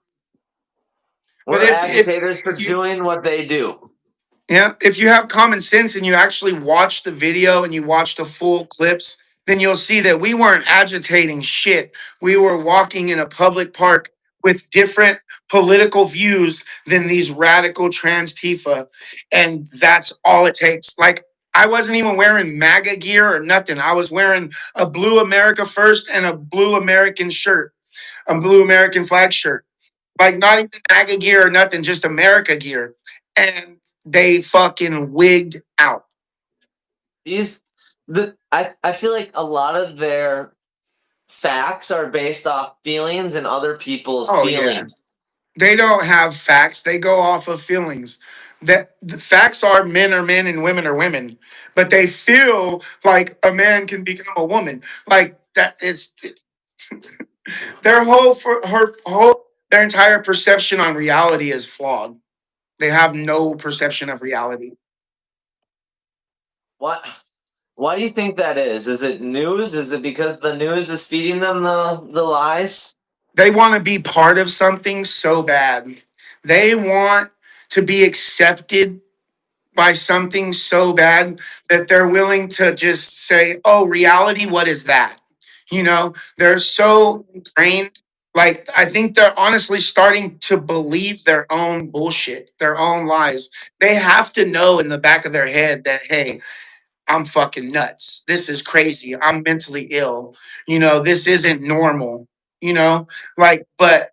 but We're if agitators for you doing what they do. yeah, if you have common sense and you actually watch the video and you watch the full clips, then you'll see that we weren't agitating shit. We were walking in a public park with different political views than these radical trans Tifa. And that's all it takes. Like, I wasn't even wearing MAGA gear or nothing. I was wearing a blue America First and a blue American shirt, a blue American flag shirt. Like, not even MAGA gear or nothing, just America gear. And they fucking wigged out. These I feel like a lot of their facts are based off feelings and other people's Oh yeah. feelings. They don't have facts. They go off of feelings. That the facts are men are men and women are women, but they feel like a man can become a woman. Like that it's their whole for her whole their entire perception on reality is flawed. They have no perception of reality. What? Why do you think that is? Is it news? Is it because the news is feeding them the lies? They want to be part of something so bad. They want to be accepted by something so bad that they're willing to just say, "Oh, reality, what is that?" They're so ingrained. Like, I think they're honestly starting to believe their own bullshit, their own lies. They have to know in the back of their head that, hey, I'm fucking nuts. This is crazy. I'm mentally ill. This isn't normal. But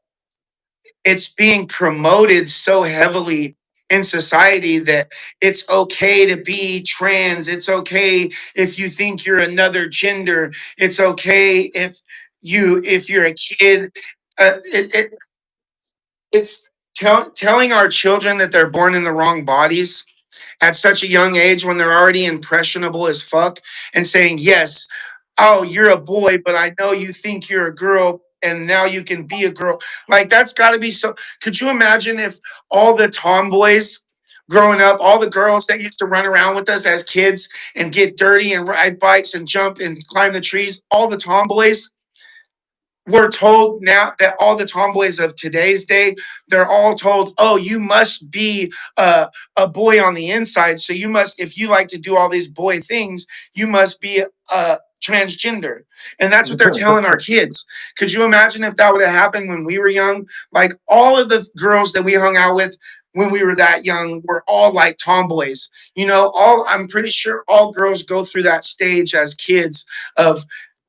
it's being promoted so heavily in society that it's okay to be trans. It's okay if you think you're another gender. It's okay if you're a kid. It's telling our children that they're born in the wrong bodies at such a young age when they're already impressionable as fuck, and saying, yes, oh, you're a boy, but I know you think you're a girl and now you can be a girl. Like, that's got to be so. Could you imagine if all the tomboys growing up, all the girls that used to run around with us as kids and get dirty and ride bikes and jump and climb the trees, all the tomboys we're told now that all the tomboys of today's day, they're all told, oh, you must be a boy on the inside. So you must, if you like to do all these boy things, you must be transgender. And that's what they're telling our kids. Could you imagine if that would have happened when we were young? Like, all of the girls that we hung out with when we were that young were all like tomboys. I'm pretty sure all girls go through that stage as kids of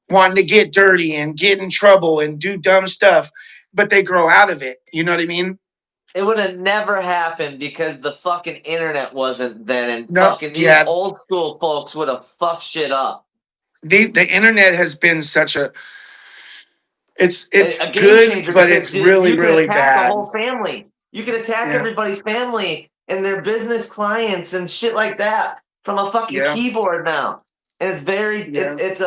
wanting to get dirty and get in trouble and do dumb stuff, but they grow out of it. You know what I mean? It would have never happened because the fucking internet wasn't then, and No, fucking these yeah. old school folks would have fucked shit up. The internet has been such a It's a game good, changer but because it's really you can really attack the bad. whole family. You can attack Yeah, everybody's family and their business clients and shit like that from a fucking yeah, keyboard now. And it's very yeah. it's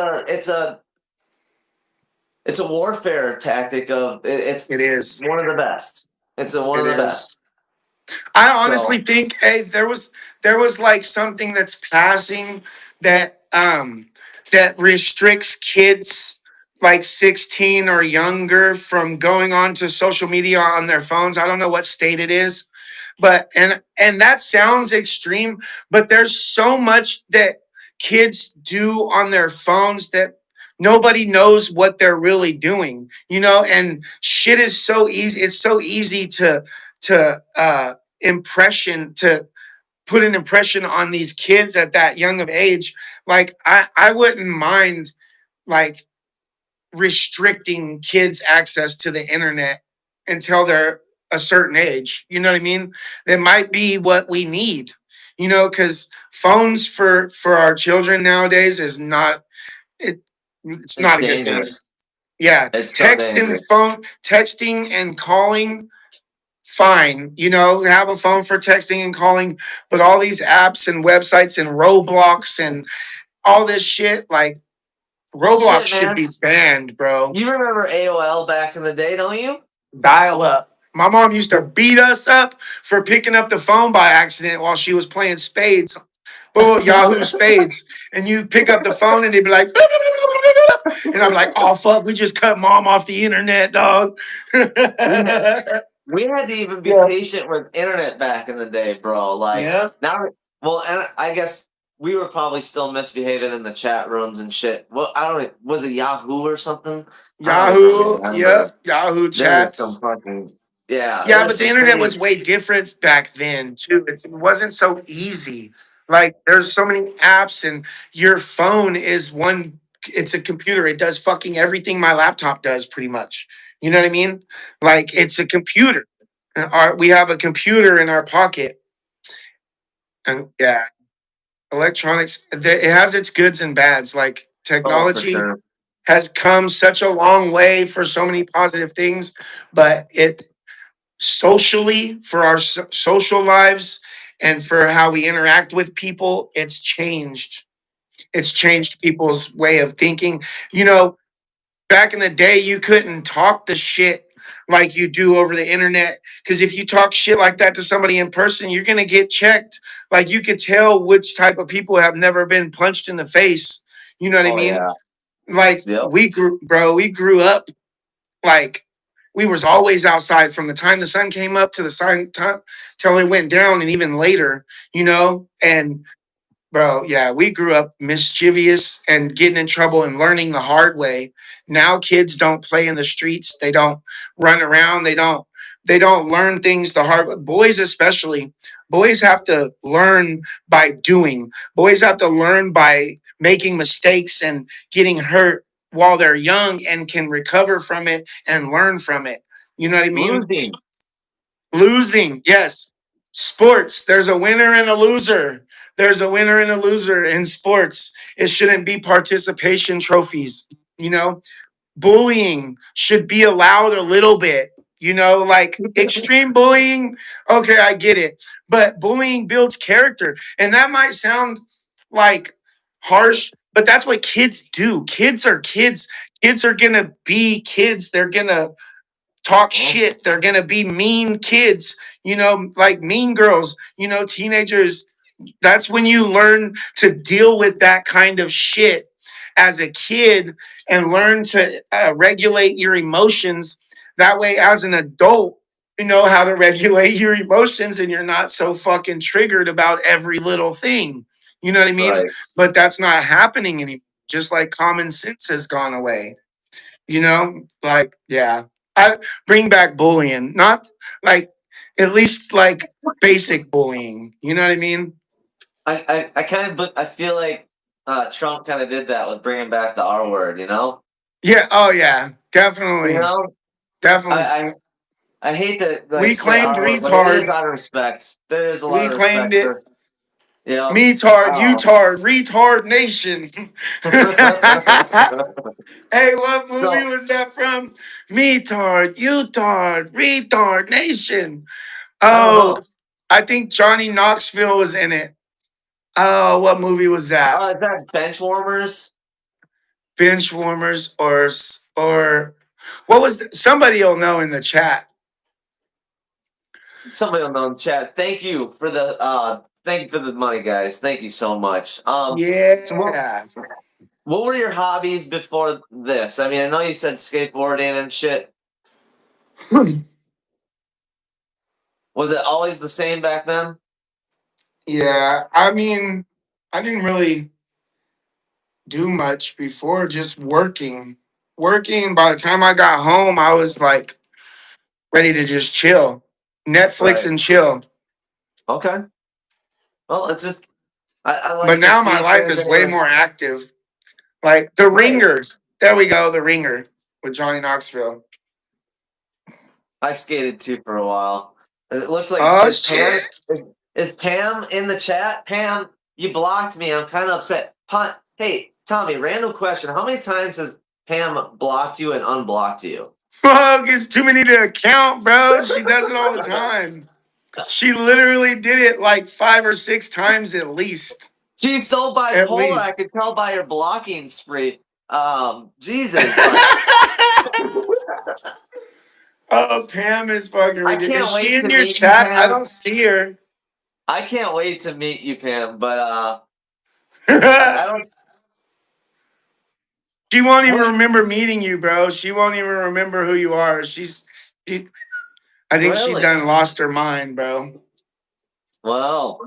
a warfare tactic of it's It is. one of the best. It's one It of the is. best. I honestly So think, hey, there was like something that's passing that that restricts kids like 16 or younger from going on to social media on their phones. I don't know what state it is, but and that sounds extreme, but there's so much that kids do on their phones that nobody knows what they're really doing, and shit is so easy. It's so easy to put an impression on these kids at that young of age. Like I wouldn't mind like restricting kids access to the internet until they're a certain age. You know what I mean? That might be what we need, because phones for our children nowadays is not it it's it's not a good thing. dangerous. Yeah, It's so dangerous. texting and calling, fine, have a phone for texting and calling, but all these apps and websites and Roblox and all this shit, like Roblox Bullshit, should man. be banned, bro. You remember AOL back in the day, don't you? Dial up. My mom used to beat us up for picking up the phone by accident while she was playing spades. Oh, Yahoo Spades. And you pick up the phone and they'd be like, and I'm like, oh, fuck, we just cut mom off the internet, dog. We had we had to even be Yeah. patient with internet back in the day, bro. Like Yeah. now, well, and I guess we were probably still misbehaving in the chat rooms and shit. Well, I don't. Was it Yahoo or something? I don't even Yahoo. Yep. remember. Yahoo There was some chats. fucking yeah. It Yeah, was but the some internet crazy was way different back then too. It wasn't so easy. Like there's so many apps, and your phone is one. It's a computer. It does fucking everything my laptop does, pretty much. You know what I mean? Like it's a computer. We have a computer in our pocket, and yeah, electronics. It has its goods and bads. Like oh for technology sure. has come such a long way for so many positive things, but it socially for our social lives and for how we interact with people, it's changed people's way of thinking. Back in the day you couldn't talk the shit like you do over the internet, because if you talk shit like that to somebody in person, you're going to get checked. Like you could tell which type of people have never been punched in the face. You know what I Oh mean? yeah. Like Yep. we grew up like we was always outside from the time the sun came up to the sun till it went down, and even later, and bro, yeah, we grew up mischievous and getting in trouble and learning the hard way. Now kids don't play in the streets. They don't run around. They don't learn things the hard way. Boys especially. Boys have to learn by doing. Boys have to learn by making mistakes and getting hurt while they're young and can recover from it and learn from it. You know what I mean? Losing. Losing, yes. Sports, there's a winner and a loser. There's a winner and a loser in sports. It shouldn't be participation trophies. You know, bullying should be allowed a little bit. Like extreme bullying, okay, I get it. But bullying builds character. And that might sound like harsh, but that's what kids do. Kids are kids. Kids are going to be kids. They're going to talk Oh, shit. They're gonna be mean kids, like mean girls, teenagers. That's when you learn to deal with that kind of shit as a kid and learn to regulate your emotions. That way, as an adult, you know how to regulate your emotions and you're not so fucking triggered about every little thing. You know what I mean? right. But that's not happening anymore. Just like common sense has gone away. Like, yeah, I bring back bullying, not like at least like basic bullying. You know what I mean? I kind of, but I feel like Trump kind of did that with bringing back the R word. Yeah. Oh, yeah. You Definitely. know, Definitely. I I hate to like We say claimed R word, but it is retard. out of respect. There is a lot We of claimed respect it. for. Yeah. Me-tard, Oh. you-tard, retard nation. Hey, what movie So was that from? Me-tard, you-tard, retard nation. I don't Oh, know. I think Johnny Knoxville was in it. Oh, what movie was that? Is that bench warmers? Benchwarmers or what was somebody will know in the chat. Somebody will know in the chat. Thank you for the money, guys. Thank you so much. So Yeah. what were your hobbies before this? I mean, I know you said skateboarding and shit. Was it always the same back then? Yeah, I mean, I didn't really do much before, just working. Working, by the time I got home, I was like ready to just chill. Netflix Right. and chill. Okay. Well, it's just I But like to now see my if life there's is any way other. more active. Like The Right. Ringer. There we go, The Ringer with Johnny Knoxville. I skated too for a while. It looks like Oh is Pam shit. is Pam in the chat? Pam, you blocked me. I'm kind of upset. Hey, Tommy, random question. How many times has Pam blocked you and unblocked you? Fuck, it's too many to count, bro. She does it all the time. She literally did it like 5 or 6 times at least. She's so At bipolar. I could least. tell by her blocking spree. Jesus, but Oh, Pam is fucking I ridiculous. can't Is she wait in to your meet you, chat? I Pam. don't see her. I can't wait to meet you, Pam. But I She don't. won't even What? remember meeting you, bro. She won't even remember who you are. She, I think she Really? done lost her mind, bro. Well,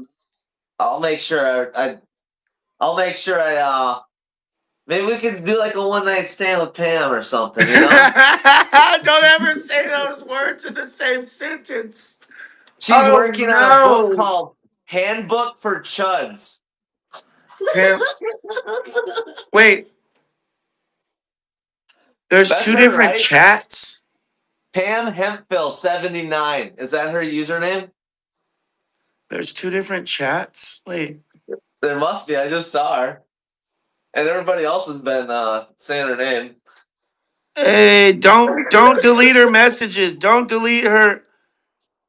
I'll make sure. I'll make sure I. Maybe we could do like a one night stand with Pam or something. You know? Don't ever say those words in the same sentence. She's Oh working on a book no, called Handbook for Chuds. Pam. Wait, there's That's two her, different right? chats. Pam Hemphill 79. Is that her username? There's two different chats. Wait. There must be. I just saw her. And everybody else has been saying her name. Hey, don't delete her messages. Don't delete her.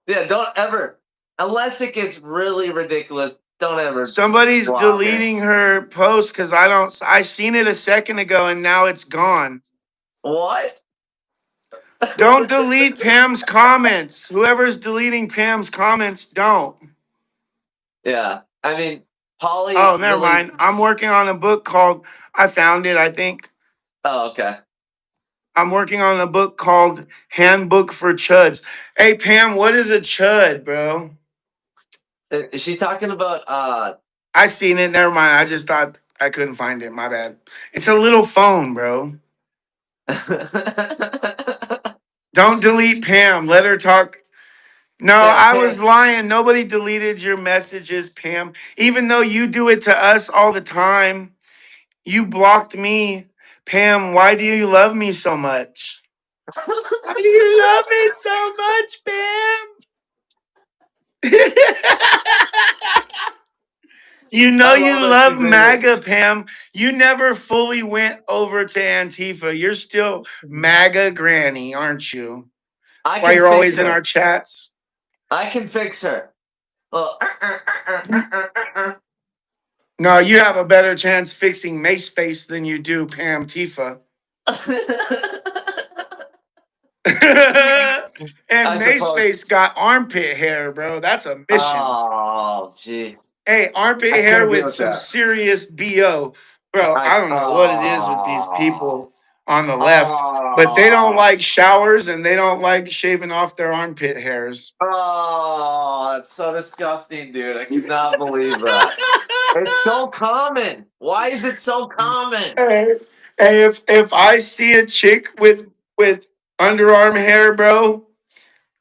Yeah, don't ever, unless it gets really ridiculous, don't ever Somebody's block her. deleting her post because I don't. I seen it a second ago and now it's gone. What? Don't delete Pam's comments. Whoever's deleting Pam's comments, don't. Yeah, I mean, Polly Oh, never really. mind. I'm working on a book called. I found it. I think Oh, okay. I'm working on a book called Handbook for Chuds. Hey Pam, what is a chud, bro? Is she talking about I seen it. Never mind. I just thought I couldn't find it. My bad. It's a little phone, bro. Don't delete Pam. Let her talk. No, Yeah, I Pam. was lying. Nobody deleted your messages, Pam. Even though you do it to us all the time, you blocked me. Pam, why do you love me so much? Why do you love me so much, Pam? You know I you love that love she's in here. MAGA, Pam. You never fully went over to Antifa. You're still MAGA granny, aren't you? I Why can you're fix always in our her. chats? I can fix her. Well, No, you have a better chance fixing Mace Face than you do Pam Tifa. I And Mace suppose. Face got armpit hair, bro. That's a mission. Oh, gee. Hey, armpit I hair can't deal with with some that. serious BO. Bro, I I don't know what it is with these oh people on the left, but they don't oh like showers and they don't like shaving off their armpit hairs. oh. It's so disgusting, dude. I cannot believe that. It's so common. Why is it so common? Hey, hey, if I see a chick with underarm hair, bro,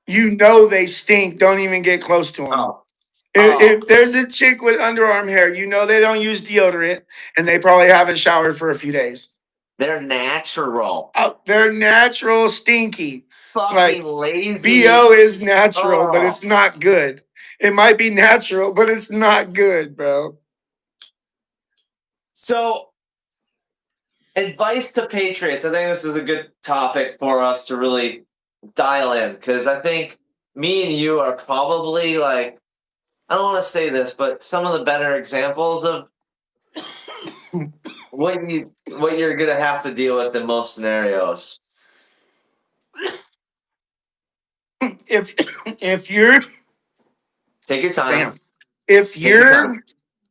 you know they stink. Don't even get close to them. Oh If oh. there's a chick with underarm hair, you know they don't use deodorant and they probably haven't showered for a few days. They're natural. Oh, they're natural stinky. Like Fucking lazy. BO is natural, but Oh it's not good. It might be natural, but it's not good, bro. So, advice to Patriots. I think this is a good topic for us to really dial in because I think me and you are probably like, I don't want to say this, but some of the better examples of what you're gonna have to deal with in most scenarios. If if you're Take your time. damn, if Take your time. you're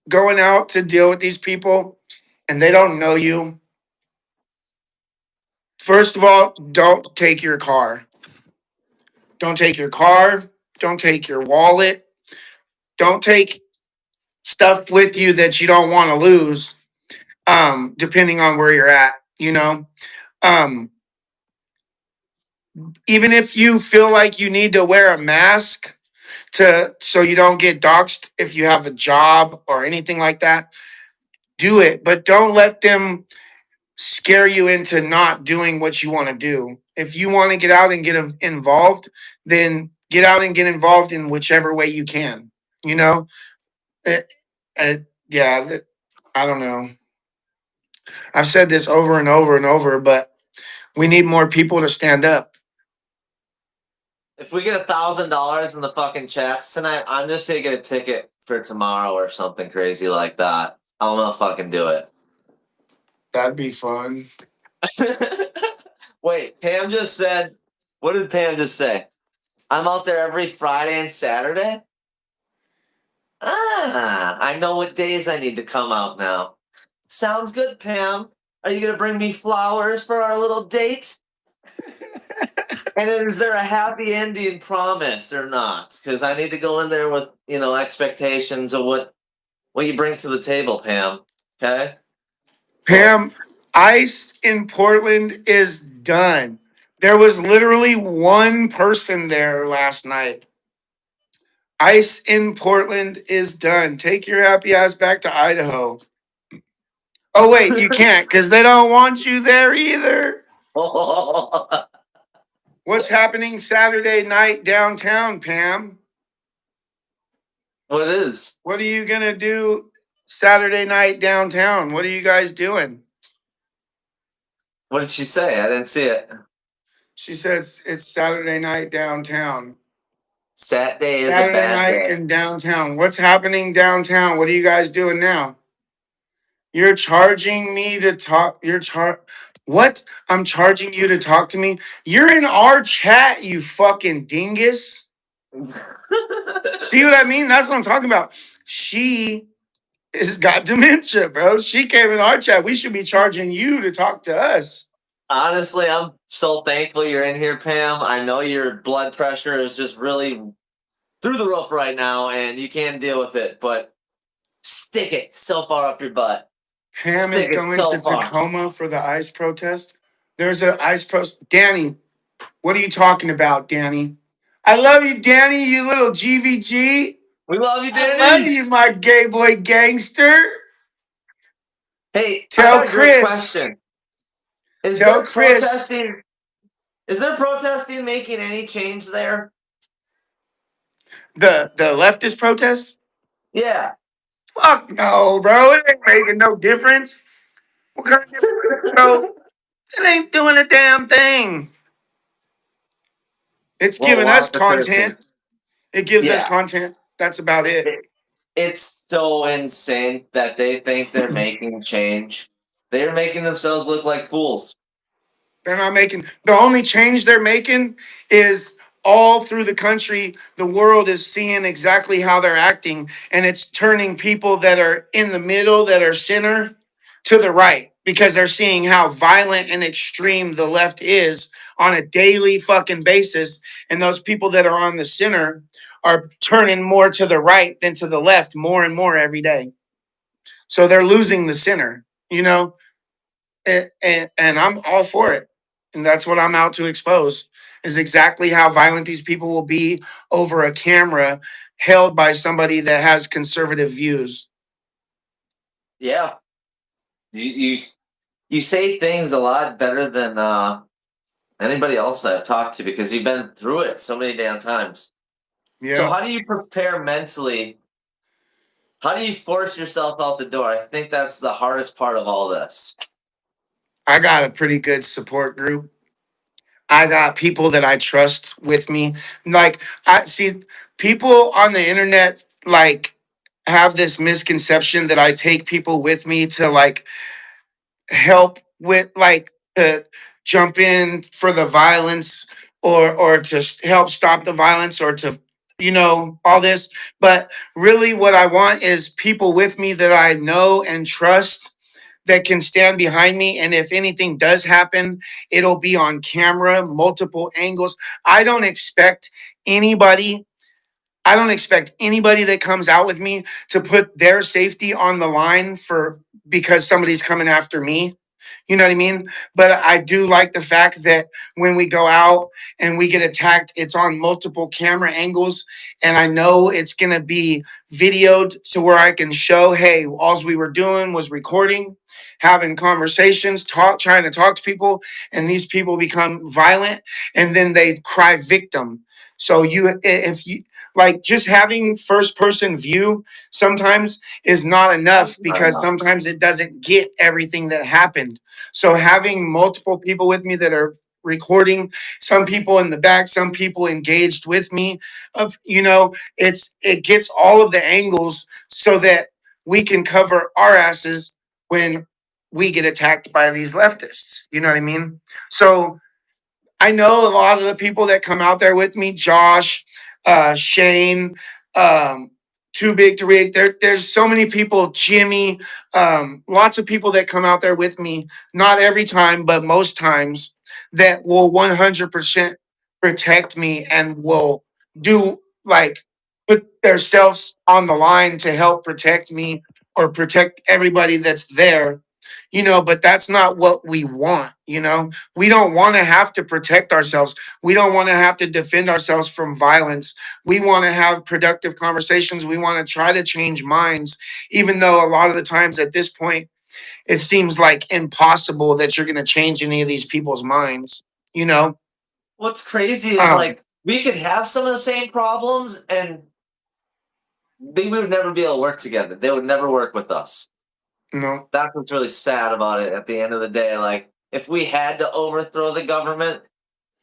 going out to deal with these people and they don't know you, first of all, don't take your car. Don't take your car. Don't take your wallet. Don't take stuff with you that you don't want to lose. Depending on where you're at, you know. Um, Even if you feel like you need to wear a mask to so you don't get doxxed if you have a job or anything like that, do it. But don't let them scare you into not doing what you want to do. If you want to get out and get involved, then get out and get involved in whichever way you can. You know, it, yeah, I don't know. I've said this over and over and over, but we need more people to stand up. If we get $1,000 in the fucking chats tonight, I'm just gonna get a ticket for tomorrow or something crazy like that. I'm gonna fucking do it. That'd be fun. Wait, Pam just said. What did Pam just say? I'm out there every Friday and Saturday. Ah, I know what days I need to come out now. Sounds good, Pam. Are you gonna bring me flowers for our little date? And then is there a happy ending promised or not? Because I need to go in there with expectations of what you bring to the table, Pam. Okay. So Pam, ice in Portland is done. There was literally one person there last night. Ice in Portland is done. Take your happy ass back to Idaho. Oh, wait, you can't because they don't want you there either. what What's happening Saturday night downtown, Pam? is? What are you going to do Saturday night downtown? What are you guys doing? What did she say? I didn't see it. She says it's Saturday night downtown. Saturday is a Saturday bad night day. in downtown. What's happening downtown? What are you guys doing now? You're charging me to talk. What? I'm charging you to talk to me? You're in our chat, you fucking dingus. See what I mean? That's what I'm talking about. She has got dementia, bro. She came in our chat. We should be charging you to talk to us. Honestly, I'm so thankful you're in here, Pam. I know your blood pressure is just really through the roof right now, and you can't deal with it. But stick it so far up your butt. Pam is Stick it going to so far. Tacoma for the ICE protest. There's an ICE protest. Danny, what are you talking about, Danny? I love you, Danny, you little GVG. We love you, I love Danny. you, my gay boy gangster. Hey, I Tell got a great Chris. question. Is Tell there Chris. protesting? Is there protesting making any change there? The leftist protest? Yeah. Fuck no, bro. It ain't making no difference. What kind of difference, bro? It ain't doing a damn thing. It's Well, giving us lots of criticism. content. It gives us Yeah. content. That's about it. It's so insane that they think they're making change. They're making themselves look like fools. They're not making the only change they're making is all through the country. The world is seeing exactly how they're acting, and it's turning people that are in the middle, that are center, to the right because they're seeing how violent and extreme the left is on a daily fucking basis. And those people that are on the center are turning more to the right than to the left more and more every day. So they're losing the center, you know? And I'm all for it. And that's what I'm out to expose is exactly how violent these people will be over a camera held by somebody that has conservative views. Yeah. You say things a lot better than anybody else I've talked to because you've been through it so many damn times. So Yeah. how do you prepare mentally? How do you force yourself out the door? I think that's the hardest part of all this. I got a pretty good support group. I got people that I trust with me. Like I see people on the internet like have this misconception that I take people with me to like help with like to jump in for the violence or to help stop the violence or to all this, but really what I want is people with me that I know and trust that can stand behind me, and if anything does happen it'll be on camera, multiple angles. Anybody I don't expect anybody that comes out with me to put their safety on the line for because somebody's coming after me. You know what I mean? But I do like the fact that when we go out and we get attacked, it's on multiple camera angles. And I know it's going to be videoed to where I can show, hey, all we were doing was recording, having conversations, trying to talk to people. And these people become violent and then they cry victim. So if you like just having first person view sometimes is not enough I because know. sometimes it doesn't get everything that happened. So having multiple people with me that are recording, some people in the back, some people engaged with me, it gets all of the angles so that we can cover our asses when we get attacked by these leftists. You know what I mean? So I know a lot of the people that come out there with me, Josh, Shane, um, Too Big to Rig. There's so many people, Jimmy, lots of people that come out there with me, not every time, but most times, that will 100% protect me and will do like put themselves on the line to help protect me or protect everybody that's there. But that's not what we want. We don't want to have to protect ourselves. We don't want to have to defend ourselves from violence. We want to have productive conversations. We want to try to change minds, even though a lot of the times at this point, it seems like impossible that you're going to change any of these people's minds, you know? What's crazy is Um, like we could have some of the same problems and they would never be able to work together. They would never work with us. no, That's what's really sad about it at the end of the day. Like if we had to overthrow the government,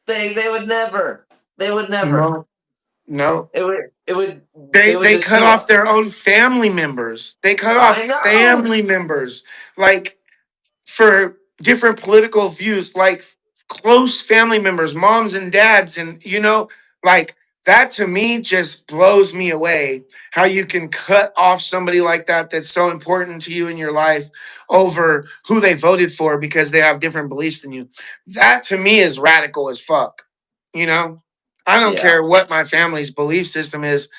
they would never. They would never. no, no. It would They they would they just cut do off us. their own family members. They cut off I know. family members. Like for different political views, like close family members, moms and dads, and like that to me just blows me away. How you can cut off somebody like that that's so important to you in your life over who they voted for because they have different beliefs than you. That to me is radical as fuck. You know, I don't Yeah. care what my family's belief system is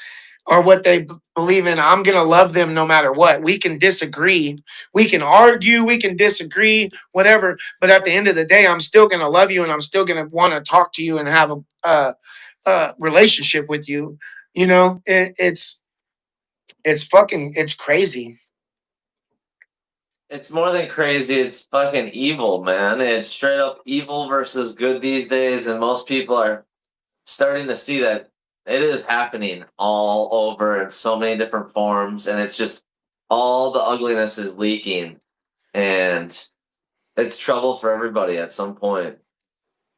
or what they believe in. I'm going to love them no matter what. We can disagree. We can argue. We can disagree, whatever. But at the end of the day, I'm still going to love you and I'm still going to want to talk to you and have a relationship with you. It's crazy. It's more than crazy. It's fucking evil, man. It's straight up evil versus good these days, and most people are starting to see that it is happening all over in so many different forms, and it's just all the ugliness is leaking, and it's trouble for everybody at some point.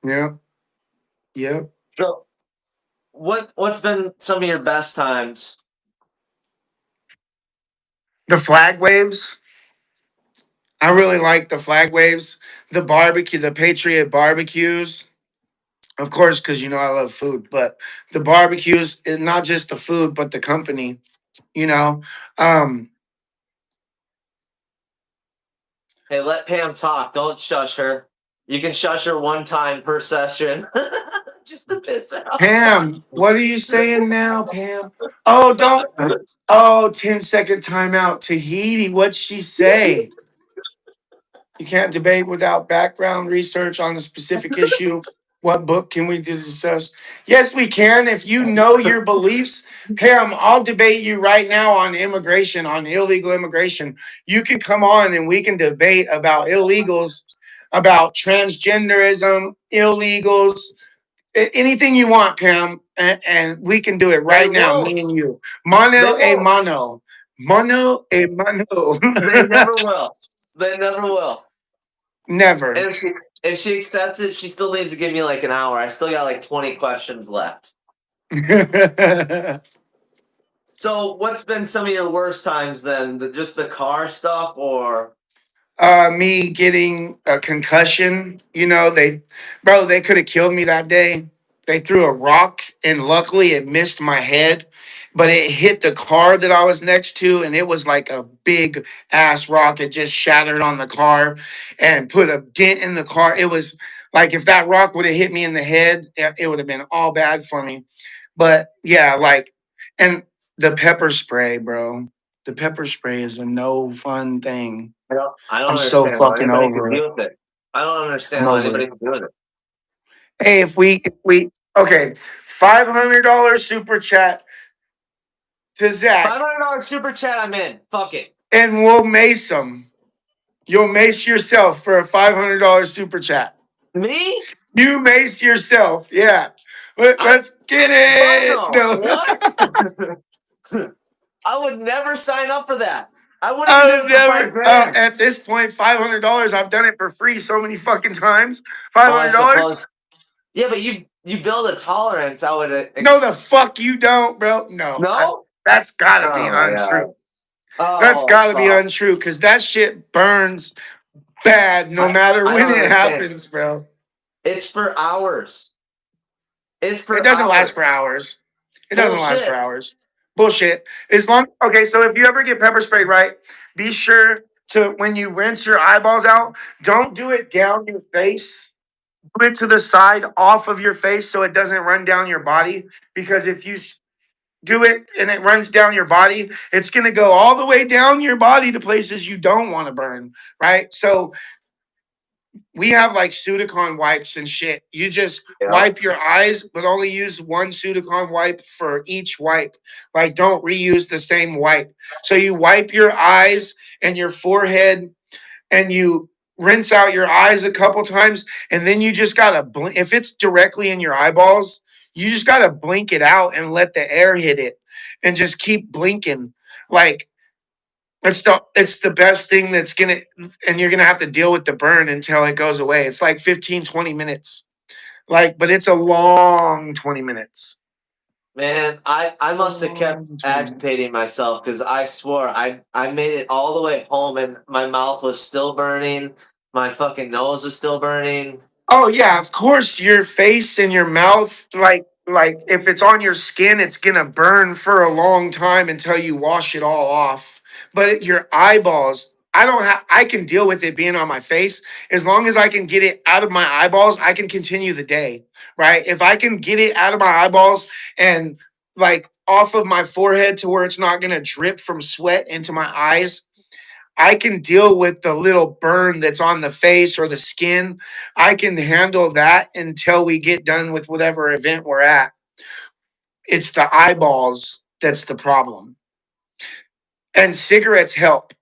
Yeah. Yeah. So, what's been some of your best times? The flag waves. I really like the flag waves. The barbecue, the Patriot barbecues. Of course, because I love food, but the barbecues, not just the food, but the company, you know. Um, Hey, let Pam talk. Don't shush her. You can shush her one time per session, just to piss her off. Pam, what are you saying now, Pam? Oh, don't. Oh, 10-second timeout. Tahiti, what'd she say? You can't debate without background research on a specific issue. What book can we discuss? Yes, we can. If you know your beliefs, Pam, I'll debate you right now on immigration, on illegal immigration. You can come on and we can debate about illegals, about transgenderism, illegals, anything you want, Pam. and we can do it They right now, me won't. and you. They Mano a won't. mano. Mano a mano. They never will. They never will. And Never. if she accepts it, she still needs to give me like an hour. I still got like 20 questions left. So, what's been some of your worst times then? Just the car stuff, or Me getting a concussion. You know, they could have killed me that day. They threw a rock, and luckily it missed my head, but it hit the car that I was next to, and it was like a big ass rock. It just shattered on the car and put a dent in the car. It was like if that rock would have hit me in the head, it would have been all bad for me. But yeah, like, and the pepper spray, bro. The pepper spray is a no fun thing. I don't I'm so understand how fucking anybody can over it. deal with it. I don't I'm understand how over anybody it. can deal with it. Hey, if we okay, $500 super chat to Five Zach, hundred dollars super chat. I'm in. Fuck it. and we'll mace him. You'll mace yourself for a $500 super chat. Me? You mace yourself, yeah. I Let's get fuck it. no. No, What? I would never sign up for that. I wouldn't even do I've it for never. 5 grand. At this point, $500. I've done it for free so many fucking times. Well, I $500. suppose. Yeah, but you build a tolerance. I would. No, the fuck you don't, bro. No, No. that's gotta be Oh my god. untrue. That's Oh gotta be fuck. untrue because that shit burns bad no matter I when don't it understand. happens, bro. It's for hours. It's It for doesn't last hours. for hours. It doesn't last for Bullshit. hours. Bullshit. As long okay, so if you ever get pepper sprayed, right, be sure to when you rinse your eyeballs out, don't do it down your face. Do it to the side off of your face so it doesn't run down your body. Because if you do it and it runs down your body, it's gonna go all the way down your body to places you don't want to burn, right? So we have like Sudicon wipes and shit. You just Yeah. wipe your eyes, but only use one Sudicon wipe for each wipe. Like, don't reuse the same wipe. So you wipe your eyes and your forehead, and you rinse out your eyes a couple times, and then you just gotta blink. If it's directly in your eyeballs, you just gotta blink it out and let the air hit it, and just keep blinking. Like it's the best thing that's gonna, and you're gonna have to deal with the burn until it goes away. It's like 15, 20 minutes. Like, but it's a long 20 minutes. Man, I must have kept Long 20 agitating minutes. myself because I swore I made it all the way home and my mouth was still burning, my fucking nose was still burning. Oh yeah, of course your face and your mouth, like if it's on your skin, it's gonna burn for a long time until you wash it all off. But your eyeballs, I can deal with it being on my face. As long as I can get it out of my eyeballs, I can continue the day. Right? If I can get it out of my eyeballs and like off of my forehead to where it's not gonna drip from sweat into my eyes, I can deal with the little burn that's on the face or the skin. I can handle that until we get done with whatever event we're at. It's the eyeballs that's the problem. And cigarettes help,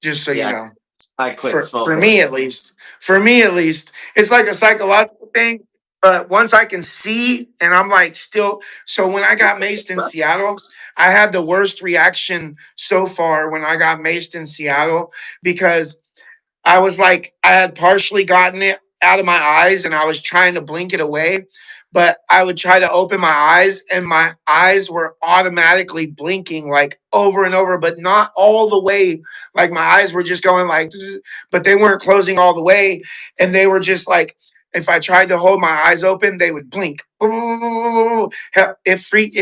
just so you Yeah, know. I quit For smoking. me at least. For me at least. It's like a psychological thing. But once I can see and I'm like still, so when I got maced in Seattle, I had the worst reaction so far when I got maced in Seattle because I was like, I had partially gotten it out of my eyes and I was trying to blink it away. But I would try to open my eyes and my eyes were automatically blinking like over and over, but not all the way. Like my eyes were just going like, but they weren't closing all the way. And they were just like, if I tried to hold my eyes open, they would blink. It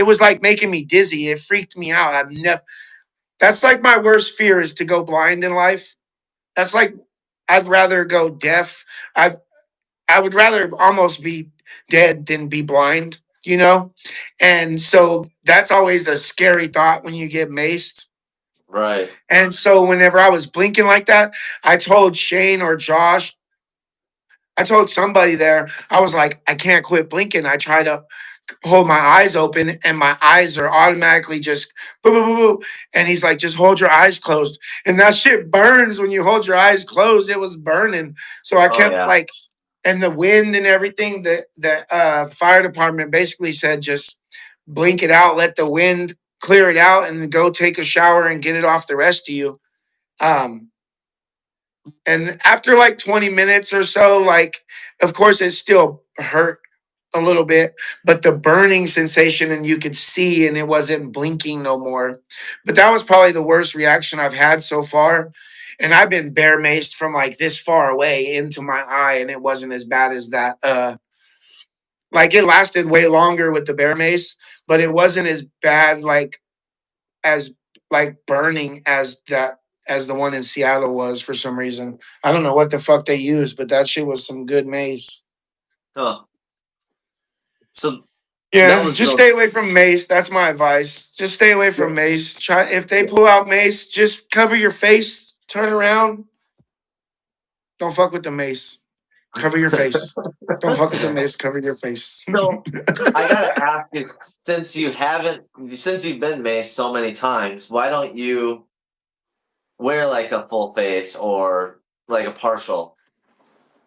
was like making me dizzy. It freaked me out. That's like my worst fear is to go blind in life. That's like I'd rather go deaf. I I would rather almost be dead than be blind, you know? And so that's always a scary thought when you get maced. Right. And so whenever I was blinking like that, I told Shane or Josh, I told somebody there, I was like, I can't quit blinking. I try to hold my eyes open and my eyes are automatically just boo, boo, boo, boo. And he's like, just hold your eyes closed. And that shit burns when you hold your eyes closed. It was burning. So I Oh kept yeah. like and the wind and everything. The fire department basically said just blink it out, let the wind clear it out, and then go take a shower and get it off the rest of you. Um, and after like 20 minutes or so, like, of course, it still hurt a little bit, but the burning sensation, and you could see, and it wasn't blinking no more. But that was probably the worst reaction I've had so far. And I've been bear maced from like this far away into my eye, and it wasn't as bad as that. Like it lasted way longer with the bear mace, but it wasn't as bad as like burning as the one in Seattle was for some reason. I don't know what the fuck they used, but that shit was some good mace. Huh. So that Yeah, was just the stay away from mace. That's my advice. Just stay away from mace. Try if they pull out mace, just cover your face, turn around. Don't fuck with the mace. Cover your face. Don't fuck with the mace. Cover your face. so I gotta ask you, since you've been maced so many times, why don't you wear like a full face or like a partial?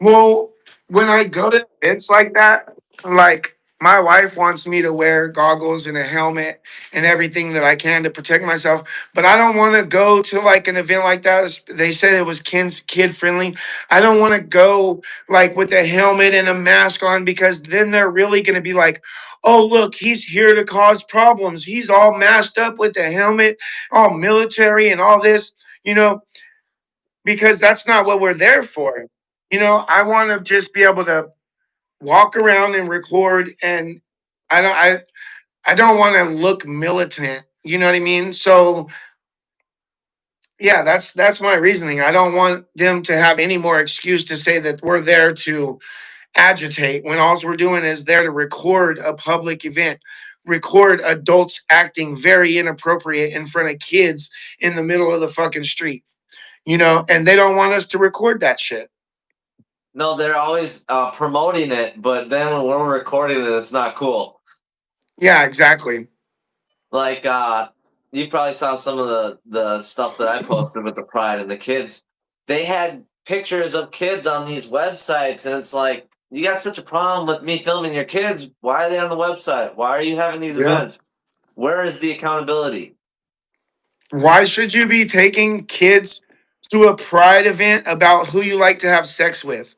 Well, when I go to events like that, like my wife wants me to wear goggles and a helmet and everything that I can to protect myself, but I don't want to go to like an event like that. They said it was kid friendly. I don't want to go like with a helmet and a mask on because then they're really going to be like, "Oh, look, he's here to cause problems. He's all masked up with a helmet, all military and all this." You know, because that's not what we're there for. I want to just be able to walk around and record, and I don't I I don't want to look militant. You know what I mean? So yeah, that's my reasoning. I don't want them to have any more excuse to say that we're there to agitate when all we're doing is there to record a public event, record adults acting very inappropriate in front of kids in the middle of the fucking street. And they don't want us to record that shit. No, they're always promoting it, but then when we're recording it, it's not cool. Yeah, exactly. Like you probably saw some of the stuff that I posted with the pride and the kids. They had pictures of kids on these websites, and it's like, you got such a problem with me filming your kids. Why are they on the website? Why are you having these Yeah. events? Where is the accountability? Why should you be taking kids to a pride event about who you like to have sex with?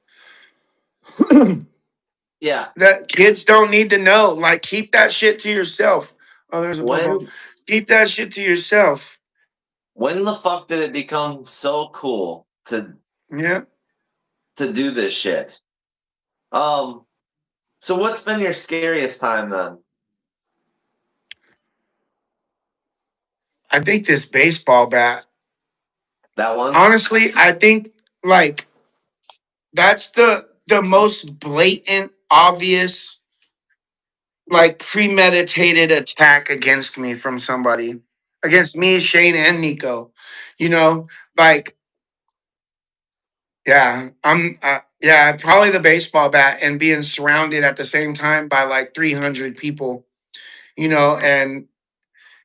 Yeah. That kids don't need to know. Like, keep that shit to yourself. Oh, there's a popo. When Keep that shit to yourself. when the fuck did it become so cool Yeah. to do this shit? Um so what's been your scariest time then? I think this baseball bat. That one? Honestly, I think like that's the most blatant, obvious, like premeditated attack against me from somebody. Against me, Shane, and Nico. You know, like yeah, yeah, probably the baseball bat and being surrounded at the same time by like 300 people, and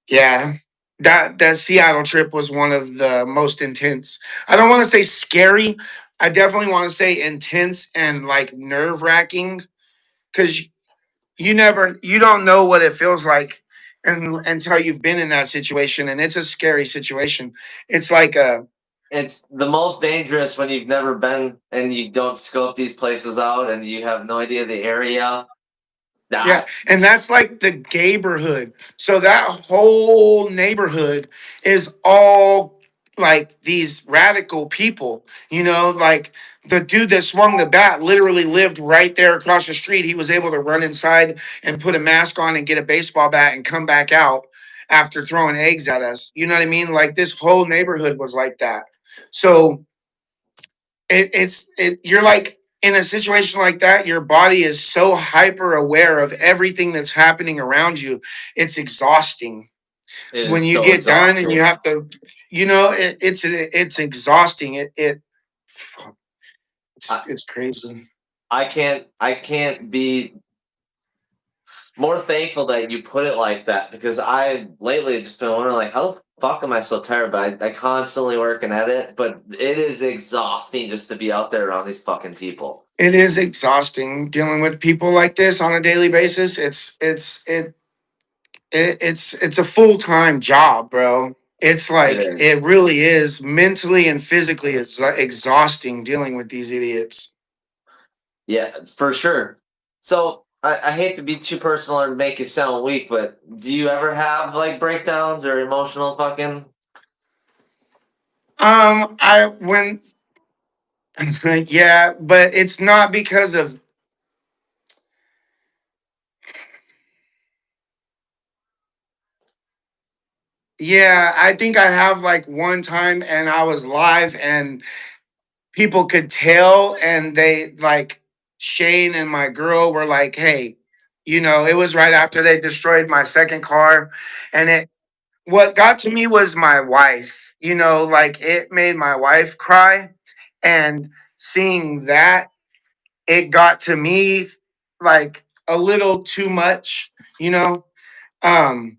yeah, that Seattle trip was one of the most intense. I don't want to say scary. I definitely want to say intense and like nerve-wracking cuz you don't know what it feels like until you've been in that situation, and it's a scary situation. It's like a It's the most dangerous when you've never been and you don't scope these places out and you have no idea the area. Yeah, That and that's like the neighborhood. So that whole neighborhood is all like these radical people, like the dude that swung the bat literally lived right there across the street. He was able to run inside and put a mask on and get a baseball bat and come back out after throwing eggs at us. You know what I mean? Like this whole neighborhood was like that. So you're like in a situation like that, your body is so hyper aware of everything that's happening around you. It's exhausting it when is you so get done and you exhausting. have to, it's exhausting. I, It's crazy. I can't be more thankful that you put it like that, because I lately just been wondering, like, how the fuck am I so tired? But I constantly working at it, but it is exhausting just to be out there around these fucking people. It is exhausting dealing with people like this on a daily basis. It's a full-time job, bro. It's It like is. it really is mentally and physically. It's exhausting dealing with these idiots. Yeah, for sure. So I hate to be too personal or make it sound weak, but do you ever have like breakdowns or emotional fucking? I when yeah, but it's not because of yeah. I think I have like one time, and I was live, and people could tell, and they like Shane and my girl were like, "Hey." It was right after they destroyed my second car, and what got to me was my wife. Like it made my wife cry, and seeing that, it got to me like a little too much, you know. Um,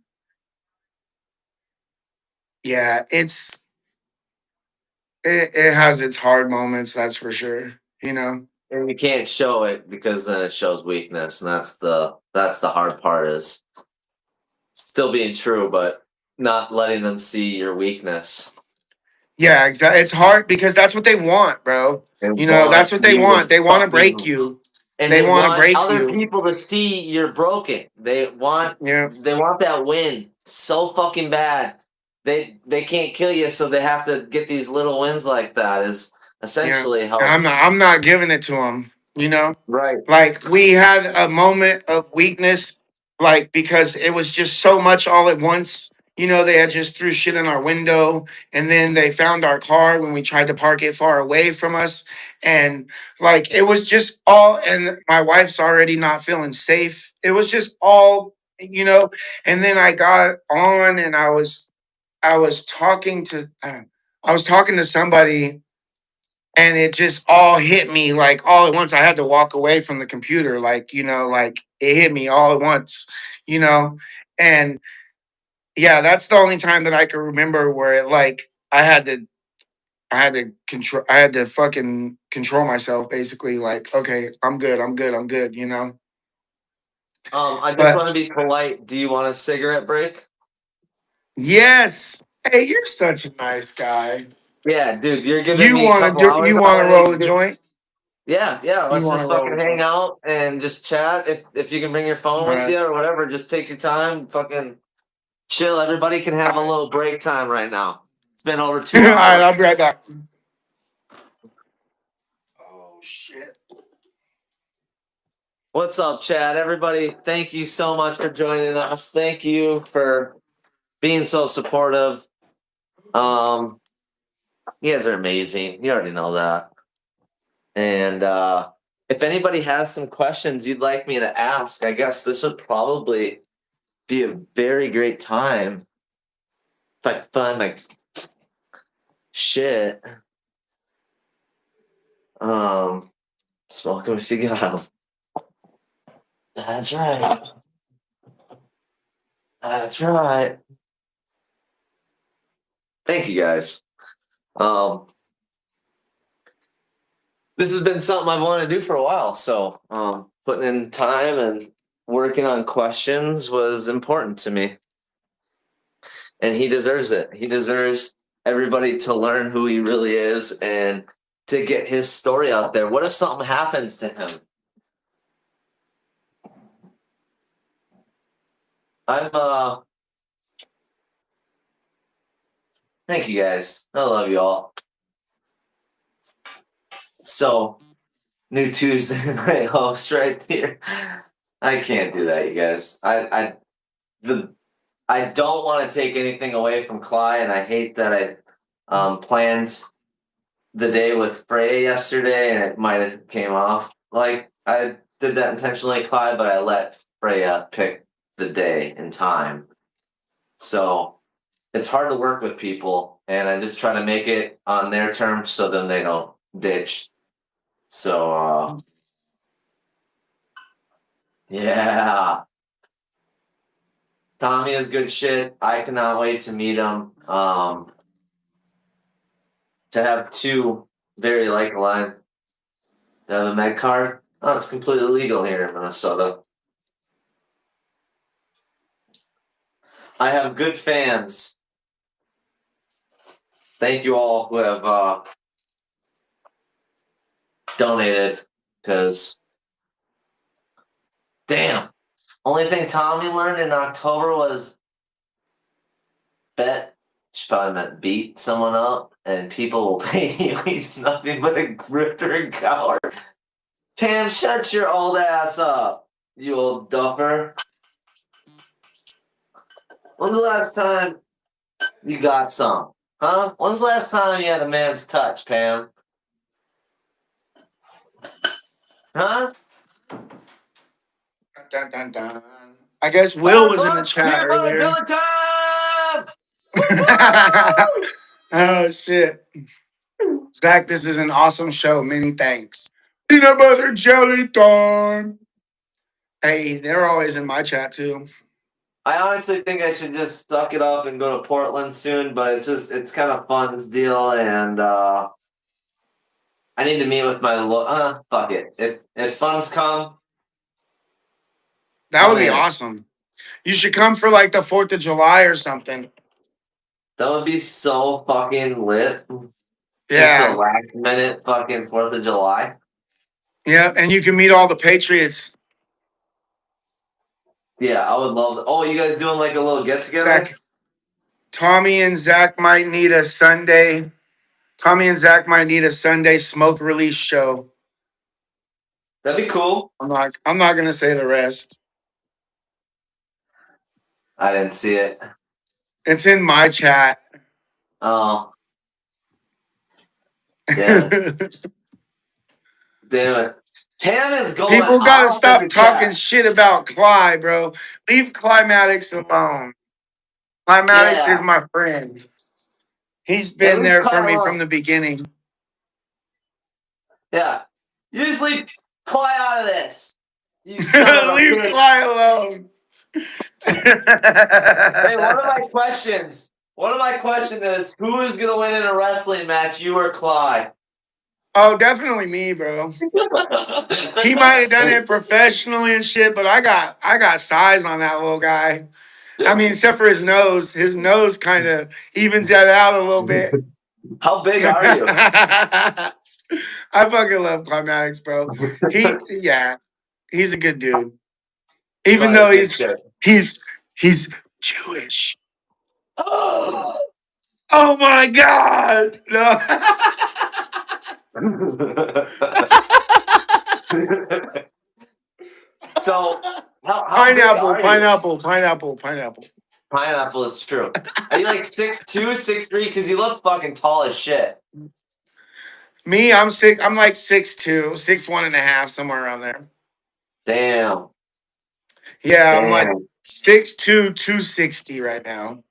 yeah, it has its hard moments, that's for sure. And you can't show it because then it shows weakness, and that's the hard part, is still being true, but not letting them see your weakness. Yeah, exactly. It's hard because that's what they want, bro. They That's want what they you want. to They want to break fucking, you. and They they want to want break other you. people to see you're broken. Yeah, They want that win so fucking bad. They can't kill you, so they have to get these little wins like that. Is yeah. essentially And how. I'm not giving it to them. You know. Right. Like we had a moment of weakness, like because it was just so much all at once. They had just threw shit in our window, and then they found our car when we tried to park it far away from us, and like it was just all. And my wife's already not feeling safe. It was just all. And then I got on, and I was talking to I was talking to somebody, and it just all hit me like all at once. I had to walk away from the computer, like it hit me all at once, you know. And yeah, that's the only time that I can remember where it like I had to fucking control myself, basically. Like, okay, I'm good. I just want to But be polite. Do you want a cigarette break? yes, hey, you're such a nice guy. Yeah, dude, you're giving me a couple hours You out want to of roll a the. joint? Yeah, yeah. You Let's want just to roll a fucking hang joint? out and just chat. If you can bring your phone All with right, you or whatever, just take your time. Fucking chill. Everybody can all have a right. little break time right now. It's been over All 2 hours. right, I'll be right back. Oh shit. What's up, Chad? Everybody, thank you so much for joining us. Thank you for being so supportive. Um, you guys are amazing. You already know that. And if anybody has some questions you'd like me to ask, I guess this would probably be a very great time if I find my shit. Um, smoke 'em if you got 'em. That's right. That's right. Thank you guys. Um, this has been something I've wanted to do for a while. So putting in time and working on questions was important to me. And he deserves it. He deserves everybody to learn who he really is and to get his story out there. What if something happens to him? I'm thank you guys. I love you all. So new Tuesday night host right there. I can't do that, you guys. The I don't want to take anything away from Cly, and I hate that I planned the day with Freya yesterday, and it might have came off like I did that intentionally, Cly, but I let Freya pick the day and time. So it's hard to work with people, and I just try to make it on their terms so then they don't ditch. So yeah. Tommy is good shit. I cannot wait to meet him. To have two very like line. To have a med card. Oh, it's completely legal here in Minnesota. I have good fans. Thank you all who have donated. Because, damn, only thing Tommy learned in October was bet. She probably meant beat someone up, and people will pay you. He's nothing but a grifter and coward. Pam, shut your old ass up, you old duffer. When's the last time you got some? Huh? When's the last time you had a man's touch, Pam? Huh? Dun, dun, dun. I guess Will was in the chat Peanut butter earlier. jelly time! Woo! Oh shit. Zach, this is an awesome show. Many thanks. Peanut butter jelly time. Hey, they're always in my chat too. I honestly think I should just suck it up and go to Portland soon, but it's kind of fun deal, and I need to meet with my fuck it. If funds come, That come would be in. awesome. You should come for like the 4th of July or something. That would be so fucking lit. Just a Yeah. last minute fucking 4th of July. Yeah. And you can meet all the Patriots. Yeah, I would love that. Oh, you guys doing like a little get together? Zach, Tommy and Zach might need a Sunday. Tommy and Zach might need a Sunday smoke release show. That'd be cool. I'm not gonna say the rest. I didn't see it. It's in my chat. Oh, damn it. Damn it. Pam is going People gotta off in stop the talking chat. shit about Cly, bro. Leave Climatics alone. Climatics is Yeah. my friend. He's Yeah, been leave there for Clyde me alone. from the beginning. Yeah. You just leave Clyde out of this. You son of a Leave bitch. Cly alone. Hey, one of my questions. One of my questions is who is gonna win in a wrestling match, you or Clyde? Oh, definitely me, bro. He might have done it professionally and shit, but I got size on that little guy. I mean, except for his nose. His nose kind of evens that out a little bit. How big are you? I fucking love Climatics, bro. He's a good dude. Even Clyde though is good shit. he's Jewish. Oh my god. No. So, how big Pineapple, are you? pineapple. Pineapple is true. Are you like 6'2", 6'3"? Because you look fucking tall as shit. Me, I'm like 6'2", 6'1" and a half, somewhere around there. Damn. Yeah, I'm like Damn. 6'2", 260 right now.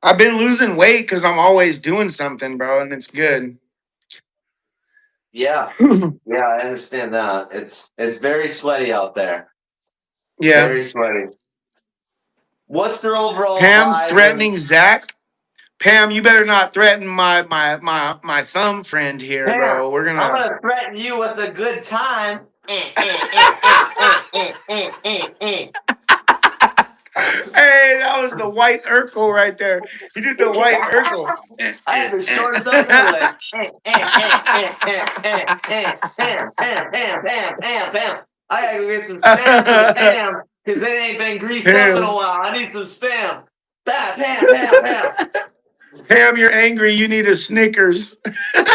I've been losing weight because I'm always doing something, bro, and it's good. Yeah. Yeah, I understand that. It's very sweaty out there. Yeah. Very sweaty. What's their overall Pam's vibe? threatening Zach. Pam, you better not threaten my thumb friend here, Pam, bro. We're I'm gonna. gonna threaten you with a good time. Hey, that was the white Urkel right there. You did the white Urkel. I had the shorts up anyway. Pam. I gotta go get some spam for the Pam because it ain't been greased up in a Pam, while. I need some spam. Pam. Pam, you're angry. You need a Snickers. She's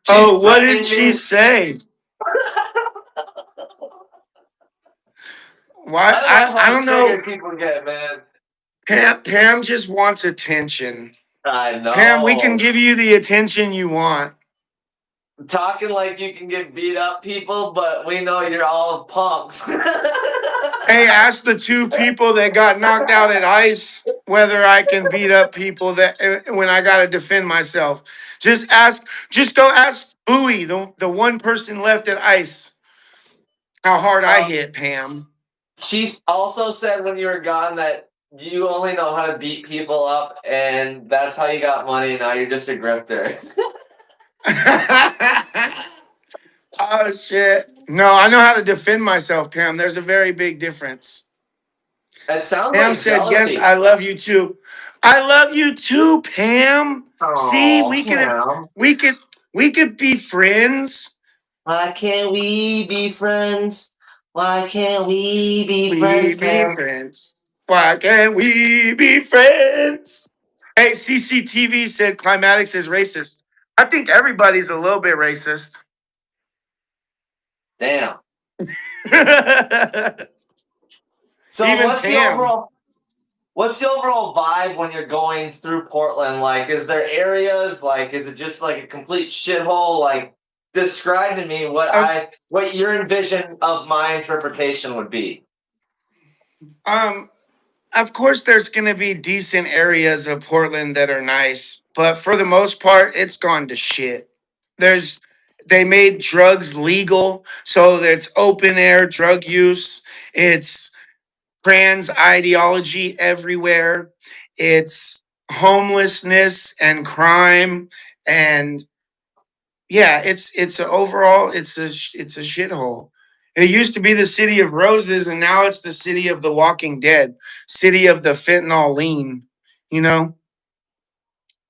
Oh, what did threatening she me. say? Why? I love I how don't know. triggered people get, man. Pam just wants attention. I Pam, we can know. give you the attention you want. Talking like you can get beat up people, but we know you're all punks. Hey, ask the two people that got knocked out at ice whether I can beat up people that when I got to defend myself. Just go ask Bowie, the one person left at ice. how hard I Um, hit, Pam. she also said when you were gone that you only know how to beat people up, and that's how you got money. Now you're just a grifter. Oh shit. No, I know how to defend myself, Pam. There's a very big difference. It sounds Pam like said, "Yes, jealousy. I love you too." I love you too, Pam. See, Oh, Pam. we could we could be friends. Why can't we be friends? Why can't we be We friends, be Pam? friends. Why can't we be friends? Hey, CCTV said climatics is racist. I think everybody's a little bit racist. Damn. So Even Pam. what's the overall vibe when you're going through Portland? Like, is there areas like is it just like a complete shithole? Like, describe to me Of what your envision of my interpretation would be. um of course there's gonna be decent areas of Portland that are nice, but for the most part, it's gone to shit. There's they made drugs legal, so it's open air drug use. It's trans ideology everywhere. It's homelessness and crime, and yeah, it's a overall it's a shithole. It used to be the city of roses, and now it's the city of the Walking Dead, city of the fentanyl lean. You know,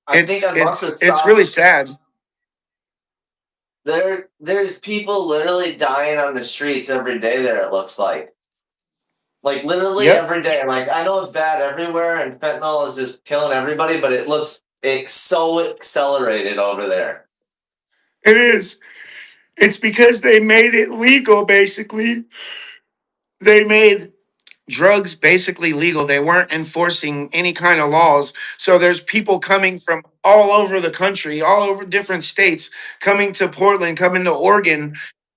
I think I must have it's saw really sad. there's people literally dying on the streets every day there, it looks like literally Yep, every day. Like, I know it's bad everywhere and fentanyl is just killing everybody, but it looks it's so accelerated over there. it is. It's because they made it legal. Basically, they made drugs basically legal. They weren't enforcing any kind of laws. So there's people coming from all over the country, all over different states, coming to Portland, coming to Oregon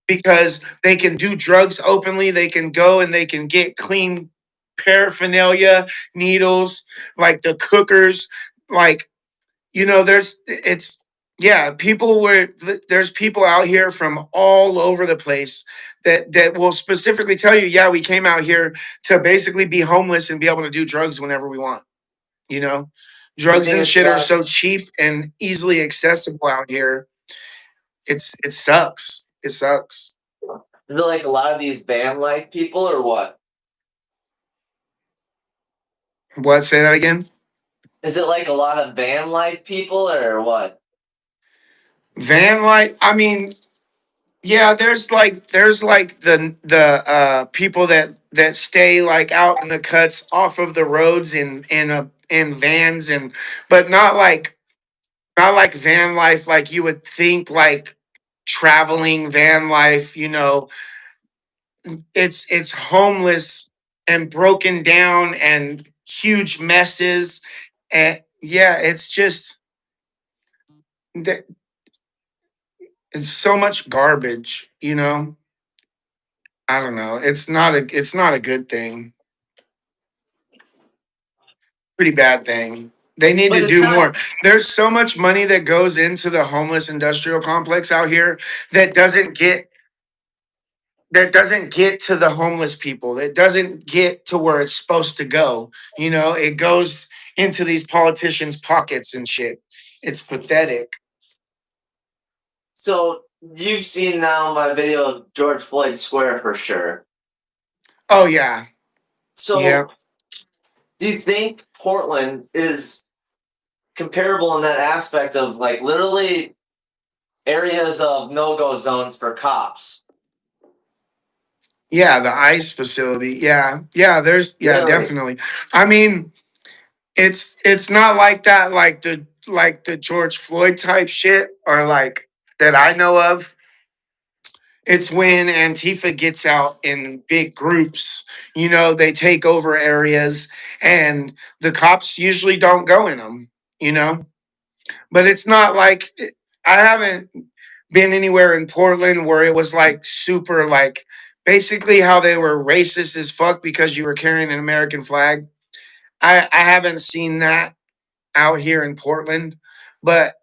because they can do drugs openly. They can go and they can get clean paraphernalia, needles, like the cookers, like there's it's yeah, there's people out here from all over the place that will specifically tell you, yeah, we came out here to basically be homeless and be able to do drugs whenever we want. You know, Do you drugs think and it's shit are so cheap and easily accessible out here. It sucks. It sucks. is it like a lot of these van life people or what? What? Say that again. Is it like a lot of van life people or what? Van life. I mean, yeah, there's like the people that stay like out in the cuts off of the roads in vans, and but not like van life like you would think, like traveling van life, it's homeless and broken down and huge messes, and yeah, it's just that it's so much garbage. I don't know. It's not a good thing. Pretty bad thing. They need But to it's do not more. There's so much money that goes into the homeless industrial complex out here that doesn't get that doesn't get to the homeless people. That doesn't get to where it's supposed to go. It goes into these politicians' pockets and shit. It's pathetic. so you've seen now my video of George Floyd Square for sure. Oh yeah. Yeah. So do you think Portland is comparable in that aspect of like literally areas of no-go zones for cops? Yeah, the ICE facility. Yeah. Yeah, Really? definitely. I mean, it's not like that, like the George Floyd type shit, or like that I know of. It's when Antifa gets out in big groups, they take over areas, and the cops usually don't go in them, you know? But it's not like I haven't been anywhere in Portland where it was like super, like basically how they were racist as fuck because you were carrying an American flag. I haven't seen that out here in Portland, but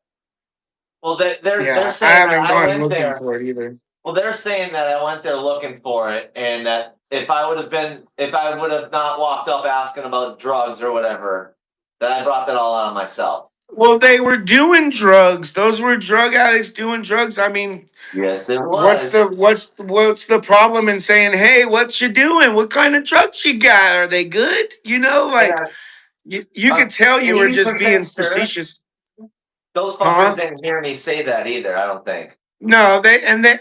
Well, they're yeah, I saying that haven't I gone went looking there. for it either. Well, they're saying that I went there looking for it, and that if I would have not walked up asking about drugs or whatever, that I brought that all on myself. Well, they were doing drugs. Those were drug addicts doing drugs. I mean, Yes, it what's the was. what's the problem in saying, "Hey, what you doing? What kind of drugs you got? Are they good?" You know, like And you I'm could tell you were just being 80% sure facetious, those fuckers huh? didn't hear me say that either. I don't think. No, they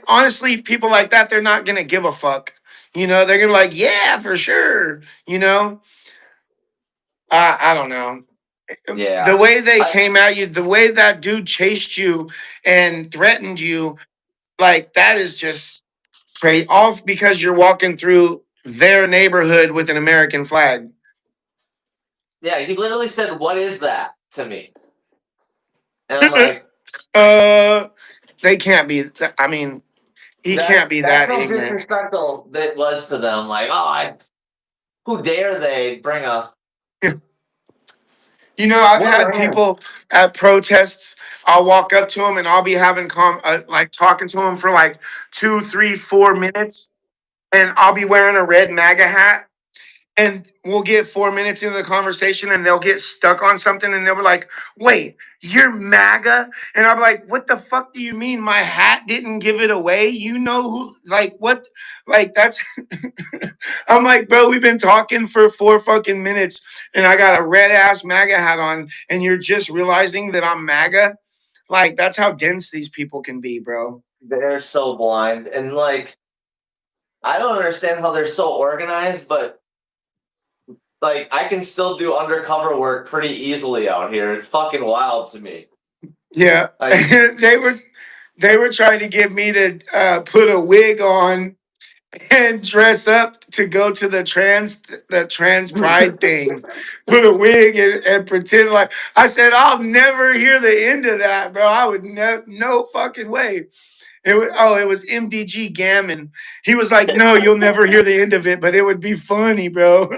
honestly, people like that, they're not gonna give a fuck. You know, they're gonna be like, "Yeah, for sure." You know, I don't know. The Yeah, way they I came at you, the way that dude chased you and threatened you, like that is just crazy. All because you're walking through their neighborhood with an American flag. yeah. He literally said, "What is that?" to me, and I'm like, uh, they can't be. I mean, he can't be that's that how ignorant. disrespectful that was to them. Like, oh, who dare they bring a You know, I've what had land? people at protests. I'll walk up to them and I'll be having like talking to them for like 2, 3, 4 minutes, and I'll be wearing a red MAGA hat, and we'll get 4 minutes into the conversation and they'll get stuck on something and they'll be like, "Wait, you're MAGA?" And I'm like, "What the fuck do you mean? My hat didn't give it away? You know who, like, what, like, that's," I'm like, "Bro, we've been talking for 4 fucking minutes and I got a red ass MAGA hat on and you're just realizing that I'm MAGA?" Like, that's how dense these people can be, bro. They're so blind, and like, I don't understand how they're so organized, but like, I can still do undercover work pretty easily out here. It's fucking wild to me. Yeah. Like, they were trying to get me to put a wig on and dress up to go to the trans pride thing. Put a wig and pretend like, I said, "I'll never hear the end of that, bro. I would no fucking way." It was MDG Gammon. He was like, "No, you'll never hear the end of it, but it would be funny, bro."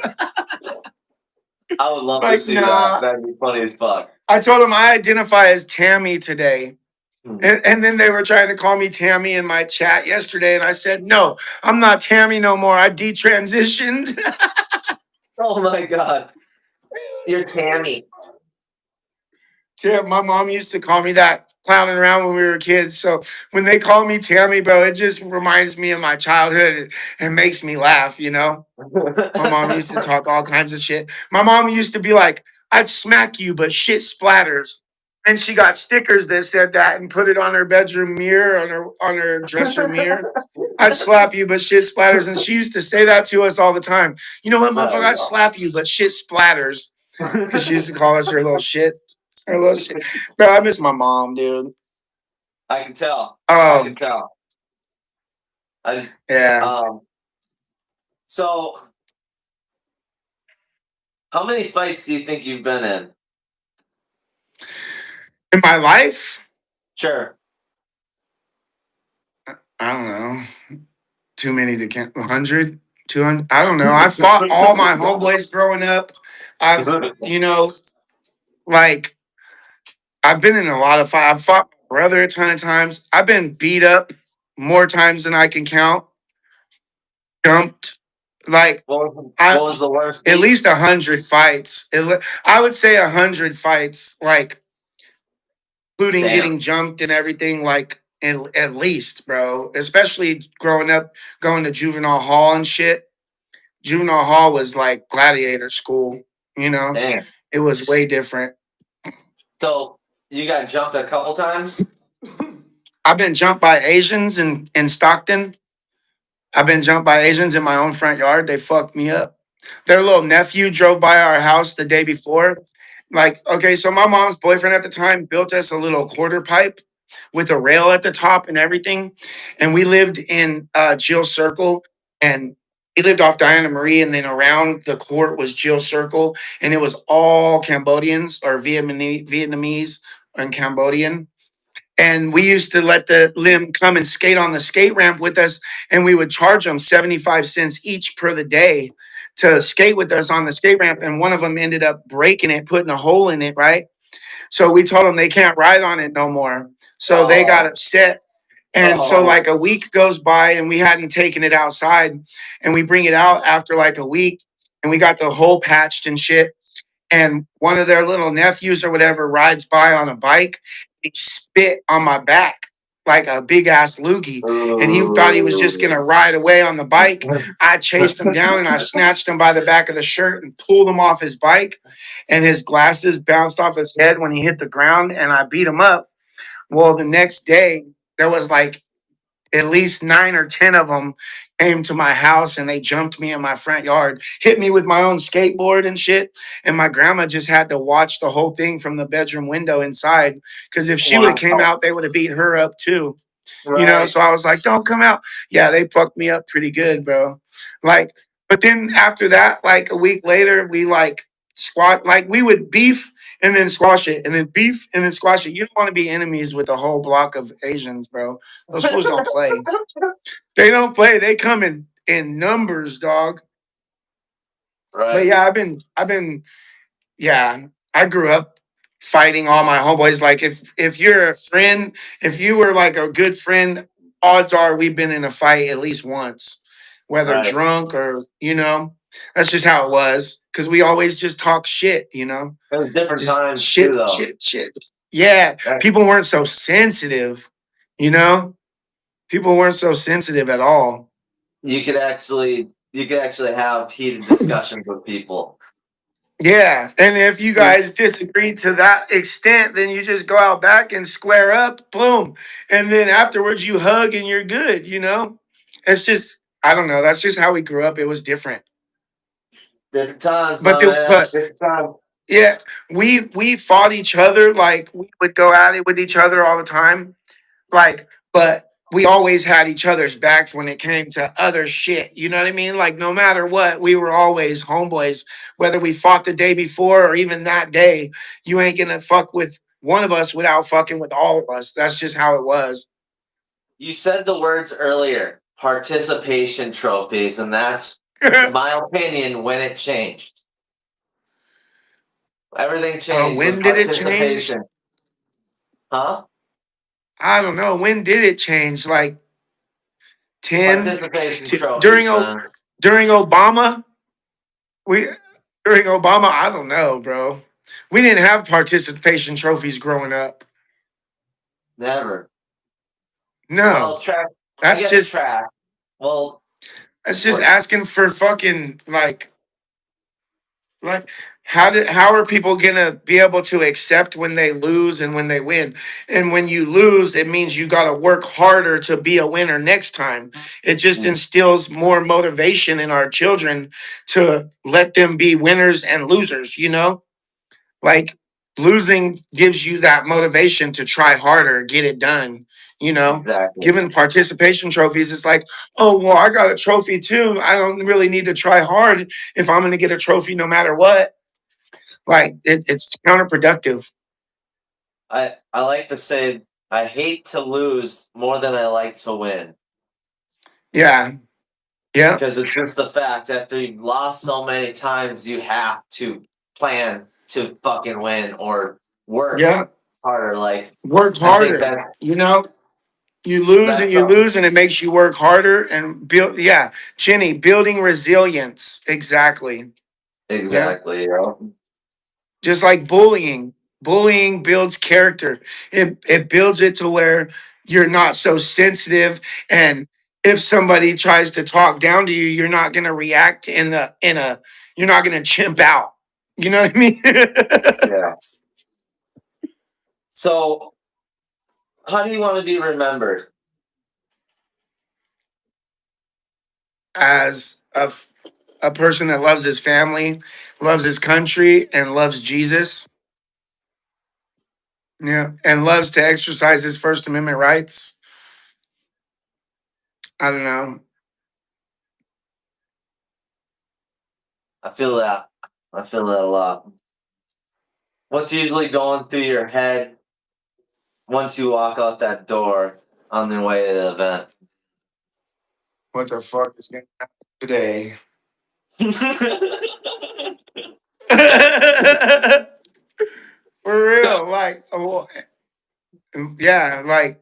I would love to Like, see that. nah. That'd be funny as fuck. I told him I identify as Tammy today. Hmm. And then they were trying to call me Tammy in my chat yesterday, and I said, "No, I'm not Tammy no more. I detransitioned." Oh my god, you're Tammy. Yeah, my mom used to call me that clowning around when we were kids. So when they call me Tammy, bro, it just reminds me of my childhood and makes me laugh, you know? My mom used to talk all kinds of shit. My mom used to be like, "I'd smack you, but shit splatters." And she got stickers that said that and put it on her bedroom mirror, on her dresser mirror. "I'd slap you, but shit splatters." And she used to say that to us all the time. "You know what, There motherfucker? we I'd go. slap you, but shit splatters." Because she used to call us her little shit. Her little shit. Bro, I miss my mom, dude. I can tell. I Oh, can tell. I yeah. um. So, how many fights do you think you've been in? In my life, Sure. I don't know. Too many to count. 100, 200. I don't know. I fought all my homeboys growing up. I've, you know, like, I've been in a lot of fight. I've fought my brother a ton of times. I've been beat up more times than I can count. Jumped. Like, I What was the worst at beat? least 100 fights. I would say 100 fights, like including Damn. getting jumped and everything. Like at least, bro. Especially growing up, going to juvenile hall and shit. Juvenile hall was like gladiator school. You know, Damn. it was way different. So you got jumped a couple times? I've been jumped by Asians in Stockton. I've been jumped by Asians in my own front yard. They fucked me up. Their little nephew drove by our house the day before. Like, okay, so my mom's boyfriend at the time built us a little quarter pipe with a rail at the top and everything. And we lived in Jill Circle, and we lived off Diana Marie. And then around the court was Jill Circle. And it was all Cambodians or Vietnamese and Cambodian. And we used to let the limb come and skate on the skate ramp with us, and we would charge them 75 cents each per the day to skate with us on the skate ramp. And one of them ended up breaking it, putting a hole in it, right? So we told them they can't ride on it no more. So they got Oh, upset And so Oh, like a week goes by and we hadn't taken it outside, and we bring it out after like a week, and we got the hole patched and shit. And one of their little nephews or whatever rides by on a bike. He spit on my back like a big ass loogie. And he thought he was just going to ooh. ride away on the bike. I chased him down and I snatched him by the back of the shirt and pulled him off his bike. And his glasses bounced off his head when he hit the ground, and I beat him up. Well, the next day, there was like at least 9 or 10 of them came to my house, and they jumped me in my front yard, hit me with my own skateboard and shit. And my grandma just had to watch the whole thing from the bedroom window inside. Because if she would have came Wow. out, they would have beat her up too. Right. So I was like, don't come out. Yeah, they fucked me up pretty good, bro. Like, but then after that, like a week later, we like squat, like we would beef and then squash it, and then beef and then squash it. You don't want to be enemies with a whole block of Asians, bro. Those fools don't play. They don't play. They come in numbers, dog. But Right. yeah, I've been yeah, I grew up fighting all my homeboys. Like if you're a friend, if you were like a good friend, odds are we've been in a fight at least once, whether Right. drunk or That's just how it was. Cause we always just talk shit, It was different just times too, shit, though. shit, shit. Yeah, Right. people weren't so sensitive, you know. People weren't so sensitive at all. You could actually have heated discussions with people. Yeah, and if you guys disagree to that extent, then you just go out back and square up, boom, and then afterwards you hug and you're good. It's just I don't know. That's just how we grew up. It was different, Different times, but my man. but Different times. yeah, we fought each other like we would go at it with each other all the time. Like, but we always had each other's backs when it came to other shit. You know what I mean? Like, no matter what, we were always homeboys. Whether we fought the day before or even that day, you ain't gonna fuck with one of us without fucking with all of us. That's just how it was. You said the words earlier, participation trophies, and that's, in my opinion, when it changed. Everything changed with When did it change? participation. Huh? I don't know. When did it change? Like 10 Participation during trophies, man. during Obama? We during Obama, I don't know, bro. We didn't have participation trophies growing up. Never. No. Well, track. I That's guess just track. Well, that's just what asking for fucking like how are people gonna be able to accept when they lose and when they win? And when you lose, it means you gotta work harder to be a winner next time. It just instills more motivation in our children to let them be winners and losers. Like losing gives you that motivation to try harder, get it done, you know. exactly? Given participation trophies, it's like, oh well, I got a trophy too. I don't really need to try hard if I'm gonna get a trophy no matter what. Like it's counterproductive. I like to say I hate to lose more than I like to win, Yeah. Yeah. because it's just the fact that after you've lost so many times, you have to plan to fucking win or work Yeah. harder. Like, Work I think harder. You know, that's you something. lose and it makes you work harder and build Chinny, building resilience. Exactly. Yeah. Exactly, yo. Just like bullying. Bullying builds character. It builds it to where you're not so sensitive, and if somebody tries to talk down to you, you're not gonna react in a you're not gonna chimp out. You know what I mean? Yeah. So, how do you want to be remembered? As a person that loves his family, loves his country, and loves Jesus. Yeah. And loves to exercise his First Amendment rights. I don't know. I feel that. I feel that a lot. What's usually going through your head once you walk out that door on the way to the What the fuck is going to happen today? event? For real. Like, yeah, like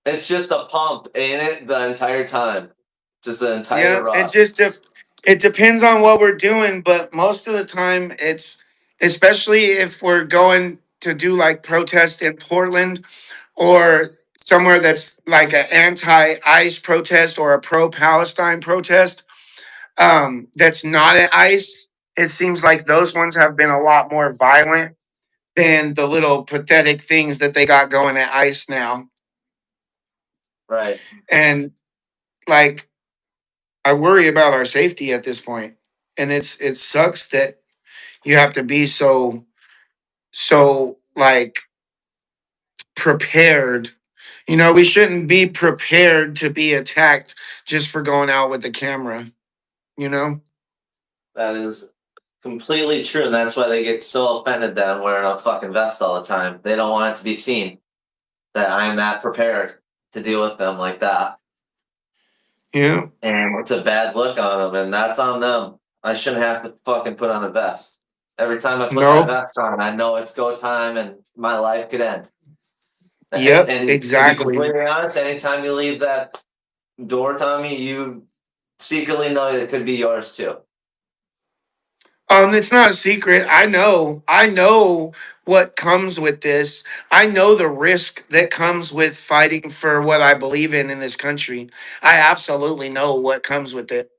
It's just a pump, ain't it? The entire time, just the entire Yeah, ride. it depends on what we're doing, but most of the time it's, especially if we're going to do like protests in Portland or somewhere that's like an anti-ICE protest or a pro-Palestine protest, that's not at ICE. It seems like those ones have been a lot more violent than the little pathetic things that they got going at ICE now. Right. And like, I worry about our safety at this point. And it sucks that you have to be so like prepared. You know, we shouldn't be prepared to be attacked just for going out with the camera, you know? That is completely true, and that's why they get so offended that I'm wearing a fucking vest all the time. They don't want it to be seen that I am that prepared to deal with them like that. Yeah. And it's a bad look on them, and that's on them. I shouldn't have to fucking put on a vest. Every time I put that No. vest on, I know it's go time and my life could end. Yep, And to be exactly. completely honest, anytime you leave that door, Tommy, you secretly know it could be yours too. It's not a secret. I know what comes with this. I know the risk that comes with fighting for what I believe in this country. I absolutely know what comes with it.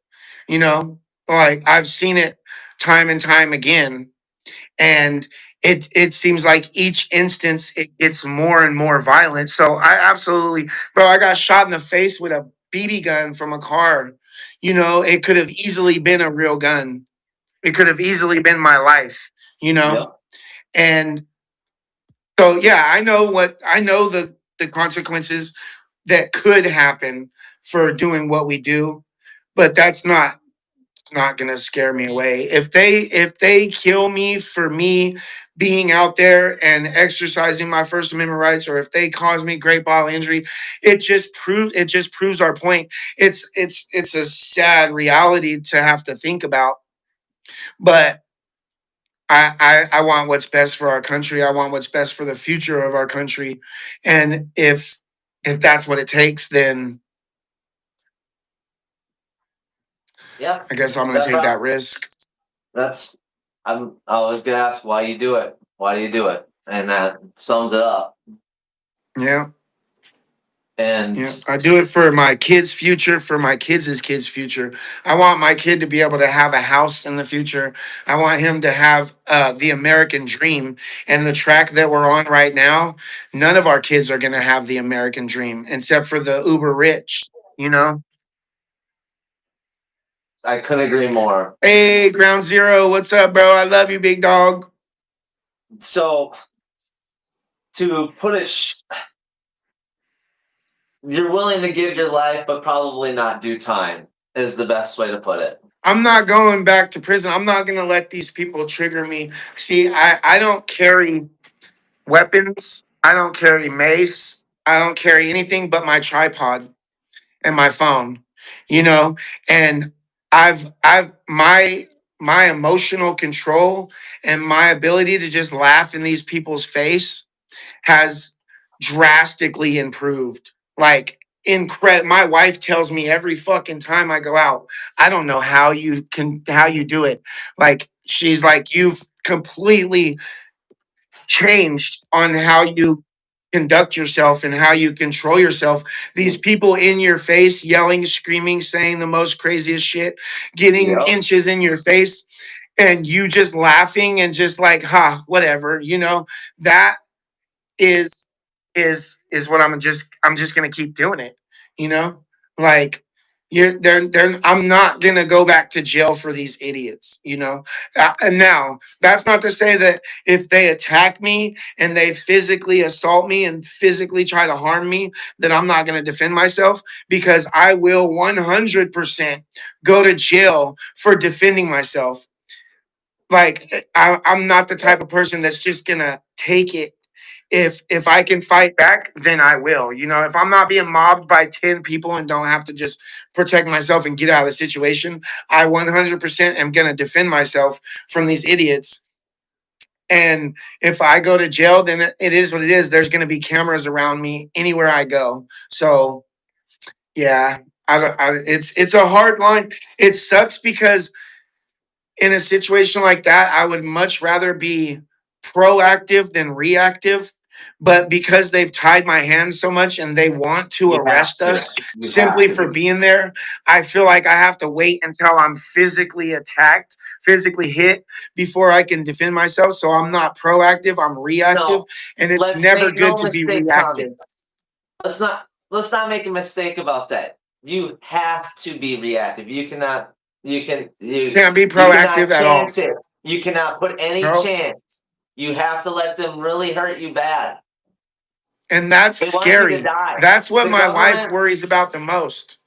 You know, like I've seen it time and time again, and it seems like each instance it gets more and more violent. So I absolutely, bro, I got shot in the face with a BB gun from a car. You know, it could have easily been a real gun. It could have easily been my life, you know? Yep. And so yeah, I know the consequences that could happen for doing what we do, but that's not gonna scare me away. If they kill me for me being out there and exercising my First Amendment rights, or if they cause me great bodily injury, it just proves our point. It's a sad reality to have to think about, but I want what's best for our country. I want what's best for the future of our country. And if that's what it takes, then Yeah. I guess I'm gonna That take pro- that risk. that's I'm always gonna ask why you do it. Why do you do it? And that sums it up. Yeah. And Yeah. I do it for my kids' future, for my kids' future. I want my kid to be able to have a house in the future. I want him to have the American dream. And the track that we're on right now, none of our kids are gonna have the American dream except for the uber rich, you know? I couldn't agree more. Hey, Ground Zero, what's up, bro? I love you, big dog. So to put it, you're willing to give your life, but probably not do time. Is the best way to put it. I'm not going back to prison. I'm not going to let these people trigger me. See, I don't carry weapons. I don't carry mace. I don't carry anything but my tripod and my phone, you know? And I've my emotional control and my ability to just laugh in these people's face has drastically improved. Like incredible. My wife tells me every fucking time I go out, I don't know how you do it. Like she's like, you've completely changed on how you conduct yourself and how you control yourself. These people in your face yelling, screaming, saying the most craziest shit, getting Yep. inches in your face, and you just laughing and just like, ha, whatever, you know, that is is what I'm just gonna keep doing it. You know, like you're they're I'm not gonna go back to jail for these idiots. You know, and now that's not to say that if they attack me and they physically assault me and physically try to harm me, that I'm not gonna defend myself because I will 100% go to jail for defending myself. Like I'm not the type of person that's just gonna take it. If I can fight back, then I will. You know, if I'm not being mobbed by 10 people and don't have to just protect myself and get out of the situation, I 100% am gonna defend myself from these idiots. And if I go to jail, then it is what it is. There's going to be cameras around me anywhere I go. So yeah, it's a hard line. It sucks because in a situation like that, I would much rather be proactive than reactive. But because they've tied my hands so much and they want to You have arrest to. us You have simply to for be. being there, I feel like I have to wait until I'm physically attacked, physically hit before I can defend myself. So I'm not proactive, I'm reactive. No, And it's let's never make good no to be mistake, reactive. Tommy. Let's not make a mistake about that. You have to be reactive. You cannot you can Can't be you cannot proactive at all. chance it. You cannot put any No. chance. You have to let them really hurt you bad. And that's They want you to scary. die. That's what The my wife government worries about the most.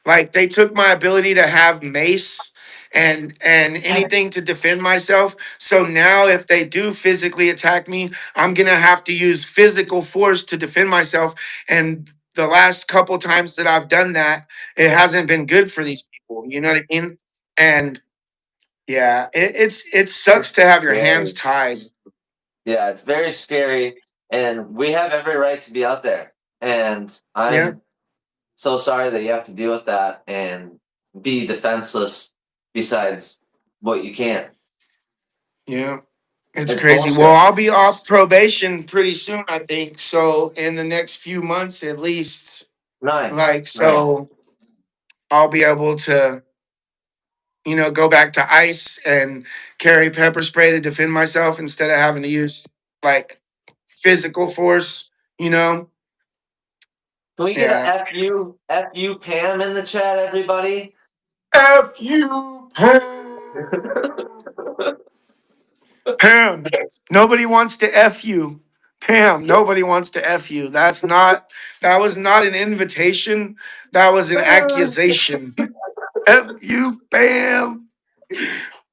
Like they took my ability to have mace and anything to defend myself. So now if they do physically attack me, I'm going to have to use physical force to defend myself, and the last couple times that I've done that, it hasn't been good for these people, you know what I mean? And yeah, it sucks it's to have your hands scary. tied. Yeah, it's very scary, and we have every right to be out there. And Yeah. I'm so sorry that you have to deal with that and be defenseless besides what you can. Yeah. It's It's crazy. Well, bullshit. I'll be off probation pretty soon, I think. So in the next few months at least, Nice, like nice. so I'll be able to, go back to ICE and carry pepper spray to defend myself instead of having to use like physical force, you know? Can we get a Yeah. FU Pam in the chat, everybody? F you Pam. Pam. Nobody wants to F you. Pam, nobody wants to F you. That was not an invitation. That was an accusation. F you, Pam.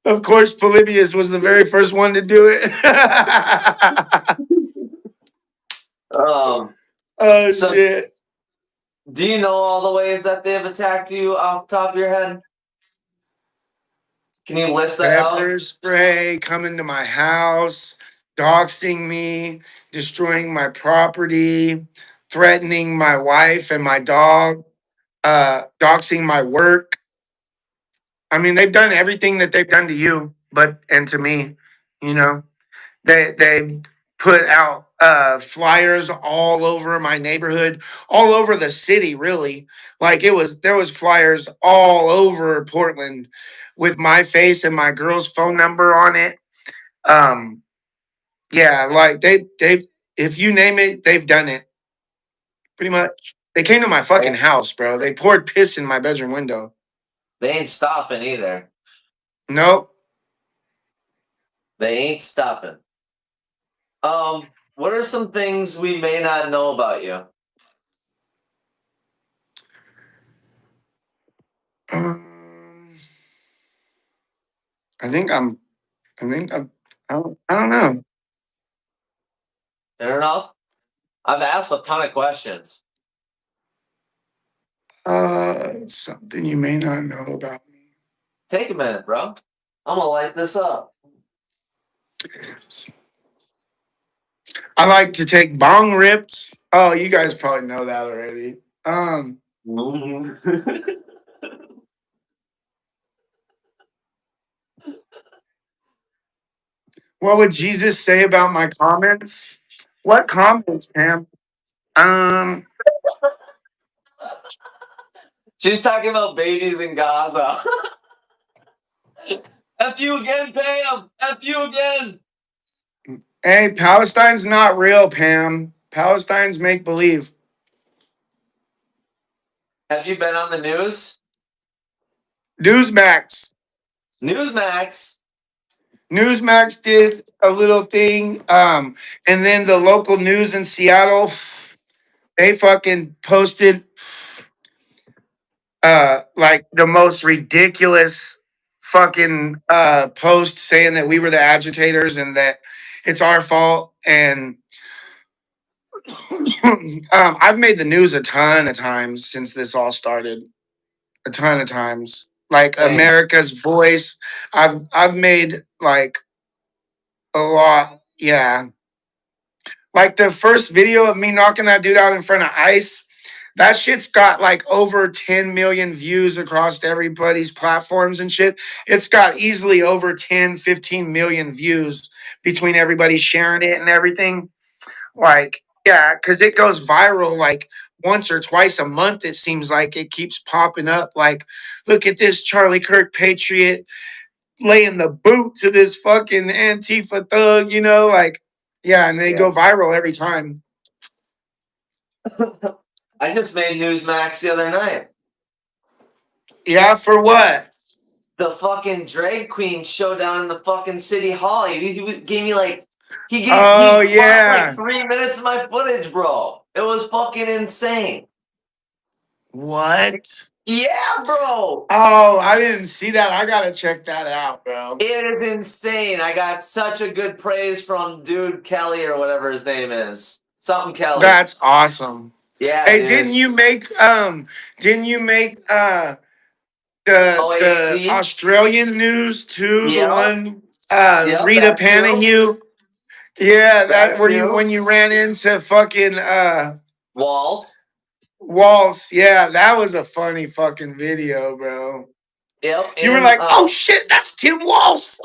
Of course, Polybius was the very first one to do it. um, Oh so shit. do you know all the ways that they've attacked you off the top of your head? Can you list that out? Pepper spray coming to my house, doxing me, destroying my property, threatening my wife and my dog, doxing my work. I mean, they've done everything that they've done to you, but and to me, you know. They put out flyers all over my neighborhood, all over the city, really. Like there was flyers all over Portland with my face and my girl's phone number on it. Um, yeah, like they've if you name it, they've done it pretty much. They came to my fucking They, house, bro. They poured piss in my bedroom window. they ain't stopping either. Nope. They ain't stopping. What are some things we may not know about you? Um, I think I'm. I think I'm. I don't know. Fair enough. I've asked a ton of questions. Something you may not know about me. Take a minute, bro. I'm gonna light this up. I like to take bong rips. Oh, you guys probably know that already. Um, what would Jesus say about my comments? What comments, Pam? Um, She's talking about babies in Gaza. F you again, Pam. F you again. hey, Palestine's not real, Pam. Palestine's make believe. Have you been on the news? Newsmax. Newsmax. Newsmax did a little thing. And then the local news in Seattle, they fucking posted like the most ridiculous fucking post saying that we were the agitators and that it's our fault. And I've made the news a ton of times since this all started. A ton of times. Like Same. America's Voice. I've made like A lot. Yeah. Like the first video of me knocking that dude out in front of ice, that shit's got like over 10 million views across everybody's platforms and shit. It's got easily over 10, 15 million views between everybody sharing it and everything. Like, yeah, because it goes viral like once or twice a month. It seems like it keeps popping up. Like, look at this Charlie Kirk Patriot laying the boot to this fucking Antifa thug, like, yeah, and they Yeah. go viral every time. I just made Newsmax the other night. Yeah, for what? The fucking drag queen showdown in the fucking city hall. He gave me like Oh he bought like yeah. 3 minutes of my footage, bro. It was fucking insane. What? Yeah, bro. Oh, I didn't see that. I gotta check that out, bro. It is insane. I got such a good praise from dude Kelly or whatever his name is. Something Kelly. That's awesome. Yeah, Hey, dude. didn't you make the OAC. Australian news too? The Yep. one Yep, Rita that too. Panahue? Yeah, that That where you when too. you ran into fucking Walls. Waltz. Yeah, that was a funny fucking video, bro. Yep. You were And like, oh shit, that's Tim Waltz.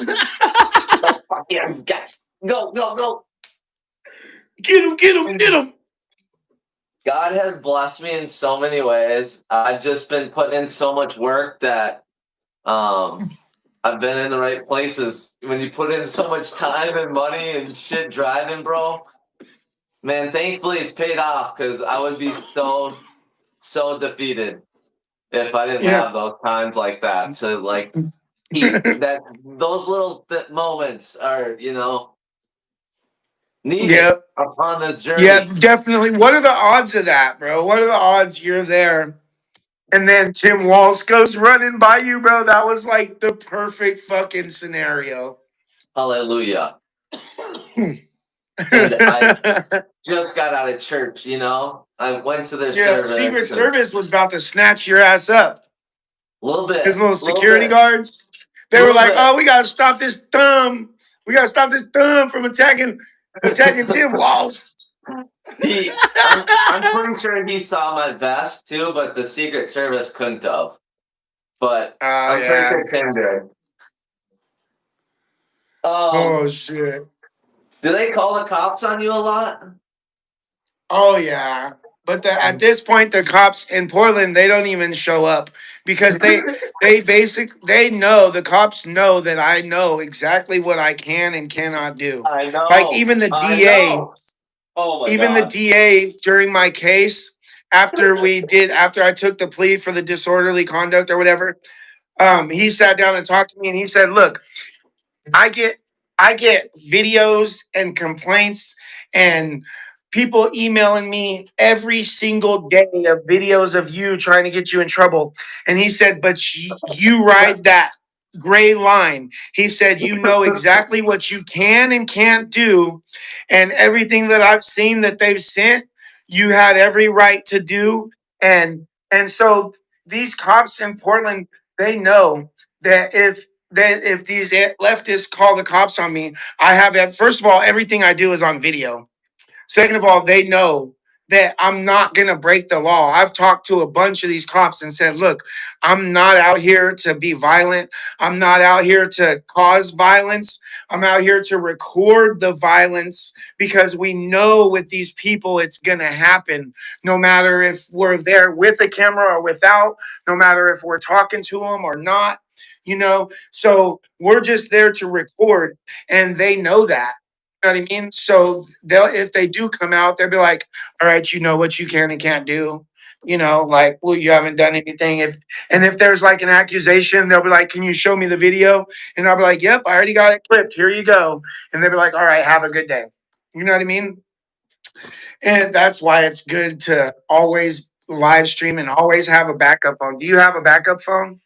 oh fuck yeah, go, go, go. Get him, get him, get him. God has blessed me in so many ways. I've just been putting in so much work that I've been in the right places. When you put in so much time and money and shit driving, bro, man, thankfully it's paid off because I would be so defeated if I didn't Yeah. have those times like that to like keep that those little moments are, needed Yep. upon this Yeah, journey. definitely. What are the odds of that, bro? What are the odds you're there? And then Tim Walsh goes running by you, bro. That was like the perfect fucking scenario. Hallelujah. And I just got out of church, I went to their Yeah, Secret service and Service was about to snatch your ass up. a little His bit, little a little security bit, guards. a They were little like, bit. "Oh, we gotta stop this thumb. We gotta stop this thumb from attacking Tim Walsh." I'm pretty sure he saw my vest too, but the Secret Service couldn't have. But Oh I'm pretty yeah. sure Tim did. Um, Oh shit. do they call the cops on you a lot? Oh yeah. But at this point, the cops in Portland, they don't even show up because they know, the cops know that I know exactly what I can and cannot do. I Like know, even the I DA, know. Oh my even the god. DA during my case, after I took the plea for the disorderly conduct or whatever, he sat down and talked to me and he said, "Look, I get I get videos and complaints and people emailing me every single day of videos of you trying to get you in trouble." And he said, "But you ride that gray line." He said, "You know exactly what you can and can't do, and everything that I've seen that they've sent, you had every right to do." And so these cops in Portland, they know that if these leftists call the cops on me, I have that. First of all, everything I do is on video. Second of all, they know that I'm not going to break the law. I've talked to a bunch of these cops and said, look, I'm not out here to be violent. I'm not out here to cause violence. I'm out here to record the violence because we know with these people it's going to happen no matter if we're there with a camera or without, no matter if we're talking to them or not. So we're just there to record, and they know that. You know what I mean? So they'll, if they do come out, they'll be like, "All right, you know what you can and can't do." Like, well, you haven't done anything. If there's like an accusation, they'll be like, "Can you show me the video?" And I'll be like, "Yep, I already got it clipped. Here you go." And they'll be like, "All right, have a good day." You know what I mean? And that's why it's good to always live stream and always have a backup phone. Do you have a backup phone?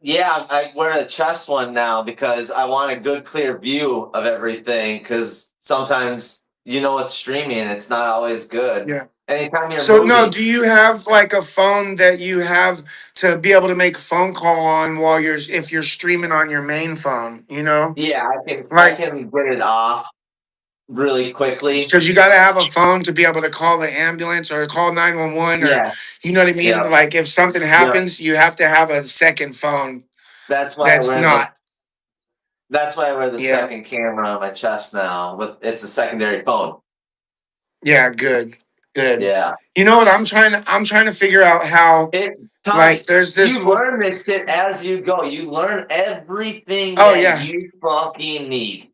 Yeah, I wear a chest one now because I want a good, clear view of everything. Because sometimes, with streaming, it's not always good. Yeah. anytime you're So no, moving. do you have like a phone that you have to be able to make phone call on while you're if you're streaming on your main phone, you know? Yeah, I Like can get it off really quickly. because you got to have a phone to be able to call the ambulance or call 911 or Yeah, you know what I yeah, mean? Like if something yeah. happens, you have to have a second phone That's why I that's wear the not. that's why I wear the Yeah. second camera on my chest now. With it's a secondary phone. Yeah, good. Good. Yeah. You know what I'm trying to figure out how It like Tommy, there's this you learn this shit as you go. You learn everything oh that yeah. you fucking need.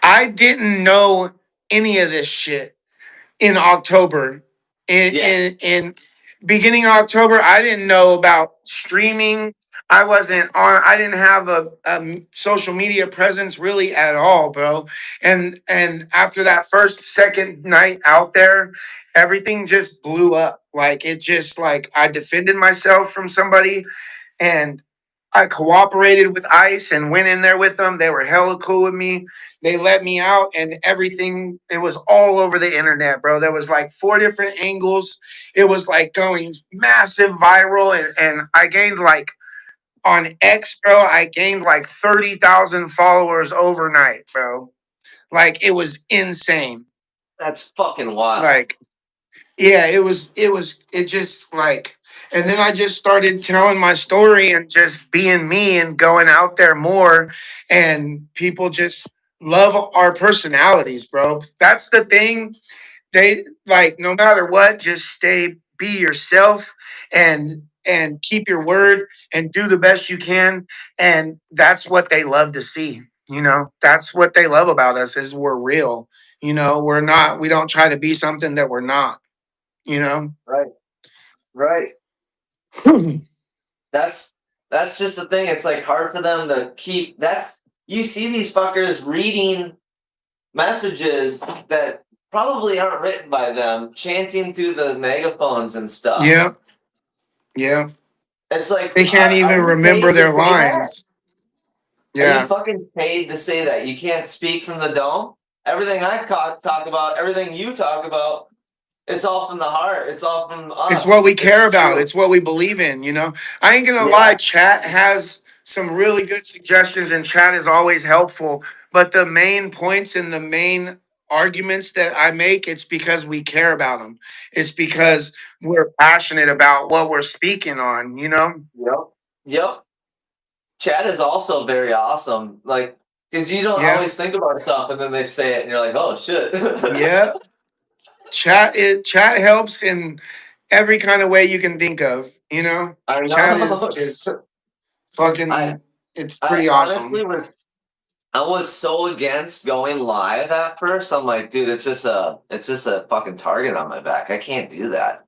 I didn't know any of this shit in October. Yeah. In beginning of October, I didn't know about streaming. I wasn't on. I didn't have a social media presence really at all, bro. And after that first second night out there, everything just blew up. Like it just like I defended myself from somebody, and I cooperated with ICE and went in there with them. They were hella cool with me. They let me out and everything. It was all over the internet, bro. There was like 4 different angles. It was like going massive viral. And I gained like on X, bro, I gained like 30,000 followers overnight, bro. Like it was insane. That's fucking wild. Like yeah, it just like, and then I just started telling my story and just being me and going out there more. And people just love our personalities, bro. That's the thing. They like, no matter what, just be yourself and keep your word and do the best you can. And that's what they love to see. You know, that's what they love about us is we're real. You know, we don't try to be something that we're not, you know? Right. Right. That's that's just the thing. It's like hard for them to keep that's you see these fuckers reading messages that probably aren't written by them, chanting through the megaphones and stuff. Yeah, yeah. It's like, They can't are even you remember paid to their say that? lines. Are you Yeah. fucking paid to say that? You can't speak from the dome? Everything I talk about, everything you talk about, it's all from the heart. It's all from It's what us. we It's care about. true. It's what we believe in, you know? I ain't gonna lie, Yeah, chat has some really good suggestions and chat is always helpful. But the main points and the main arguments that I make, it's because we care about them. It's because we're passionate about what we're speaking on, you know? yep. Yep. Chat is also very awesome. Like, because you don't Yeah. always think about stuff and then they say it and you're like, oh shit. Yeah. Chat helps in every kind of way you can think of, you know? I Chat know. is I fucking it's I pretty honestly awesome. was so against going live at first. I'm like, dude, it's just a fucking target on my back. I can't do that.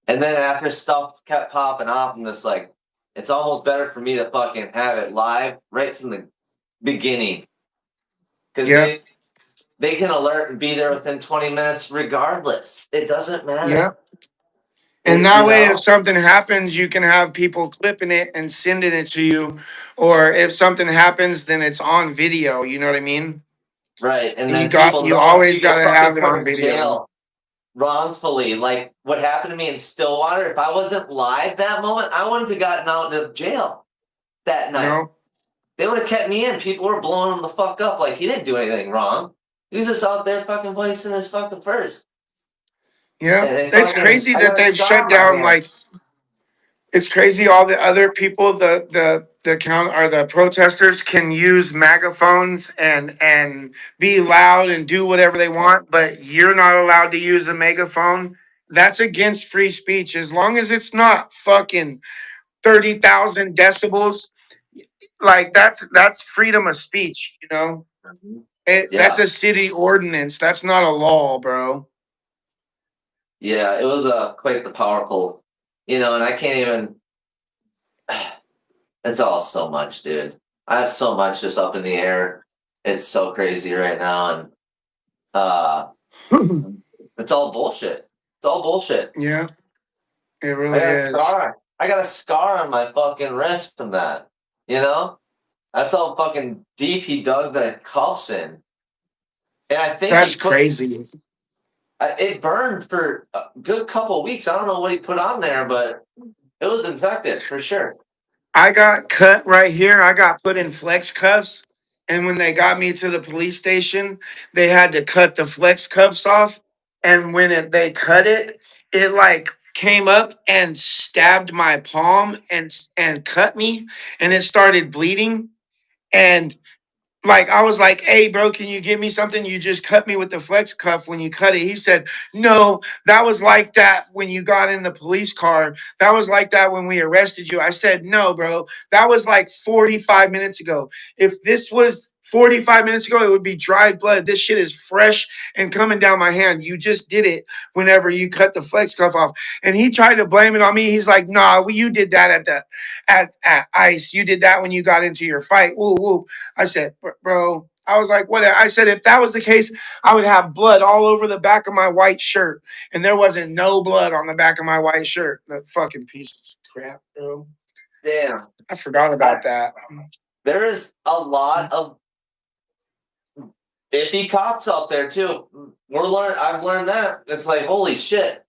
And then after stuff kept popping off, I'm just like, it's almost better for me to fucking have it live right from the beginning. Because Yeah. they can alert and be there within 20 minutes regardless. It doesn't Yeah. matter. And It, that way if something happens, you can have people clipping it and sending it to you. Or if something happens, then it's on video, you know what I mean? right. And And then people you know if you always get gotta fucking have it put on in video. jail wrongfully, like what happened to me in Stillwater, if I wasn't live that moment, I wouldn't have gotten out of jail that night. No? They would have kept me in. People were blowing him the fuck up like he didn't do anything wrong. He was just out there fucking placing his fucking first. Yeah. And they It's fucking, crazy I that got a they've scar shut on my down hand. like it's crazy all the other people, the count or the protesters can use megaphones and be loud and do whatever they want, but you're not allowed to use a megaphone. That's against free speech. As long as it's not fucking 30,000 decibels, like that's freedom of speech, you know? Mhm. That's Yeah. a city ordinance. That's not a law, bro. Yeah. It was quite the powerful, and I can't even, it's all so much, dude. I have so much just up in the air. It's so crazy right now. And uh, it's all bullshit. It's all bullshit. Yeah, it I really got a is. scar. I got a scar on my fucking wrist from that. You know? That's how fucking deep he dug the cuffs in. And That's crazy. It burned for a good couple of weeks. I don't know what he put on there, but it was infected for sure. I got cut right here. I got put in flex cuffs. And when they got me to the police station, they had to cut the flex cuffs off. And when they cut it, it like came up and stabbed my palm and cut me, and it started bleeding. And like I was like, "Hey, bro, can you give me something? You just cut me with the flex cuff when you cut it." He said, "No, that was like that when you got in the police car. That was like that when we arrested you." I said, "No, bro, that was like 45 minutes ago. If this was 45 minutes ago, it would be dried blood. This shit is fresh and coming down my hand. You just did it whenever you cut the flex cuff off." And he tried to blame it on me. He's like, "Nah, well, you did that at ICE. You did that when you got into your fight. Woo woo." I said, bro, I was like, what? I said, if that was the case, I would have blood all over the back of my white shirt. And there wasn't no blood on the back of my white shirt. That fucking piece of crap, bro. Damn. I forgot about that. There is a lot of iffy cops out there too. I've learned that. It's like, holy shit.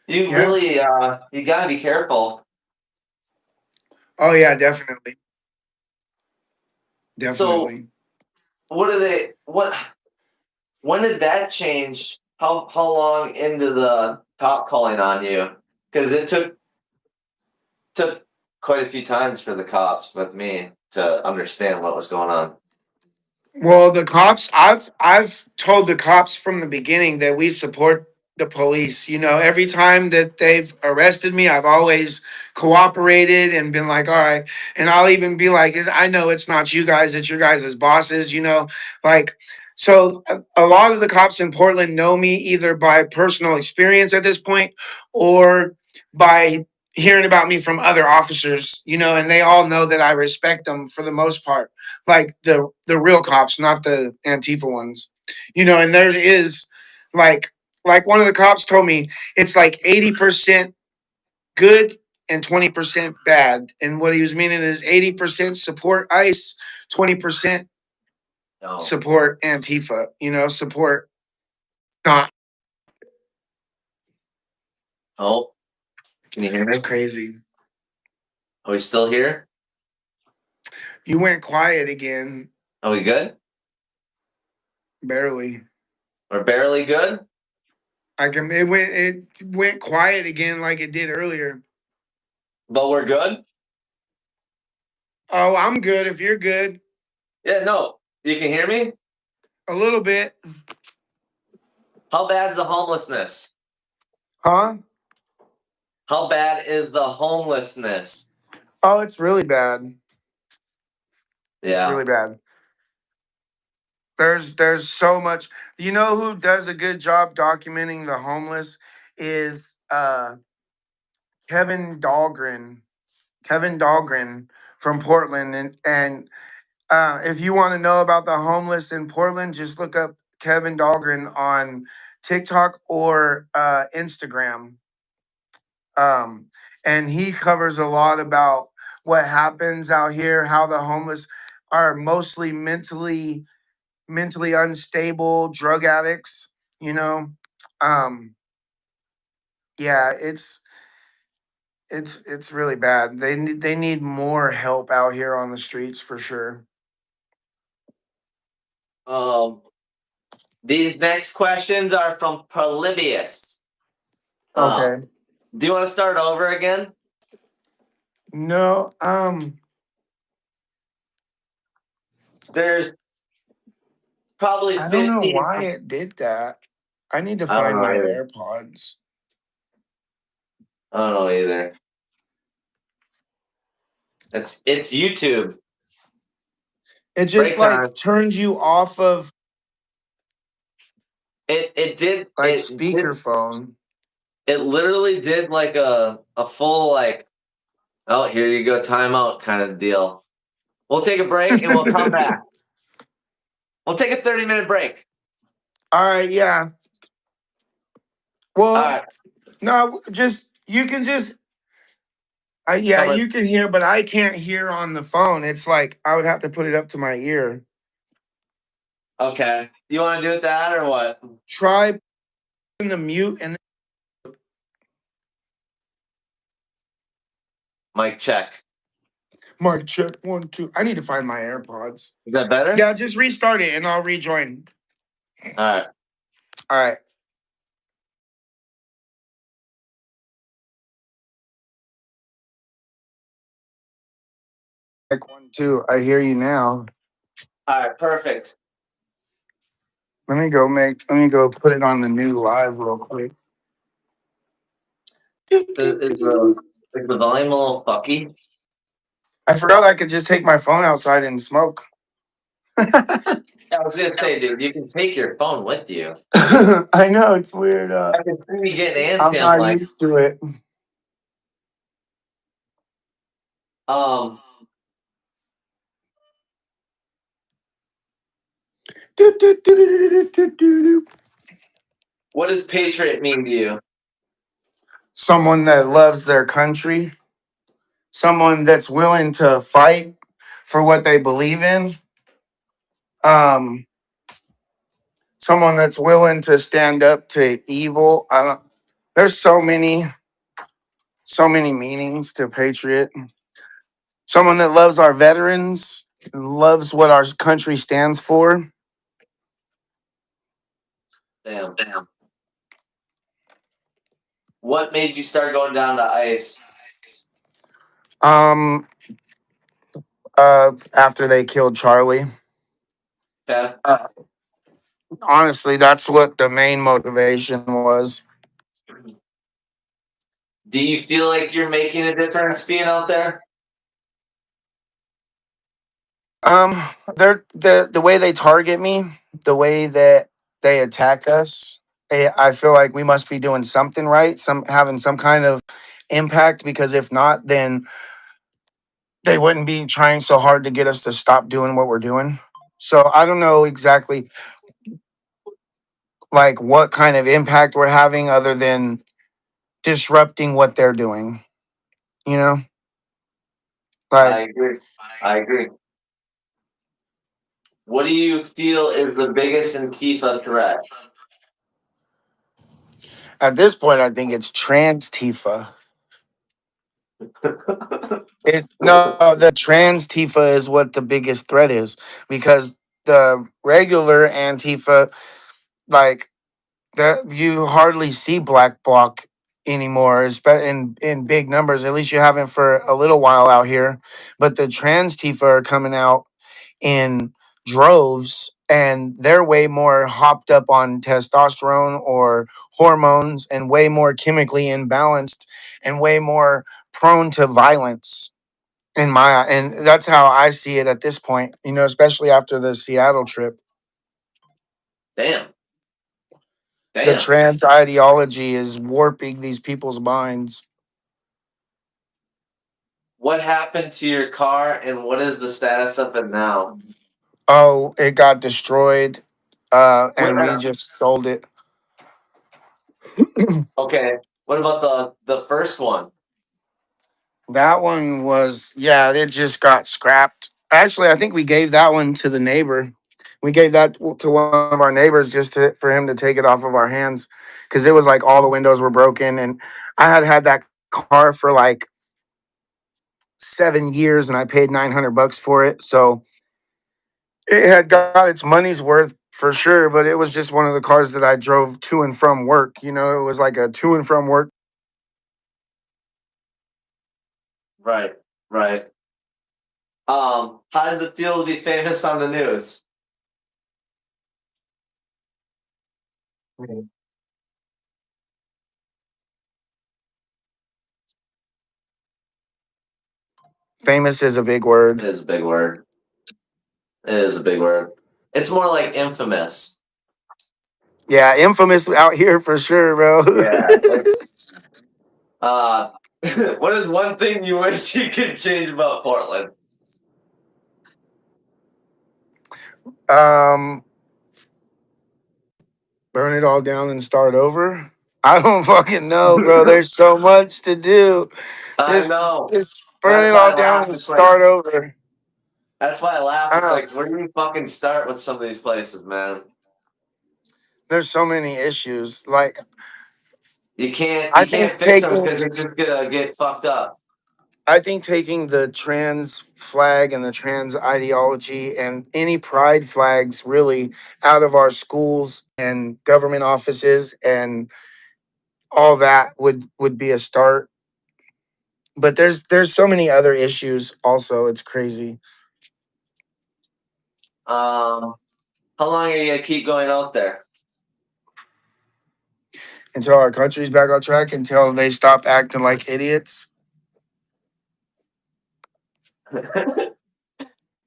You Yeah. really you gotta be careful. Oh, yeah, definitely. So Definitely. what when did that change? How long into the cop calling on you? Because it took quite a few times for the cops with me to understand what was going on. Well, the cops, I've told the cops from the beginning that we support the police. You know, every time that they've arrested me, I've always cooperated and been like, all right. And I'll even be like, I know it's not you guys, it's your guys' bosses, you know, like, so a lot of the cops in Portland know me either by personal experience at this point or by hearing about me from other officers, you know, and they all know that I respect them for the most part, like the real cops, not the Antifa ones, you know. And there is like one of the cops told me it's like 80% good and 20% bad, and what he was meaning is 80% support ICE, 20% No. support Antifa, you know, support not. Oh, can you hear It's me? crazy. Are we still here? You went quiet again. Are we good? Barely. We're barely good? It went quiet again like it did earlier. But we're good? Oh, I'm good if you're good. Yeah, no. You can hear me? A little bit. How bad is the homelessness? Huh? How bad is the homelessness? Oh, it's really bad. It's Yeah. really bad. There's so much. You know who does a good job documenting the homeless is Kevin Dahlgren. Kevin Dahlgren from Portland, and if you want to know about the homeless in Portland, just look up Kevin Dahlgren on TikTok or Instagram. Um, and he covers a lot about what happens out here, how the homeless are mostly mentally unstable drug addicts, you know. um yeah, it's really bad. They need more help out here on the streets for sure. Um, these next questions are from Polybius. Uh, Okay. do you want to start over again? No, There's probably I don't know 15. why it did that. I need to I don't find know my either. AirPods. I don't know either. It's YouTube. It just Break like time. turns you off of It did like speakerphone. it literally did like a full like, oh, here you go, timeout kind of deal. We'll take a break and we'll come back. We'll take a 30-minute break. All right, yeah. All Well, right, no, just you can just yeah, coming. you can hear, but I can't hear on the phone. It's like I would have to put it up to my ear. Okay. You want to do it that or what? Try in the mute and Mic check. Mark check 1 2. I need to find my AirPods. Is that better? Yeah, just restart it and I'll rejoin. All right. All right. Check 1 2. I hear you now. All right. Perfect. Let me go put it on the new live real quick. Is the volume a little fucky? I forgot I could just take my phone outside and smoke. Yeah, I was gonna say, dude, you can take your phone with you. I know it's weird. I can see you getting I'm antsy. I'm not like, used to it. um, what does patriot mean to you? Someone that loves their country, someone that's willing to fight for what they believe in, um, someone that's willing to stand up to evil. I don't. There's so many meanings to patriot. Someone that loves our veterans, loves what our country stands for. Damn. What made you start going down to ice? Um, after they killed Charlie. Okay. Honestly, that's what the main motivation was. Do you feel like you're making a difference being out there? They're the way they target me, the way that they attack us. I feel like we must be doing something right, some having some kind of impact. Because if not, then they wouldn't be trying so hard to get us to stop doing what we're doing. So I don't know exactly like what kind of impact we're having, other than disrupting what they're doing. You know, I like agree. I agree. What do you feel is the biggest Antifa threat? at this point, I think it's trans Tifa. It no, the trans Tifa is what the biggest threat is, because the regular Antifa, like that, you hardly see black bloc anymore, in big numbers. At least you haven't for a little while out here. But the trans Tifa are coming out in droves, and they're way more hopped up on testosterone or hormones, and way more chemically imbalanced, and way more prone to violence in my, and that's how I see it at this point, especially after the Seattle trip. Damn. The Damn. trans ideology is warping these people's minds. What happened to your car and what is the status of it now? Oh, it got destroyed, What, and we just sold it. okay. What about the first one? That one was, yeah, it just got scrapped. Actually, I think we gave that one to the neighbor. We gave that to one of our neighbors for him to take it off of our hands, because it was like all the windows were broken, and I had that car for like 7 years, and I paid $900 for it. So it had got its money's worth for sure, but it was just one of the cars that I drove to and from work. It was like a to and from work. Right. Right. How does it feel to be famous on the news? Famous is a big It word. is a big word. It is a big word. It's more like infamous. Yeah, infamous out here for sure, bro. Yeah. It's uh what is one thing you wish you could change about Portland? um, burn it all down and start over. I don't fucking know, bro. There's so much to do. I Just, know. just burn That's it why all I down laugh. and It's like start over. that's why I laugh. I It's don't like where do you fucking start with some of these places, man? there's so many issues. Like You can't I you think can't fix them taking because it's just gonna get fucked up. I think taking the trans flag and the trans ideology and any pride flags really out of our schools and government offices and all that would be a start. But there's so many other issues also. It's crazy. Um, how long are you gonna keep going out there? Until our country's back on track, until they stop acting like idiots.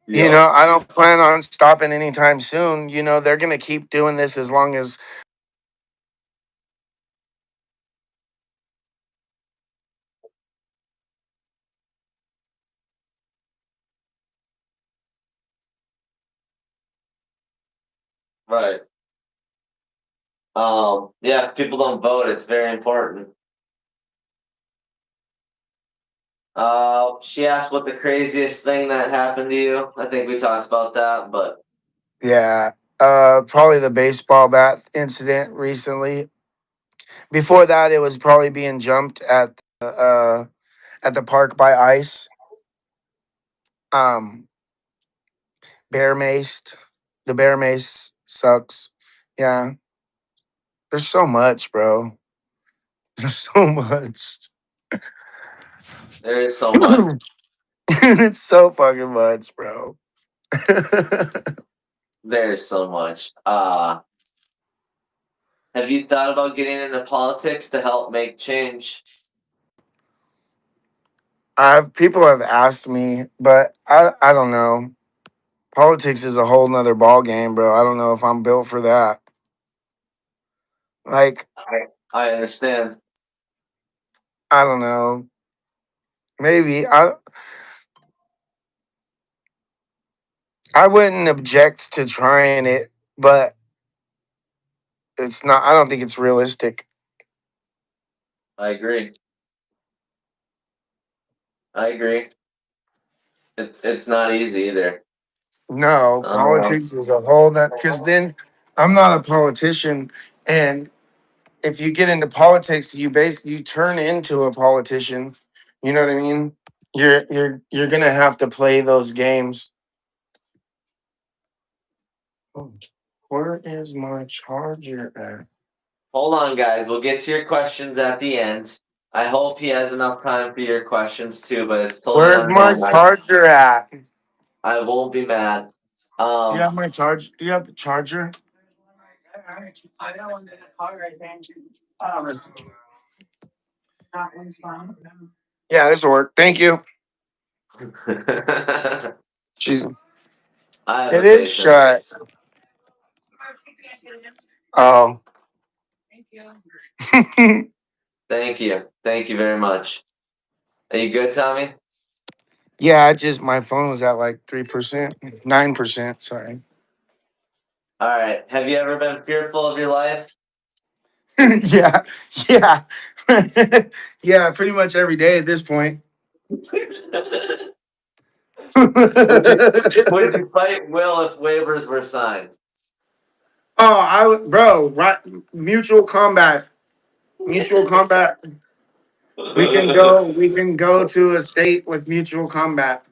Yep. I don't plan on stopping anytime soon. They're gonna keep doing this as long as Right. Yeah, if people don't vote, it's very important. She asked what the craziest thing that happened to you. I think we talked about that, but yeah. Probably the baseball bat incident recently. Before that, it was probably being jumped at the park by ice. Um, bear maced. The bear mace sucks. Yeah, there's so much, bro. There's so much. there is so much. It's so fucking much, bro. There's so much. Have you thought about getting into politics to help make change? People have asked me, but I don't know. Politics is a whole nother ball game, bro. I don't know if I'm built for that. Like, I understand. I don't know. Maybe I wouldn't object to trying it, but it's not. I don't think it's realistic. I agree. I agree. It's not easy either. No, Um, politics is a whole that because then I'm not a politician, and if you get into politics, you turn into a politician. You know what I mean? You're gonna have to play those games. Oh, where is my charger at? hold on, guys. We'll get to your questions at the end. I hope he has enough time for your questions too, but it's totally Where's on my him. charger at? I won't be mad. Do you have my charge? Do you have the charger? Yeah, this will work. Thank you. I She's have it the is patience. shut. Oh. Thank you very much. Are you good, Tommy? Yeah, I just my phone was at like 3%, 9%. Sorry. All right. Have you ever been fearful of your life? Yeah, yeah, yeah. Pretty much every day at this point. would you would Oh, you fight Will if waivers were signed? bro, right? Mutual combat. Mutual combat. We can go. We can go to a state with mutual combat.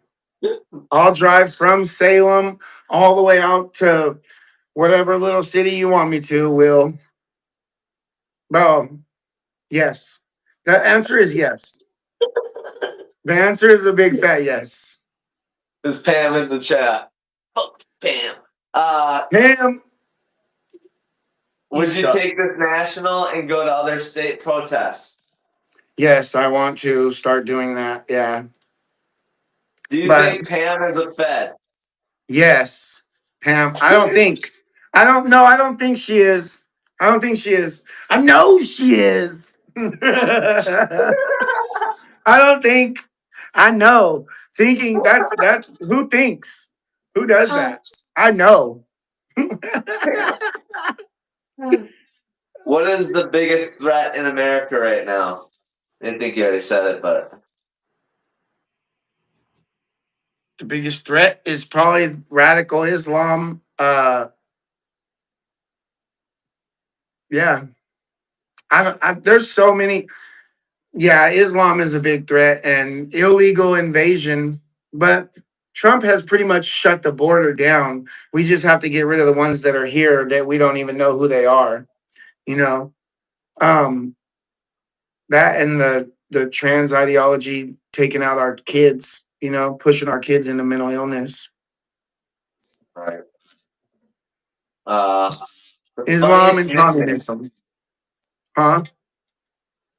I'll drive from Salem all the way out to whatever little city you want me to. Will, bro? Yes. The answer is yes. The answer is a big fat yes. Is Pam in the chat? Fuck Pam. Uh, Damn, you would you suck. take this national and go to other state protests? Yes, I want to start doing that. Yeah. Do you think But Pam is a Fed? yes, Pam, I don't think, I don't know. I don't think she is. I don't think she is. I know she is. I don't think, I know. Thinking that's who thinks? Who does that? I know. What is the biggest threat in America right now? I think you already said it, but The biggest threat is probably radical Islam. Yeah, there's so many. Yeah, Islam is a big threat and illegal invasion, but Trump has pretty much shut the border down. We just have to get rid of the ones that are here that we don't even know who they are. You know, um, that and the trans ideology taking out our kids. You know, pushing our kids into mental illness. Right. Uh, the Islam funniest and nickname. communism, huh?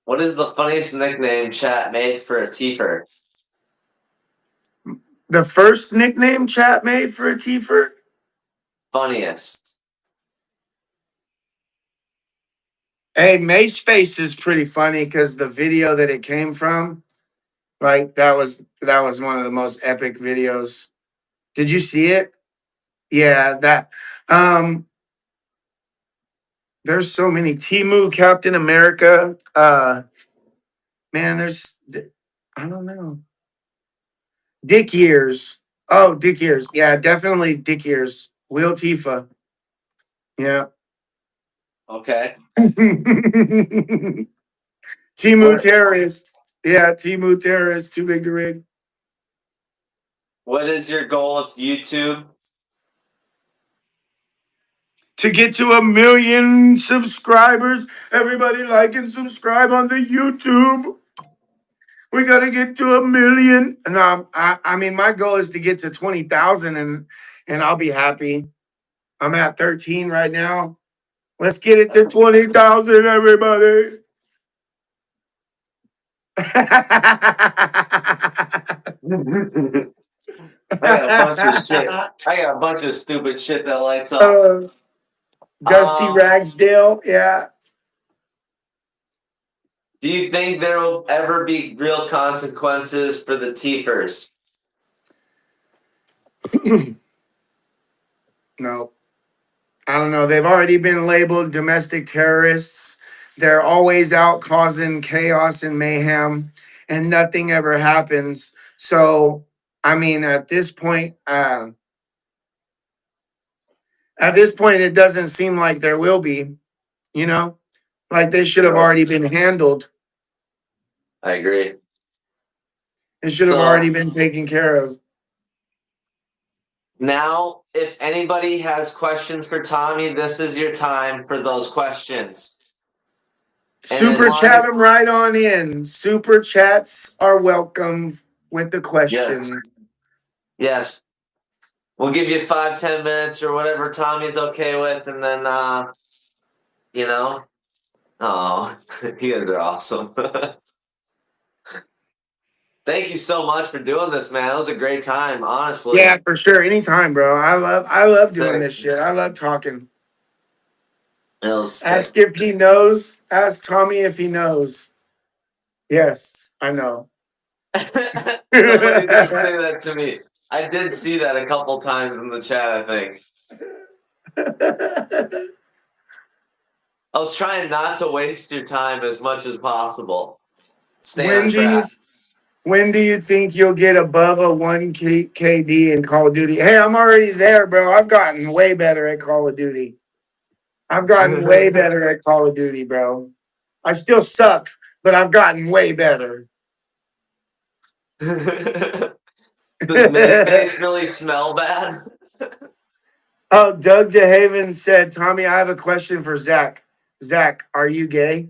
What is the funniest nickname chat made for a Tiefer? The first nickname chat made for a Tifer. Funniest. Hey, Mace Face is pretty funny because the video that it came from, like that was one of the most epic videos. Did you see it? Yeah, that. Um, there's so many. Timu, Captain America. Man, I don't know. Dick Years. Oh, Dick Years. Yeah, definitely Dick Years. Will Tifa. Yeah. Okay. Timu What terrorists. Yeah, Timu terrorists. Too big to rig. What is your goal with YouTube? To get to 1 million subscribers, everybody like and subscribe on the YouTube. We gotta get to 1 million. No, I mean my goal is to get to 20,000 and I'll be happy. I'm at 13 right now. Let's get it to 20,000, everybody. I got a bunch of shit. I got a bunch of stupid shit that lights up. Uh, Dusty Um, Ragsdale, yeah. do you think there will ever be real consequences for the Tiefers? No, I don't know. They've already been labeled domestic terrorists. They're always out causing chaos and mayhem, and nothing ever happens. So, I mean, at this point, it doesn't seem like there will be. You know, like they should have Right. already been handled. I agree. It should have already So been taken care of. now, if anybody has questions for Tommy, this is your time for those questions. And as Super long as chat them right on in. Super chats are welcome with the yes, questions. yes, we'll give you 5-10 minutes or whatever Tommy's okay with, and then you know, oh, you guys are awesome. Thank you so much for doing this, man. It was a great time, Yeah, honestly. for sure. Anytime, bro. I love doing Sick. this shit. I love talking. It was sick. Ask if he knows. Ask Tommy if he knows. Yes, I know. Somebody did say that to me. I did see that a couple times in the chat, I think. I was trying not to waste your time as much as possible. Stay on when do you track. when do you think you'll get above a 1 KD in Call of Duty? Hey, I'm already there, bro. I've gotten way better at Call of Duty. I've gotten way better at Call of Duty, bro. I still suck, but I've gotten way better. Does Mace Face really smell bad? Oh, Doug DeHaven said, Tommy, I have a question for Zach. Zach, are you gay?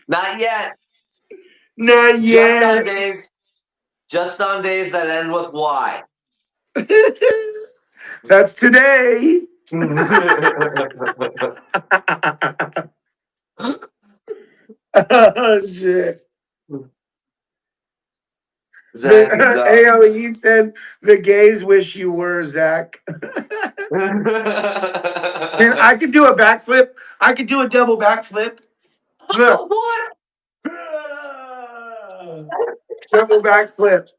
Not yet. Not Just on yet. days. Just on days that end with Y. That's today. Oh, shit. Zach is up. AOE said, the gays wish you were, Zach. Man, I could do a backflip. I could do a double backflip. Look. Oh boy. Double backflip.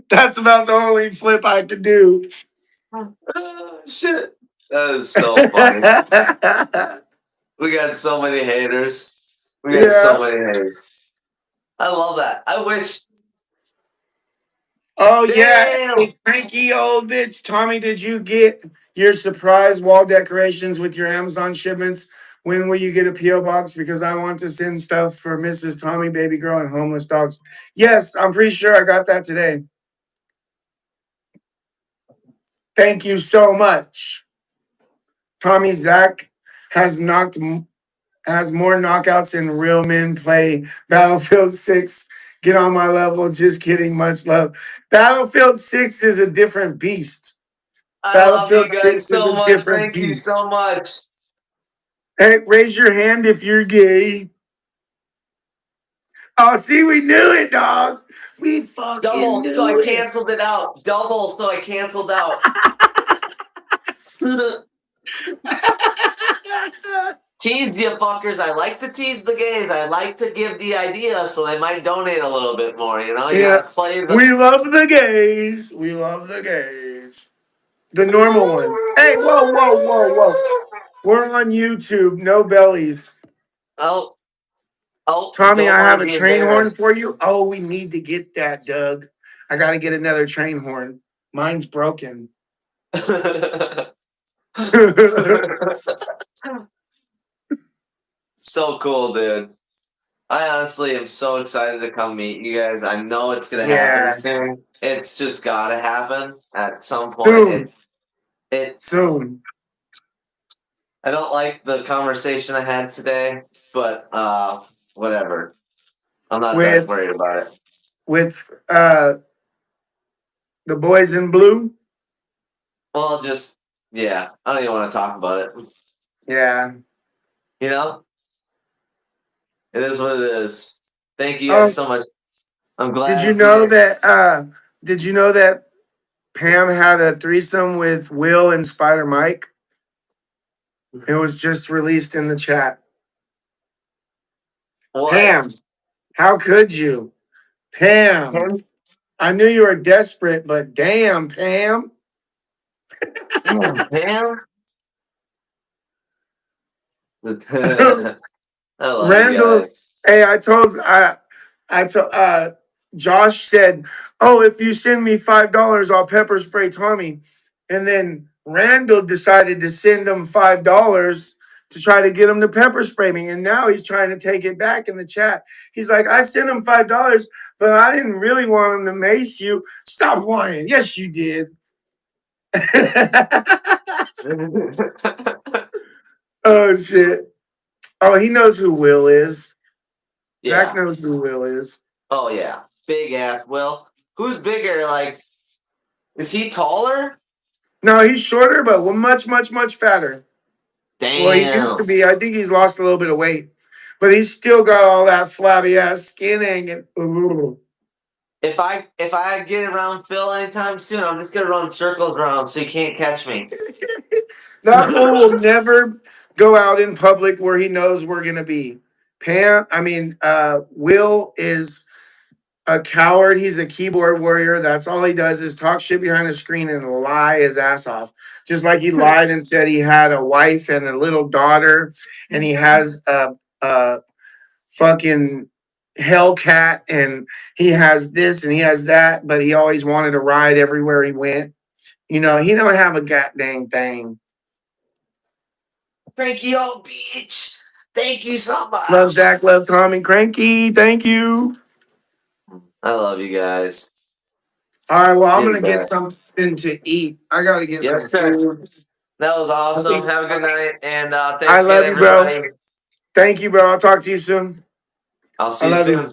That's about the only flip I could do. Shit. That is so funny. We got so many haters. We got Yeah. so many haters. I love that. I wish Oh yeah, Damn. hey, cranky old bitch. Tommy, did you get your surprise wall decorations with your Amazon shipments? When will you get a PO box? Because I want to send stuff for Mrs. Tommy, baby girl, and homeless dogs. Yes, I'm pretty sure I got that today. Thank you so much, Tommy. Zach has knocked has more knockouts than real men play Battlefield 6. Get on my level. Just kidding. Much love. Battlefield 6 is a different beast. I love you Battlefield guys 6 is so a much. different Thank you beast. so much. Hey, raise your hand if you're gay. Oh, see, we knew it, dog. We fucking Double, so I knew it. canceled it out. Double, so I canceled out. Tease you fuckers. I like to tease the gays. I like to give the idea so they might donate a little bit more. You know, you Yeah, gotta play the. we love the gays. We love the gays. The normal ones. Hey, whoa, whoa, whoa, whoa. We're on YouTube. No bellies. Oh, oh, Tommy, don't I want have to a be train horn embarrassed. for you. Oh, we need to get that, Doug. I got to get another train horn. Mine's broken. So cool, dude. I honestly am so excited to come meet you guys. I know it's gonna happen Yeah, soon. It's just gotta happen at some point. soon, It soon. I don't like the conversation I had today, but whatever. I'm not that With worried about it. with the boys in blue. Well, just yeah, I don't even want to talk about it. Yeah. You know, it is what it is. Thank you Oh, guys so much. I'm did glad you to know get. that? Did you know that Pam had a threesome with Will and Spider Mike? It was just released in the chat. What? Pam, how could you? Pam, Him? I knew you were desperate, but damn, Pam. Damn, Pam. I love you Randall, guys. hey, I told Josh said, "Oh, if you send me $5, I'll pepper spray Tommy." And then Randall decided to send him $5 to try to get him to pepper spray me. And now he's trying to take it back in the chat. He's like, "I sent him $5, but I didn't really want him to mace you." Stop lying. Yes, you did. Oh shit. Oh, he knows who Will is. Zach Yeah. knows who Will is. Oh yeah. Big ass Will. Who's bigger? Like, is he taller? No, he's shorter, but much, much, much fatter. Well, he used to Damn. be. I think he's lost a little bit of weight, but he's still got all that flabby ass skin hanging. Ooh. If I get around Phil anytime soon, I'm just gonna run circles around so he can't catch me. That fool will never go out in public where he knows we're gonna be. Will is a coward. He's a keyboard warrior. That's all he does is talk shit behind the screen and lie his ass off. Just like he lied and said he had a wife and a little daughter, and he has a fucking Hellcat, and he has this and he has that, but he always wanted to ride everywhere he went. You know, he don't have a goddamn thing. Frankie old beach. Thank you so Love much. Zach, love Tommy, cranky. Thank you. I love you guys. All right, well, I'm Get gonna it get back. something to eat. I gotta get some Yes, sir. food. That was I awesome. think Have a good night, and I thanks again, love you, bro. everybody. Thank you, bro. I'll talk to you soon. I'll I see you love you. soon.